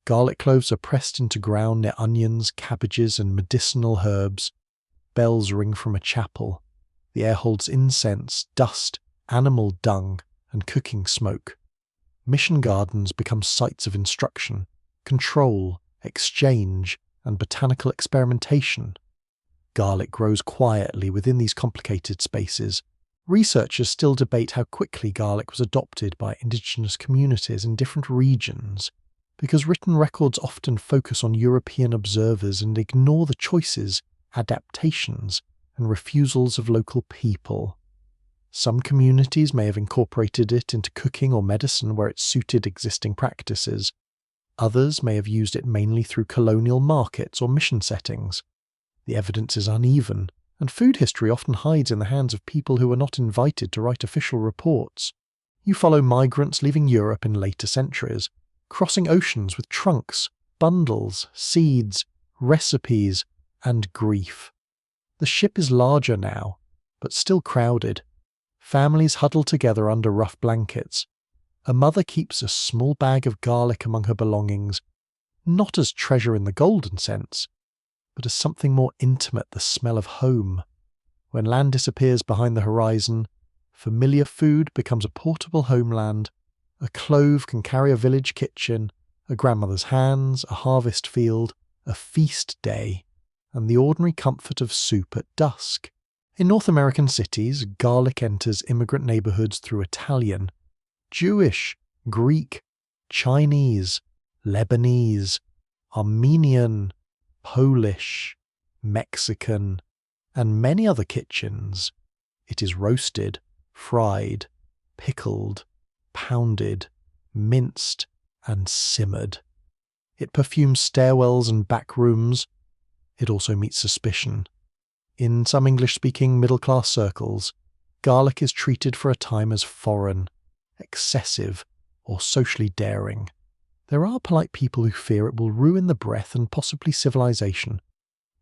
Garlic cloves are pressed into ground near onions, cabbages, and medicinal herbs. Bells ring from a chapel. The air holds incense, dust, animal dung, and cooking smoke. Mission gardens become sites of instruction, control, exchange, and botanical experimentation. Garlic grows quietly within these complicated spaces. Researchers still debate how quickly garlic was adopted by indigenous communities in different regions, because written records often focus on European observers and ignore the choices, adaptations, and refusals of local people. Some communities may have incorporated it into cooking or medicine where it suited existing practices. Others may have used it mainly through colonial markets or mission settings. The evidence is uneven, and food history often hides in the hands of people who were not invited to write official reports. You follow migrants leaving Europe in later centuries, crossing oceans with trunks, bundles, seeds, recipes, and grief. The ship is larger now, but still crowded. Families huddle together under rough blankets. A mother keeps a small bag of garlic among her belongings. not as treasure in the golden sense, but as something more intimate, the smell of home. When land disappears behind the horizon, familiar food becomes a portable homeland. A clove can carry a village kitchen, a grandmother's hands, a harvest field, a feast day, and the ordinary comfort of soup at dusk. In North American cities, garlic enters immigrant neighborhoods through Italian, Jewish, Greek, Chinese, Lebanese, Armenian, Polish, Mexican, and many other kitchens. It is roasted, fried, pickled, pounded, minced, and simmered. It perfumes stairwells and back rooms. It also meets suspicion. In some English-speaking middle-class circles, garlic is treated for a time as foreign, excessive, or socially daring. There are polite people who fear it will ruin the breath and possibly civilization.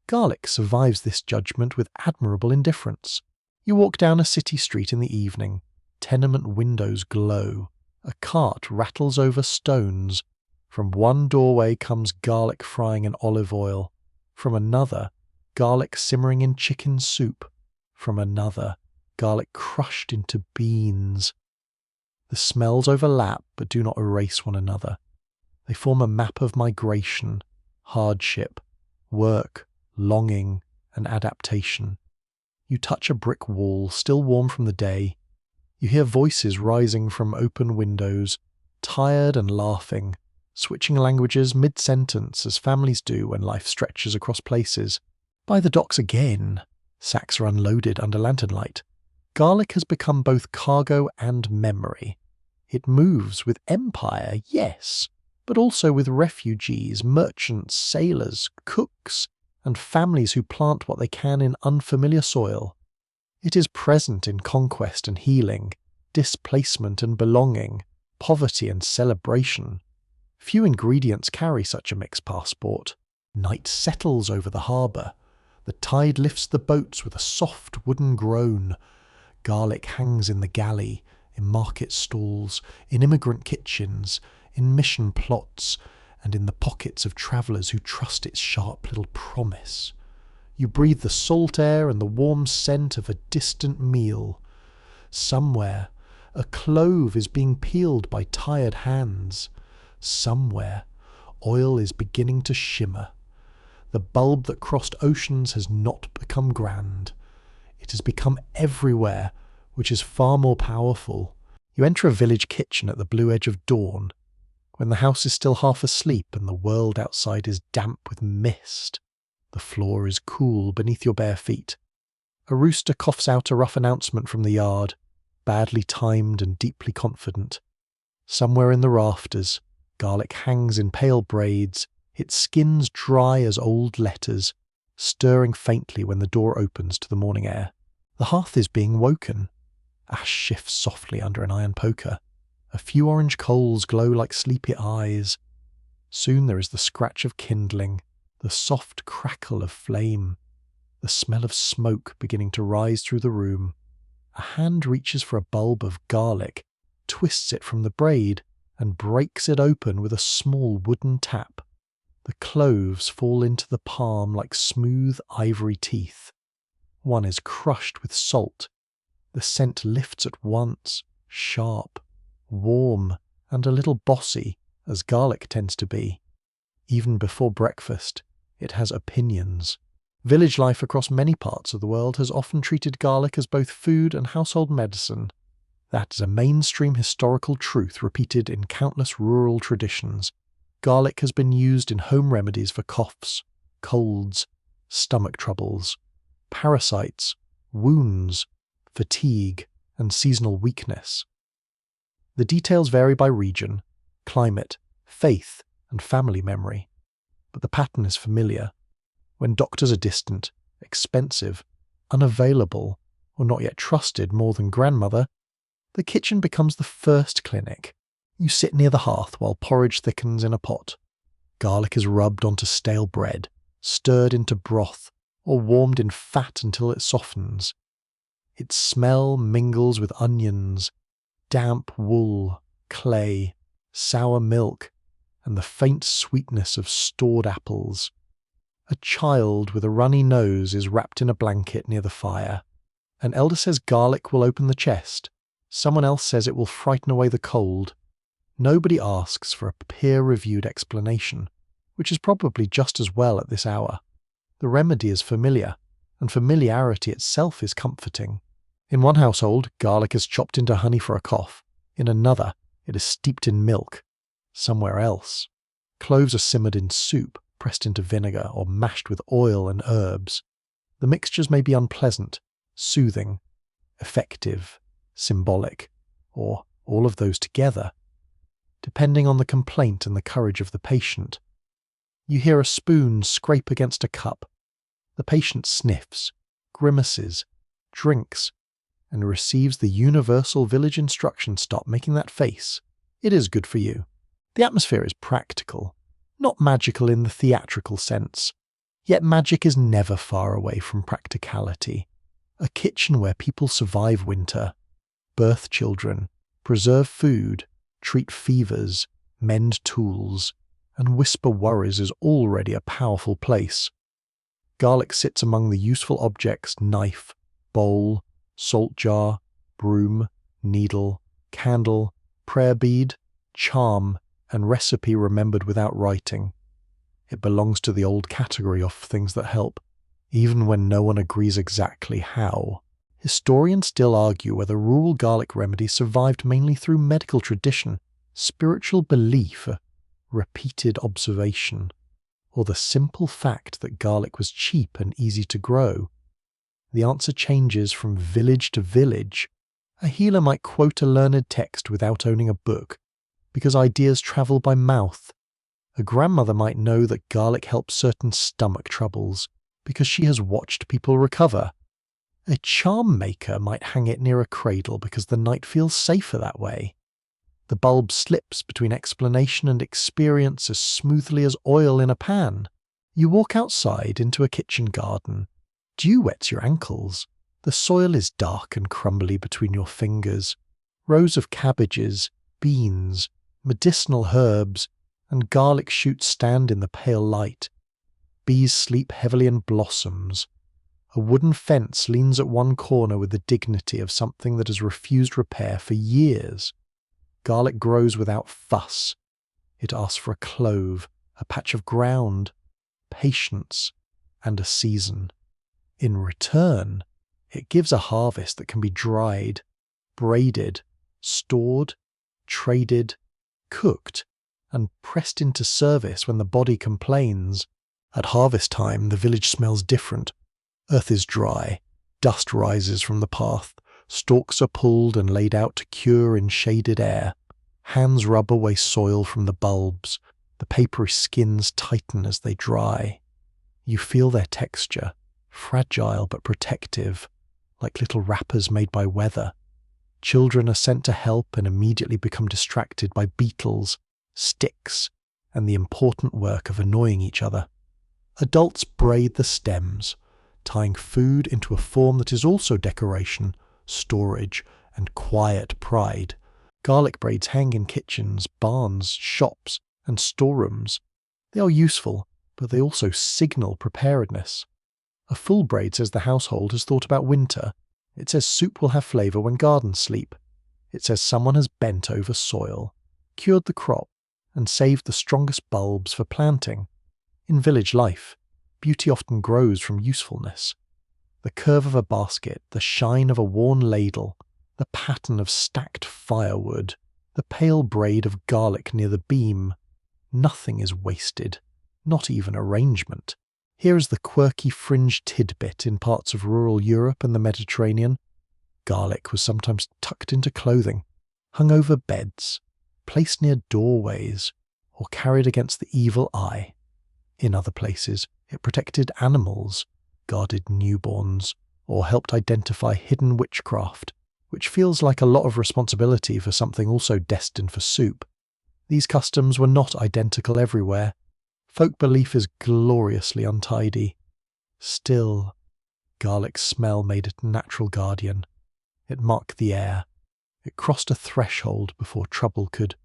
Garlic survives this judgment with admirable indifference. You walk down a city street in the evening. Tenement windows glow. A cart rattles over stones. From one doorway comes garlic frying in olive oil. From another, garlic simmering in chicken soup. From another, garlic crushed into beans. The smells overlap but do not erase one another. They form a map of migration, hardship, work, longing, and adaptation. You touch a brick wall, still warm from the day. You hear voices rising from open windows, tired and laughing, switching languages mid-sentence as families do when life stretches across places. By the docks again. Sacks are unloaded under lantern light. Garlic has become both cargo and memory. It moves with empire, yes, but also with refugees, merchants, sailors, cooks, and families who plant what they can in unfamiliar soil. It is present in conquest and healing, displacement and belonging, poverty and celebration. Few ingredients carry such a mixed passport. Night settles over the harbour. The tide lifts the boats with a soft wooden groan. Garlic hangs in the galley, in market stalls, in immigrant kitchens, in mission plots, and in the pockets of travellers who trust its sharp little promise. You breathe the salt air and the warm scent of a distant meal. Somewhere, a clove is being peeled by tired hands. Somewhere, oil is beginning to shimmer. The bulb that crossed oceans has not become grand. It has become everywhere, which is far more powerful. You enter a village kitchen at the blue edge of dawn, when the house is still half asleep and the world outside is damp with mist. The floor is cool beneath your bare feet. A rooster coughs out a rough announcement from the yard, badly timed and deeply confident. Somewhere in the rafters, garlic hangs in pale braids, its skin's dry as old letters, stirring faintly when the door opens to the morning air. The hearth is being woken. Ash shifts softly under an iron poker. A few orange coals glow like sleepy eyes. Soon there is the scratch of kindling, the soft crackle of flame, the smell of smoke beginning to rise through the room. A hand reaches for a bulb of garlic, twists it from the braid, and breaks it open with a small wooden tap. The cloves fall into the palm like smooth ivory teeth. One is crushed with salt. The scent lifts at once, sharp, warm, and a little bossy, as garlic tends to be. Even before breakfast, it has opinions. Village life across many parts of the world has often treated garlic as both food and household medicine. That is a mainstream historical truth repeated in countless rural traditions. Garlic has been used in home remedies for coughs, colds, stomach troubles, parasites, wounds, fatigue, and seasonal weakness. The details vary by region, climate, faith, and family memory, but the pattern is familiar. When doctors are distant, expensive, unavailable, or not yet trusted more than grandmother, the kitchen becomes the first clinic. You sit near the hearth while porridge thickens in a pot. Garlic is rubbed onto stale bread, stirred into broth, or warmed in fat until it softens. Its smell mingles with onions, damp wool, clay, sour milk, and the faint sweetness of stored apples. A child with a runny nose is wrapped in a blanket near the fire. An elder says garlic will open the chest. Someone else says it will frighten away the cold. Nobody asks for a peer-reviewed explanation, which is probably just as well at this hour. The remedy is familiar, and familiarity itself is comforting. In one household, garlic is chopped into honey for a cough. In another, it is steeped in milk. Somewhere else, cloves are simmered in soup, pressed into vinegar, or mashed with oil and herbs. The mixtures may be unpleasant, soothing, effective, symbolic, or all of those together, depending on the complaint and the courage of the patient. You hear a spoon scrape against a cup. The patient sniffs, grimaces, drinks, and receives the universal village instruction: stop making that face. It is good for you. The atmosphere is practical, not magical in the theatrical sense. Yet magic is never far away from practicality. A kitchen where people survive winter, birth children, preserve food, treat fevers, mend tools, and whisper worries is already a powerful place. Garlic sits among the useful objects: knife, bowl, salt jar, broom, needle, candle, prayer bead, charm, and recipe remembered without writing. It belongs to the old category of things that help, even when no one agrees exactly how. Historians still argue whether rural garlic remedies survived mainly through medical tradition, spiritual belief, repeated observation, or the simple fact that garlic was cheap and easy to grow. The answer changes from village to village. A healer might quote a learned text without owning a book, because ideas travel by mouth. A grandmother might know that garlic helps certain stomach troubles, because she has watched people recover. A charm maker might hang it near a cradle because the night feels safer that way. The bulb slips between explanation and experience as smoothly as oil in a pan. You walk outside into a kitchen garden. Dew wets your ankles. The soil is dark and crumbly between your fingers. Rows of cabbages, beans, medicinal herbs, and garlic shoots stand in the pale light. Bees sleep heavily in blossoms. A wooden fence leans at one corner with the dignity of something that has refused repair for years. Garlic grows without fuss. It asks for a clove, a patch of ground, patience, and a season. In return, it gives a harvest that can be dried, braided, stored, traded, cooked, and pressed into service when the body complains. At harvest time, the village smells different. Earth is dry, dust rises from the path, stalks are pulled and laid out to cure in shaded air. Hands rub away soil from the bulbs. The papery skins tighten as they dry. You feel their texture, fragile but protective, like little wrappers made by weather. Children are sent to help and immediately become distracted by beetles, sticks, and the important work of annoying each other. Adults braid the stems, tying food into a form that is also decoration, storage, and quiet pride. Garlic braids hang in kitchens, barns, shops, and storerooms. They are useful, but they also signal preparedness. A full braid says the household has thought about winter. It says soup will have flavour when gardens sleep. It says someone has bent over soil, cured the crop, and saved the strongest bulbs for planting. In village life, beauty often grows from usefulness. The curve of a basket, the shine of a worn ladle, the pattern of stacked firewood, the pale braid of garlic near the beam. Nothing is wasted, not even arrangement. Here is the quirky fringe tidbit in parts of rural Europe and the Mediterranean. Garlic was sometimes tucked into clothing, hung over beds, placed near doorways, or carried against the evil eye. In other places, it protected animals, guarded newborns, or helped identify hidden witchcraft, which feels like a lot of responsibility for something also destined for soup. These customs were not identical everywhere. Folk belief is gloriously untidy. Still, garlic's smell made it a natural guardian. It marked the air. It crossed a threshold before trouble could.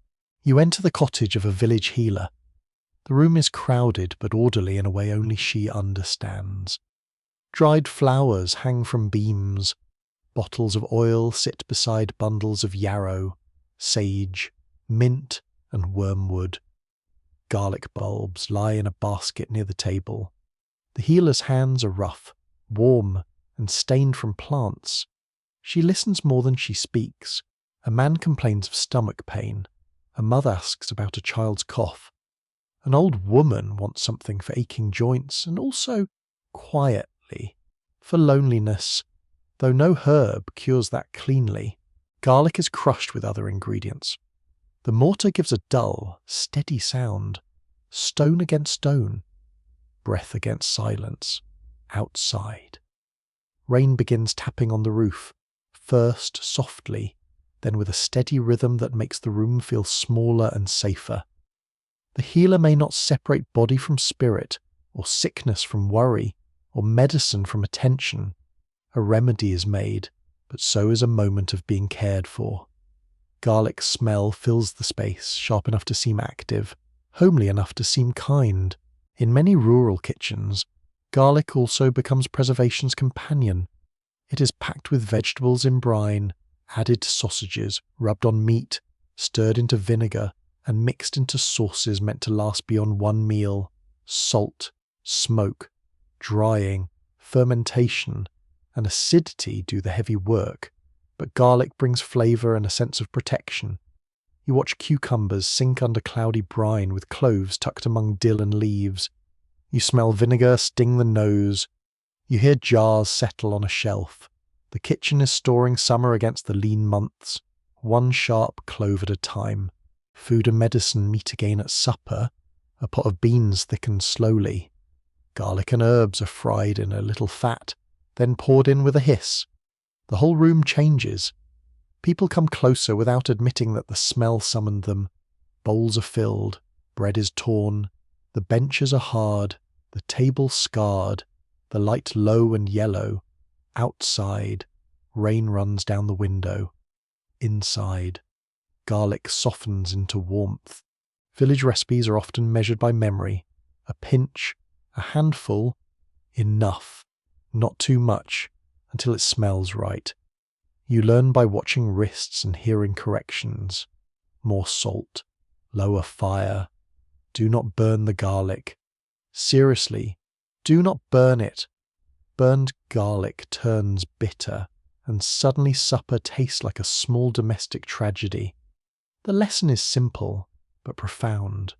You enter the cottage of a village healer. The room is crowded but orderly in a way only she understands. Dried flowers hang from beams. Bottles of oil sit beside bundles of yarrow, sage, mint, and wormwood. Garlic bulbs lie in a basket near the table. The healer's hands are rough, warm, and stained from plants. She listens more than she speaks. A man complains of stomach pain. A mother asks about a child's cough. An old woman wants something for aching joints, and also, quietly, for loneliness. Though no herb cures that cleanly, garlic is crushed with other ingredients. The mortar gives a dull, steady sound. Stone against stone. Breath against silence. Outside. Rain begins tapping on the roof, first softly, then with a steady rhythm that makes the room feel smaller and safer. The healer may not separate body from spirit, or sickness from worry, or medicine from attention. A remedy is made, but so is a moment of being cared for. Garlic smell fills the space, sharp enough to seem active, homely enough to seem kind. In many rural kitchens, garlic also becomes preservation's companion. It is packed with vegetables in brine, added to sausages, rubbed on meat, stirred into vinegar, and mixed into sauces meant to last beyond one meal. Salt, smoke, drying, fermentation, and acidity do the heavy work, but garlic brings flavour and a sense of protection. You watch cucumbers sink under cloudy brine with cloves tucked among dill and leaves. You smell vinegar sting the nose. You hear jars settle on a shelf. The kitchen is storing summer against the lean months, one sharp clove at a time. Food and medicine meet again at supper. A pot of beans thickens slowly. Garlic and herbs are fried in a little fat, then poured in with a hiss. The whole room changes. People come closer without admitting that the smell summoned them. Bowls are filled, bread is torn, the benches are hard, the table scarred, the light low and yellow. Outside, rain runs down the window. Inside, garlic softens into warmth. Village recipes are often measured by memory. A pinch, a handful, enough. Not too much, until it smells right. You learn by watching wrists and hearing corrections. More salt, lower fire. Do not burn the garlic. Seriously, do not burn it. Burned garlic turns bitter, and suddenly supper tastes like a small domestic tragedy. The lesson is simple, but profound.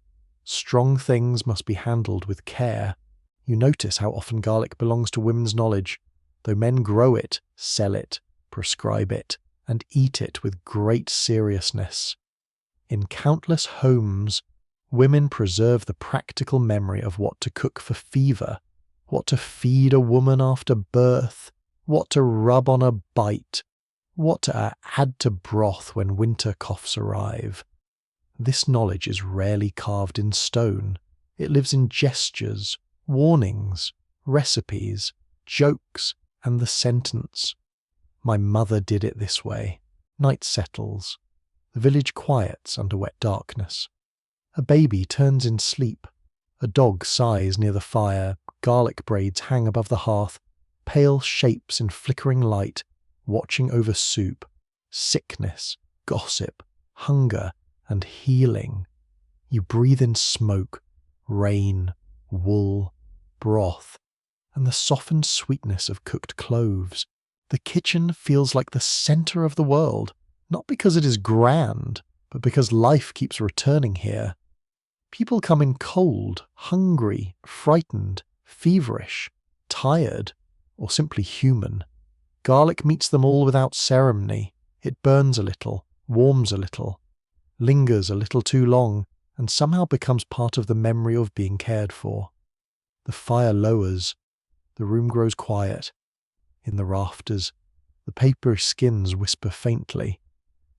Strong things must be handled with care. You notice how often garlic belongs to women's knowledge, though men grow it, sell it, prescribe it, and eat it with great seriousness. In countless homes, women preserve the practical memory of what to cook for fever, what to feed a woman after birth, what to rub on a bite, what to add to broth when winter coughs arrive. This knowledge is rarely carved in stone. It lives in gestures, warnings, recipes, jokes, and the sentence. My mother did it this way. Night settles. The village quiets under wet darkness. A baby turns in sleep. A dog sighs near the fire. Garlic braids hang above the hearth. Pale shapes in flickering light, watching over soup. Sickness, gossip, hunger, and healing. You breathe in smoke, rain, wool, broth, and the softened sweetness of cooked cloves. The kitchen feels like the center of the world, not because it is grand, but because life keeps returning here. People come in cold, hungry, frightened, feverish, tired, or simply human. Garlic meets them all without ceremony. It burns a little, warms a little, lingers a little too long, and somehow becomes part of the memory of being cared for. The fire lowers. The room grows quiet. In the rafters, the papery skins whisper faintly,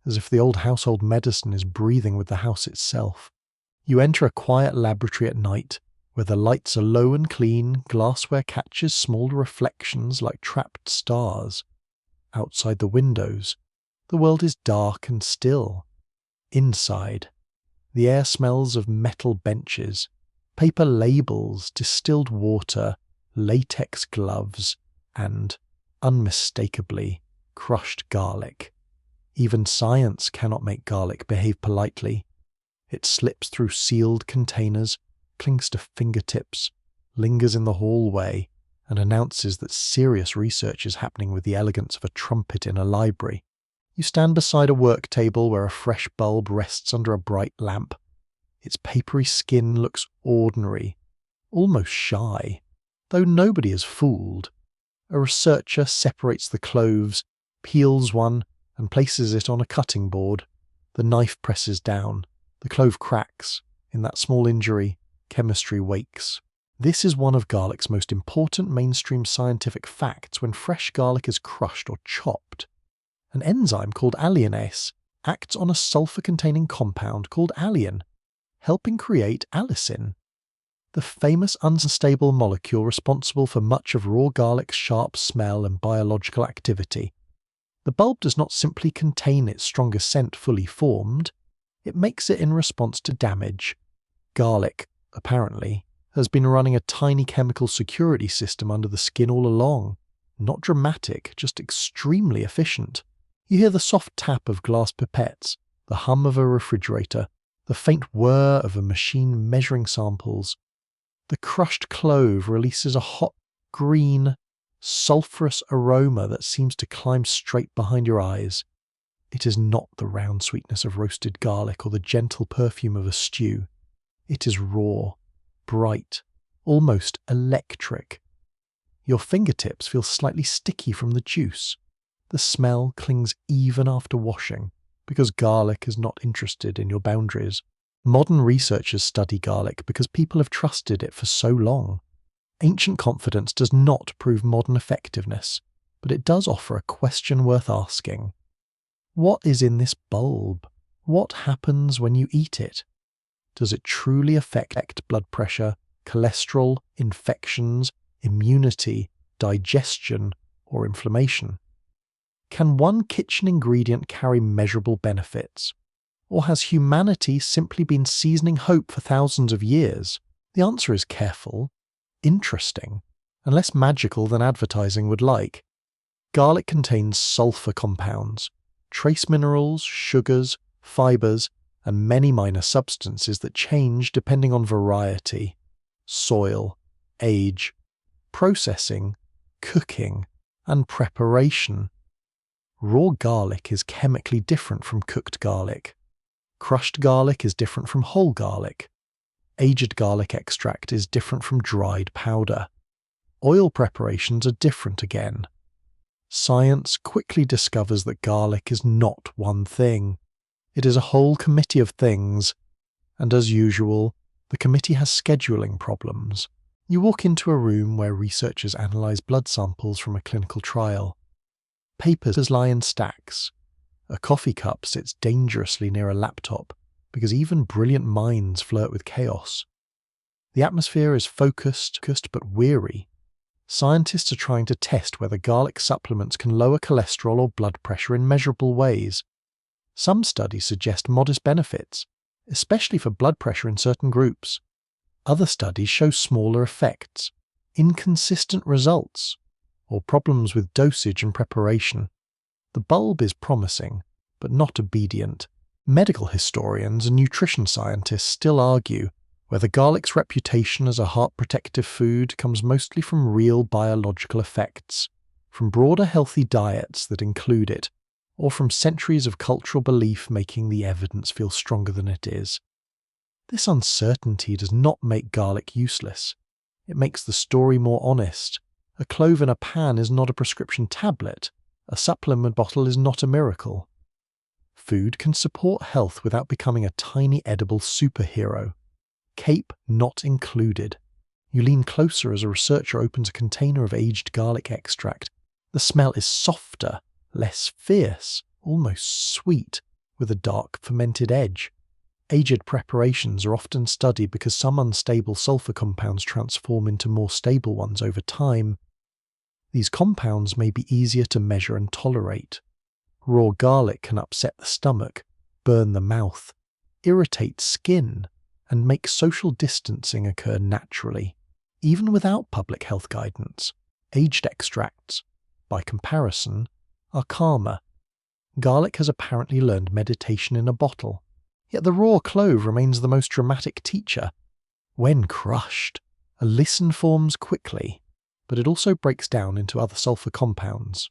as if the old household medicine is breathing with the house itself. You enter a quiet laboratory at night, where the lights are low and clean, glassware catches small reflections like trapped stars. Outside the windows, the world is dark and still. Inside, The air smells of metal benches, paper labels, distilled water, latex gloves, and, unmistakably, crushed garlic. Even science cannot make garlic behave politely. It slips through sealed containers, clings to fingertips, lingers in the hallway, and announces that serious research is happening with the elegance of a trumpet in a library. You stand beside a work table where a fresh bulb rests under a bright lamp. Its papery skin looks ordinary, almost shy, though nobody is fooled. A researcher separates the cloves, peels one, and places it on a cutting board. The knife presses down. The clove cracks. In that small injury, chemistry wakes. This is one of garlic's most important mainstream scientific facts when fresh garlic is crushed or chopped. An enzyme called alliinase acts on a sulfur-containing compound called alliin, helping create allicin, the famous unstable molecule responsible for much of raw garlic's sharp smell and biological activity. The bulb does not simply contain its strongest scent fully formed, it makes it in response to damage. Garlic, apparently, has been running a tiny chemical security system under the skin all along. Not dramatic, just extremely efficient. You hear the soft tap of glass pipettes, the hum of a refrigerator, the faint whir of a machine measuring samples. The crushed clove releases a hot, green, sulphurous aroma that seems to climb straight behind your eyes. It is not the round sweetness of roasted garlic or the gentle perfume of a stew. It is raw, bright, almost electric. Your fingertips feel slightly sticky from the juice. The smell clings even after washing, because garlic is not interested in your boundaries. Modern researchers study garlic because people have trusted it for so long. Ancient confidence does not prove modern effectiveness, but it does offer a question worth asking. What is in this bulb? What happens when you eat it? Does it truly affect blood pressure, cholesterol, infections, immunity, digestion, or inflammation? Can one kitchen ingredient carry measurable benefits? Or has humanity simply been seasoning hope for thousands of years? The answer is careful, interesting, and less magical than advertising would like. Garlic contains sulfur compounds, trace minerals, sugars, fibers, and many minor substances that change depending on variety, soil, age, processing, cooking, and preparation. Raw garlic is chemically different from cooked garlic. Crushed garlic is different from whole garlic. Aged garlic extract is different from dried powder. Oil preparations are different again. Science quickly discovers that garlic is not one thing. It is a whole committee of things, and as usual, the committee has scheduling problems. You walk into a room where researchers analyze blood samples from a clinical trial. Papers lie in stacks. A coffee cup sits dangerously near a laptop, because even brilliant minds flirt with chaos. The atmosphere is focused but weary. Scientists are trying to test whether garlic supplements can lower cholesterol or blood pressure in measurable ways. Some studies suggest modest benefits, especially for blood pressure in certain groups. Other studies show smaller effects, inconsistent results, or problems with dosage and preparation. The bulb is promising, but not obedient. Medical historians and nutrition scientists still argue whether garlic's reputation as a heart-protective food comes mostly from real biological effects, from broader healthy diets that include it, or from centuries of cultural belief making the evidence feel stronger than it is. This uncertainty does not make garlic useless. It makes the story more honest. A clove in a pan is not a prescription tablet. A supplement bottle is not a miracle. Food can support health without becoming a tiny edible superhero. Cape not included. You lean closer as a researcher opens a container of aged garlic extract. The smell is softer, less fierce, almost sweet, with a dark fermented edge. Aged preparations are often studied because some unstable sulfur compounds transform into more stable ones over time. These compounds may be easier to measure and tolerate. Raw garlic can upset the stomach, burn the mouth, irritate skin, and make social distancing occur naturally, even without public health guidance. Aged extracts, by comparison, are calmer. Garlic has apparently learned meditation in a bottle, yet the raw clove remains the most dramatic teacher. When crushed, allicin forms quickly, but it also breaks down into other sulfur compounds.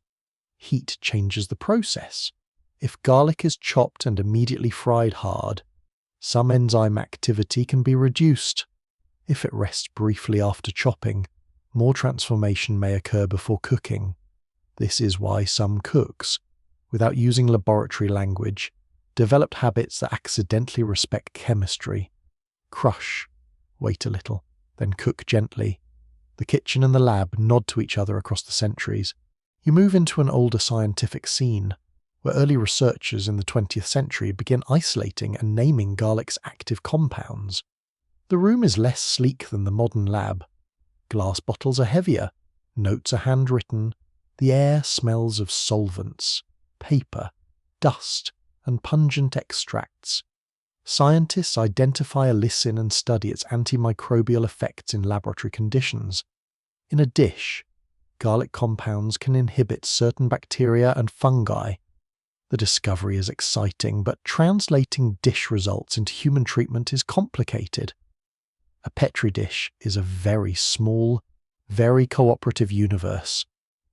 Heat changes the process. If garlic is chopped and immediately fried hard, some enzyme activity can be reduced. If it rests briefly after chopping, more transformation may occur before cooking. This is why some cooks, without using laboratory language, developed habits that accidentally respect chemistry. Crush, wait a little, then cook gently. The kitchen and the lab nod to each other across the centuries. You move into an older scientific scene, where early researchers in the 20th century begin isolating and naming garlic's active compounds. The room is less sleek than the modern lab. Glass bottles are heavier, notes are handwritten, the air smells of solvents, paper, dust, and pungent extracts. Scientists identify allicin and study its antimicrobial effects in laboratory conditions. In a dish, garlic compounds can inhibit certain bacteria and fungi. The discovery is exciting, but translating dish results into human treatment is complicated. A Petri dish is a very small, very cooperative universe.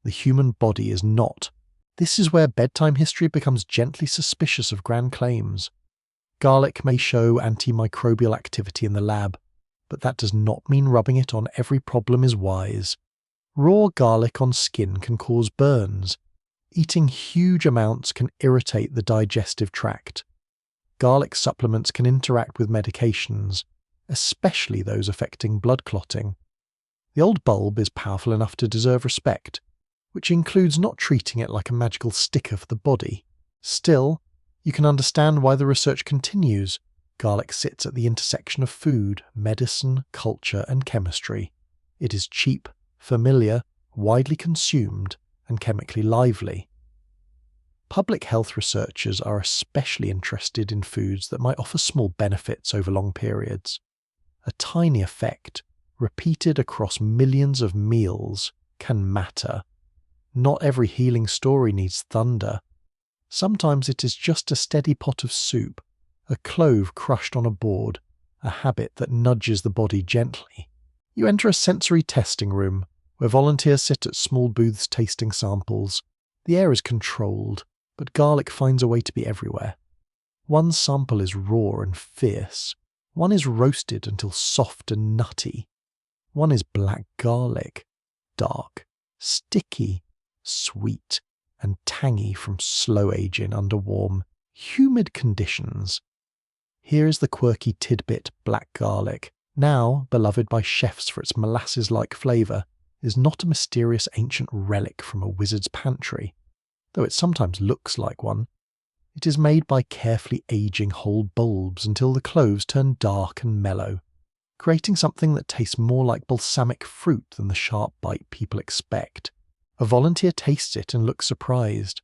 The human body is not. This is where bedtime history becomes gently suspicious of grand claims. Garlic may show antimicrobial activity in the lab, but that does not mean rubbing it on every problem is wise. Raw garlic on skin can cause burns. Eating huge amounts can irritate the digestive tract. Garlic supplements can interact with medications, especially those affecting blood clotting. The old bulb is powerful enough to deserve respect, which includes not treating it like a magical sticker for the body. Still, you can understand why the research continues. Garlic sits at the intersection of food, medicine, culture, and chemistry. It is cheap, familiar, widely consumed, and chemically lively. Public health researchers are especially interested in foods that might offer small benefits over long periods. A tiny effect, repeated across millions of meals, can matter. Not every healing story needs thunder. Sometimes it is just a steady pot of soup, a clove crushed on a board, a habit that nudges the body gently. You enter a sensory testing room, where volunteers sit at small booths tasting samples. The air is controlled, but garlic finds a way to be everywhere. One sample is raw and fierce. One is roasted until soft and nutty. One is black garlic, dark, sticky, sweet, and tangy from slow aging under warm, humid conditions. Here is the quirky tidbit black garlic, now beloved by chefs for its molasses-like flavour, is not a mysterious ancient relic from a wizard's pantry, though it sometimes looks like one. It is made by carefully aging whole bulbs until the cloves turn dark and mellow, creating something that tastes more like balsamic fruit than the sharp bite people expect. A volunteer tastes it and looks surprised.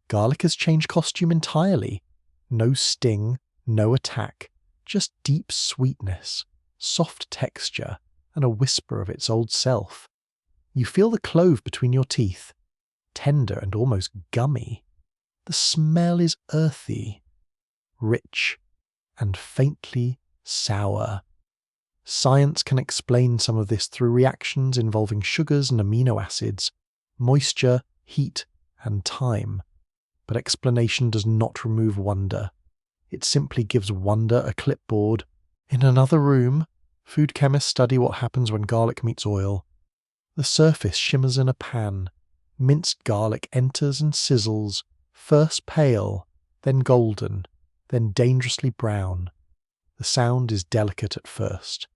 Garlic has changed costume entirely. No sting, no attack, just deep sweetness, soft texture, and a whisper of its old self. You feel the clove between your teeth, tender and almost gummy. The smell is earthy, rich, and faintly sour. Science can explain some of this through reactions involving sugars and amino acids, moisture, heat, and time. But explanation does not remove wonder. It simply gives wonder a clipboard. In another room, food chemists study what happens when garlic meets oil. The surface shimmers in a pan. Minced garlic enters and sizzles, first pale, then golden, then dangerously brown. The sound is delicate at first,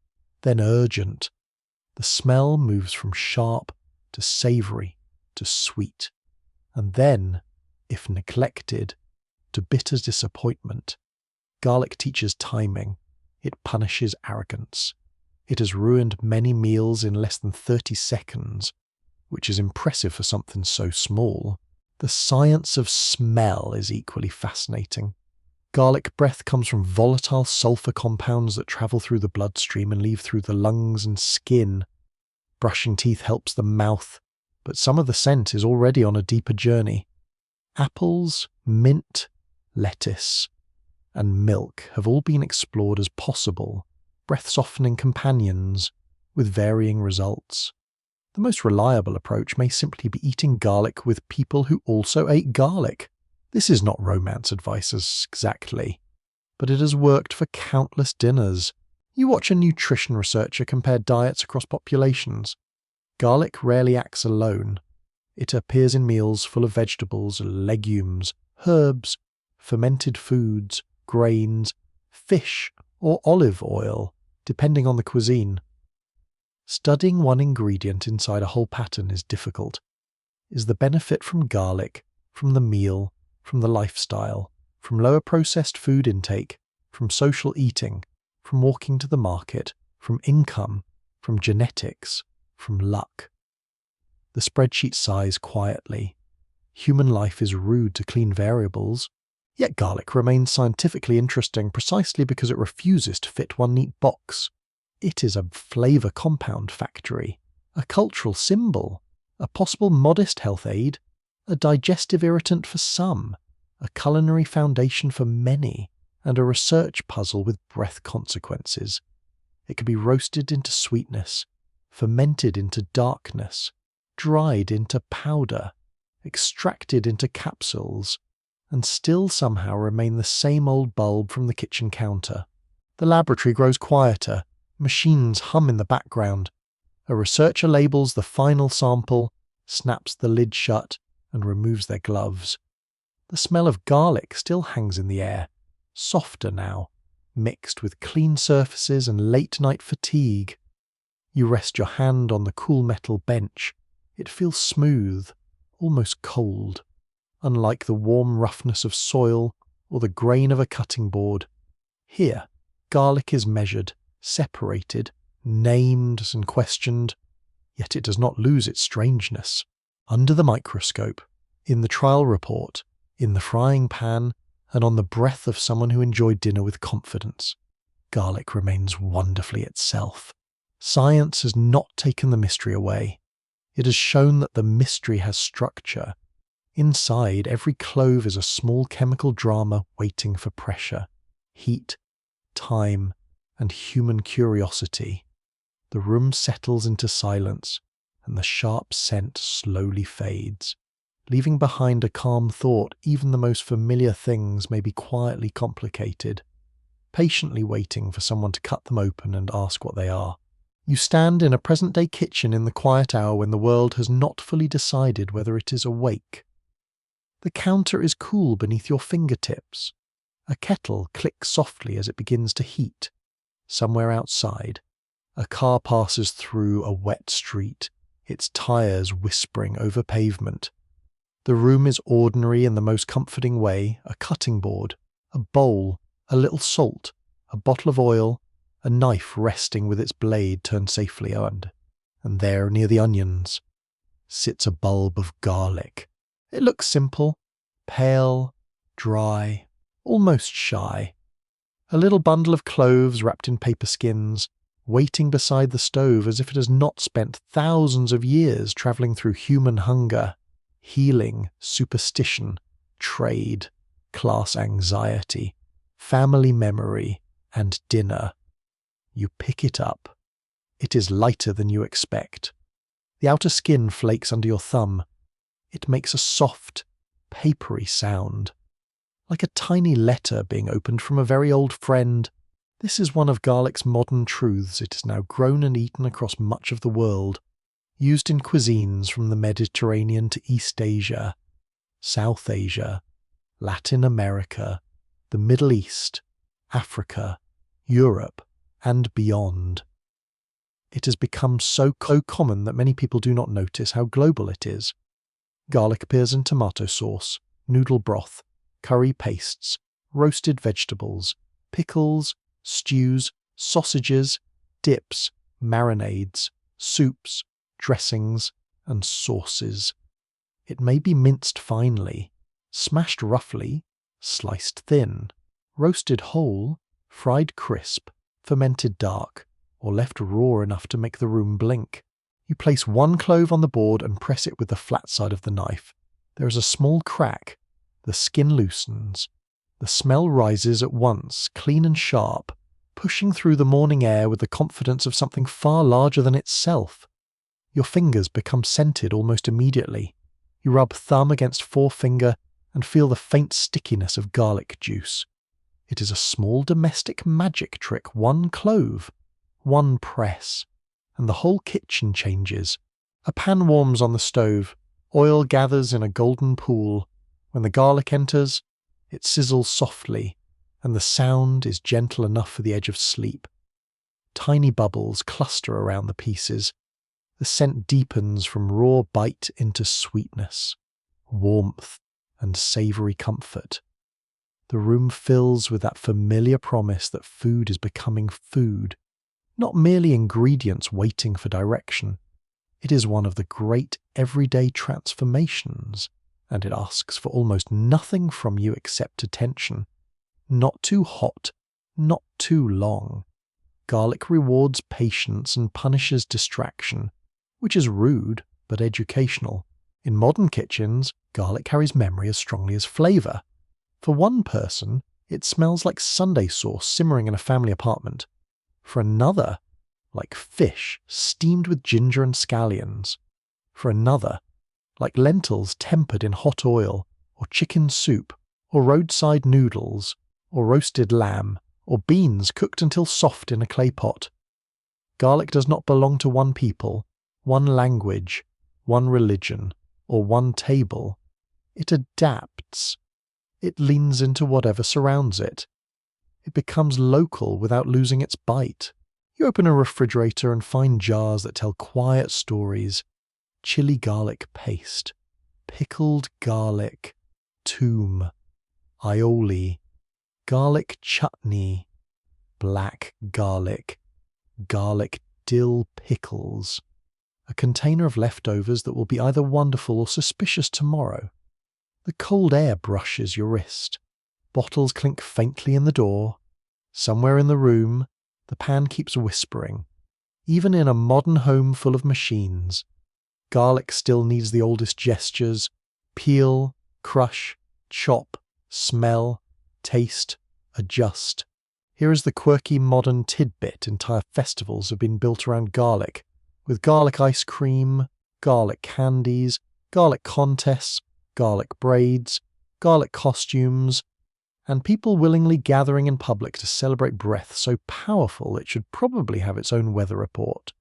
then urgent. The smell moves from sharp to savoury to sweet, and then, if neglected, to bitter disappointment. Garlic teaches timing. It punishes arrogance. It has ruined many meals in less than 30 seconds, which is impressive for something so small. The science of smell is equally fascinating. Garlic breath comes from volatile sulfur compounds that travel through the bloodstream and leave through the lungs and skin. Brushing teeth helps the mouth, but some of the scent is already on a deeper journey. Apples, mint, lettuce, and milk have all been explored as possible, breath-softening companions, with varying results. The most reliable approach may simply be eating garlic with people who also ate garlic. This is not romance advice exactly, but it has worked for countless dinners. You watch a nutrition researcher compare diets across populations. Garlic rarely acts alone. It appears in meals full of vegetables, legumes, herbs, fermented foods, grains, fish, or olive oil, depending on the cuisine. Studying one ingredient inside a whole pattern is difficult. Is the benefit from garlic, from the meal, from the lifestyle, from lower processed food intake, from social eating, from walking to the market, from income, from genetics, from luck? The spreadsheet sighs quietly. Human life is rude to clean variables, yet garlic remains scientifically interesting precisely because it refuses to fit one neat box. It is a flavor compound factory, a cultural symbol, a possible modest health aid, a digestive irritant for some, a culinary foundation for many, and a research puzzle with breath consequences. It can be roasted into sweetness, fermented into darkness, dried into powder, extracted into capsules, and still somehow remain the same old bulb from the kitchen counter. The laboratory grows quieter, machines hum in the background. A researcher labels the final sample, snaps the lid shut, and removes their gloves. The smell of garlic still hangs in the air, softer now, mixed with clean surfaces and late-night fatigue. You rest your hand on the cool metal bench. It feels smooth, almost cold, unlike the warm roughness of soil or the grain of a cutting board. Here, garlic is measured, separated, named and questioned, yet it does not lose its strangeness. Under the microscope, in the trial report, in the frying pan, and on the breath of someone who enjoyed dinner with confidence, garlic remains wonderfully itself. Science has not taken the mystery away. It has shown that the mystery has structure. Inside, every clove is a small chemical drama waiting for pressure, heat, time, and human curiosity. The room settles into silence, and the sharp scent slowly fades, leaving behind a calm thought. Even the most familiar things may be quietly complicated, patiently waiting for someone to cut them open and ask what they are. You stand in a present-day kitchen in the quiet hour when the world has not fully decided whether it is awake. The counter is cool beneath your fingertips. A kettle clicks softly as it begins to heat. Somewhere outside, a car passes through a wet street, its tires whispering over pavement. The room is ordinary in the most comforting way: a cutting board, a bowl, a little salt, a bottle of oil, a knife resting with its blade turned safely on. And there, near the onions, sits a bulb of garlic. It looks simple, pale, dry, almost shy. A little bundle of cloves wrapped in paper skins, waiting beside the stove as if it has not spent thousands of years travelling through human hunger, healing, superstition, trade, class anxiety, family memory, and dinner. You pick it up. It is lighter than you expect. The outer skin flakes under your thumb. It makes a soft, papery sound, like a tiny letter being opened from a very old friend. This is one of garlic's modern truths. It is now grown and eaten across much of the world, used in cuisines from the Mediterranean to East Asia, South Asia, Latin America, the Middle East, Africa, Europe, and beyond. It has become so common that many people do not notice how global it is. Garlic appears in tomato sauce, noodle broth, curry pastes, roasted vegetables, pickles, stews, sausages, dips, marinades, soups, dressings, and sauces. It may be minced finely, smashed roughly, sliced thin, Roasted whole, fried crisp, fermented dark, or left raw enough to make the room blink. You place one clove on the board and press it with the flat side of the knife. There is a small crack. The skin loosens. The smell rises at once, clean and sharp, pushing through the morning air with the confidence of something far larger than itself. Your fingers become scented almost immediately. You rub thumb against forefinger and feel the faint stickiness of garlic juice. It is a small domestic magic trick. One clove, one press, and the whole kitchen changes. A pan warms on the stove. Oil gathers in a golden pool. When the garlic enters, it sizzles softly, and the sound is gentle enough for the edge of sleep. Tiny bubbles cluster around the pieces. The scent deepens from raw bite into sweetness, warmth, and savoury comfort. The room fills with that familiar promise that food is becoming food, not merely ingredients waiting for direction. It is one of the great everyday transformations, and it asks for almost nothing from you except attention. Not too hot, not too long. Garlic rewards patience and punishes distraction, which is rude but educational. In modern kitchens, garlic carries memory as strongly as flavour. For one person, it smells like Sunday sauce simmering in a family apartment. For another, like fish steamed with ginger and scallions. For another, like lentils tempered in hot oil, or chicken soup, or roadside noodles, or roasted lamb, or beans cooked until soft in a clay pot. Garlic does not belong to one people, one language, one religion, or one table. It adapts. It leans into whatever surrounds it. It becomes local without losing its bite. You open a refrigerator and find jars that tell quiet stories. Chili garlic paste, pickled garlic, toom, aioli, garlic chutney, black garlic, garlic dill pickles. A container of leftovers that will be either wonderful or suspicious tomorrow. The cold air brushes your wrist. Bottles clink faintly in the door. Somewhere in the room, the pan keeps whispering. Even in a modern home full of machines, garlic still needs the oldest gestures: peel, crush, chop, smell, taste, adjust. Here is the quirky modern tidbit: entire festivals have been built around garlic, with garlic ice cream, garlic candies, garlic contests, garlic braids, garlic costumes, and people willingly gathering in public to celebrate breath so powerful it should probably have its own weather report.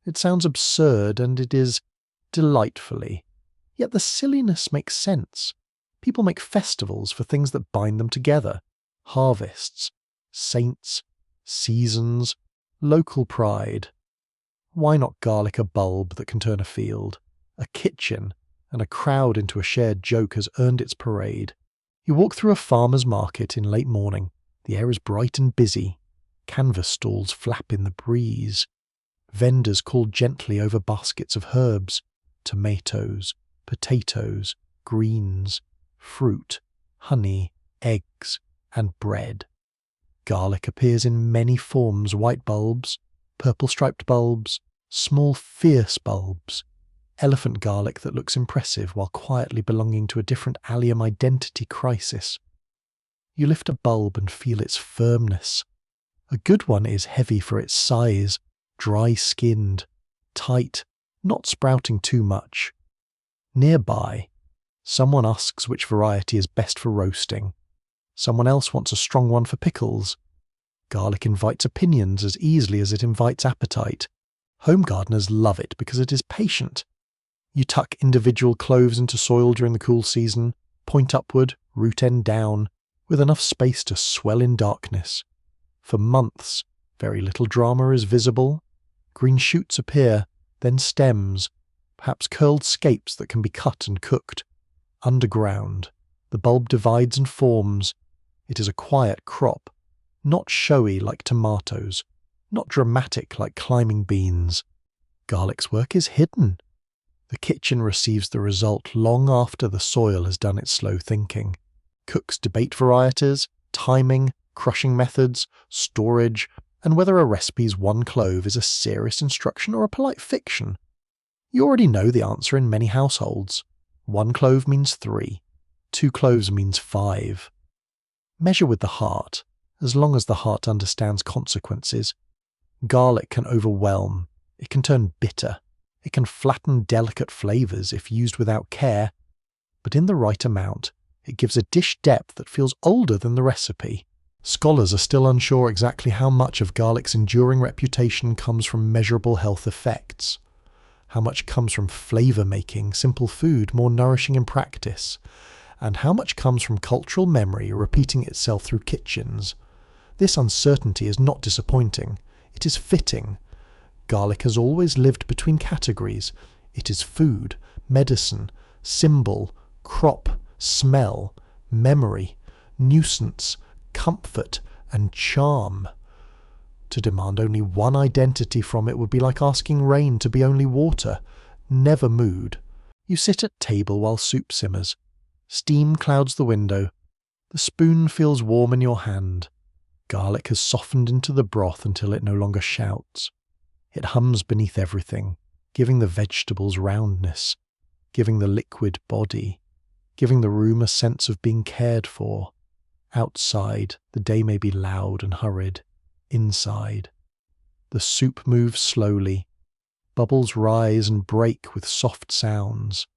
It sounds absurd, and it is delightfully. Yet the silliness makes sense. People make festivals for things that bind them together: harvests, saints, seasons, local pride. Why not garlic a bulb that can turn a field, a kitchen, and a crowd into a shared joke has earned its parade? You walk through a farmer's market in late morning. The air is bright and busy. Canvas stalls flap in the breeze. Vendors call gently over baskets of herbs, tomatoes, potatoes, greens, fruit, honey, eggs, and bread. Garlic appears in many forms: white bulbs, purple-striped bulbs, small fierce bulbs, elephant garlic that looks impressive while quietly belonging to a different allium identity crisis. You lift a bulb and feel its firmness. A good one is heavy for its size, dry-skinned, tight, not sprouting too much. Nearby, someone asks which variety is best for roasting. Someone else wants a strong one for pickles. Garlic invites opinions as easily as it invites appetite. Home gardeners love it because it is patient. You tuck individual cloves into soil during the cool season, point upward, root end down, with enough space to swell in darkness. For months, very little drama is visible. Green shoots appear, then stems, perhaps curled scapes that can be cut and cooked. Underground, the bulb divides and forms. It is a quiet crop, not showy like tomatoes, not dramatic like climbing beans. Garlic's work is hidden. The kitchen receives the result long after the soil has done its slow thinking. Cooks debate varieties, timing, crushing methods, storage, and whether a recipe's 1 clove is a serious instruction or a polite fiction. You already know the answer in many households. 1 clove means 3, 2 cloves means 5. Measure with the heart, as long as the heart understands consequences. Garlic can overwhelm, it can turn bitter, it can flatten delicate flavours if used without care, but in the right amount, it gives a dish depth that feels older than the recipe. Scholars are still unsure exactly how much of garlic's enduring reputation comes from measurable health effects. How much comes from flavour making simple food more nourishing in practice, and how much comes from cultural memory repeating itself through kitchens. This uncertainty is not disappointing, it is fitting. Garlic has always lived between categories. It is food, medicine, symbol, crop, smell, memory, nuisance, comfort, and charm. To demand only one identity from it would be like asking rain to be only water, never mood. You sit at table while soup simmers. Steam clouds the window. The spoon feels warm in your hand. Garlic has softened into the broth until it no longer shouts. It hums beneath everything, giving the vegetables roundness, giving the liquid body, giving the room a sense of being cared for. Outside, the day may be loud and hurried. Inside, the soup moves slowly. Bubbles rise and break with soft sounds.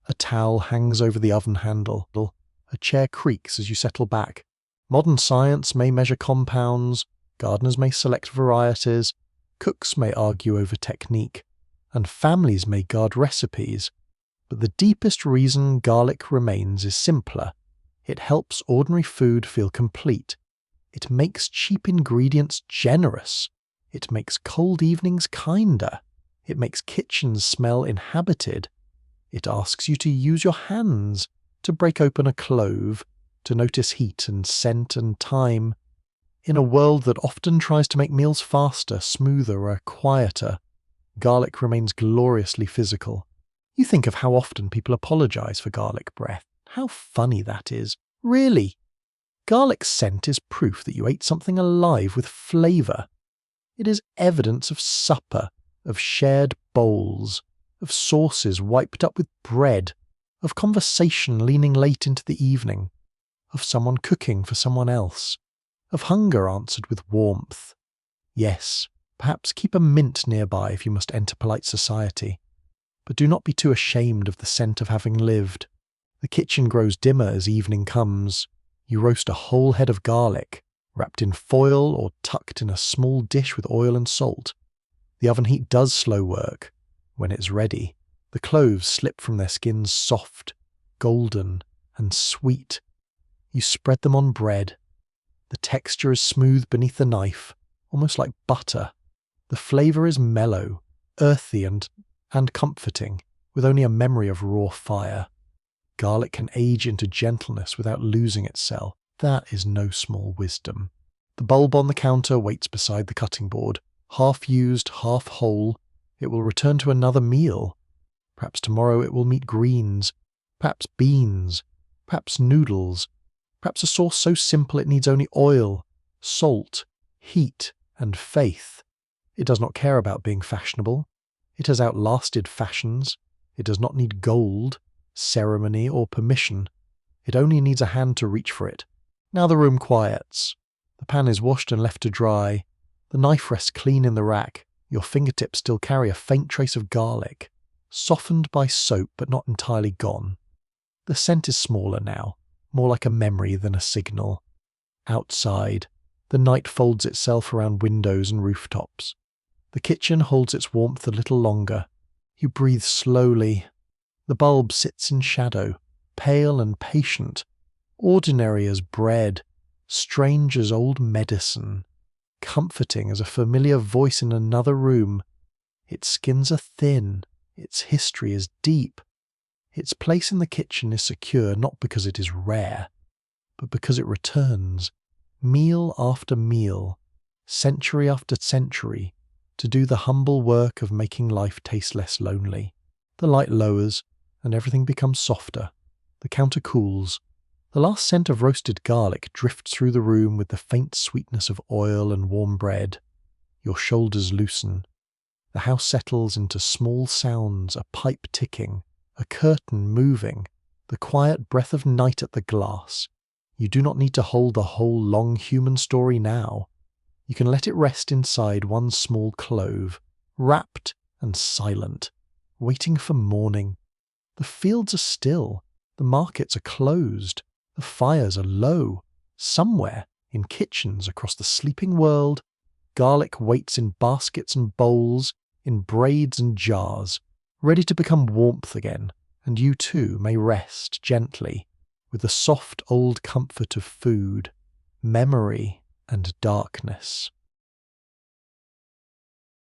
A towel hangs over the oven handle. A chair creaks as you settle back. Modern science may measure compounds, gardeners may select varieties, cooks may argue over technique, and families may guard recipes. But the deepest reason garlic remains is simpler. It helps ordinary food feel complete. It makes cheap ingredients generous. It makes cold evenings kinder. It makes kitchens smell inhabited. It asks you to use your hands, to break open a clove, to notice heat and scent and time. In a world that often tries to make meals faster, smoother, or quieter, garlic remains gloriously physical. You think of how often people apologize for garlic breath. How funny that is. Really? Garlic scent is proof that you ate something alive with flavour. It is evidence of supper, of shared bowls, of sauces wiped up with bread, of conversation leaning late into the evening, of someone cooking for someone else, of hunger answered with warmth. Yes, perhaps keep a mint nearby if you must enter polite society, but do not be too ashamed of the scent of having lived. The kitchen grows dimmer as evening comes. You roast a whole head of garlic, wrapped in foil or tucked in a small dish with oil and salt. The oven heat does slow work. When it's ready, the cloves slip from their skins soft, golden, and sweet. You spread them on bread. The texture is smooth beneath the knife, almost like butter. The flavour is mellow, earthy, and comforting, with only a memory of raw fire. Garlic can age into gentleness without losing itself. That is no small wisdom. The bulb on the counter waits beside the cutting board, half used, half whole. It will return to another meal. Perhaps tomorrow it will meet greens, perhaps beans, perhaps noodles, perhaps a sauce so simple it needs only oil, salt, heat, and faith. It does not care about being fashionable. It has outlasted fashions. It does not need gold, ceremony, or permission. It only needs a hand to reach for it. Now the room quiets. The pan is washed and left to dry. The knife rests clean in the rack. Your fingertips still carry a faint trace of garlic, softened by soap but not entirely gone. The scent is smaller now, more like a memory than a signal. Outside, the night folds itself around windows and rooftops. The kitchen holds its warmth a little longer. You breathe slowly. The bulb sits in shadow, pale and patient, ordinary as bread, strange as old medicine, comforting as a familiar voice in another room. Its skins are thin, its history is deep. Its place in the kitchen is secure not because it is rare, but because it returns, meal after meal, century after century, to do the humble work of making life taste less lonely. The light lowers, and everything becomes softer. The counter cools. The last scent of roasted garlic drifts through the room with the faint sweetness of oil and warm bread. Your shoulders loosen. The house settles into small sounds, a pipe ticking, a curtain moving, the quiet breath of night at the glass. You do not need to hold the whole long human story now. You can let it rest inside one small clove, wrapped and silent, waiting for morning. The fields are still, the markets are closed, the fires are low. Somewhere, in kitchens across the sleeping world, garlic waits in baskets and bowls, in braids and jars, ready to become warmth again, and you too may rest gently, with the soft old comfort of food, memory, and darkness.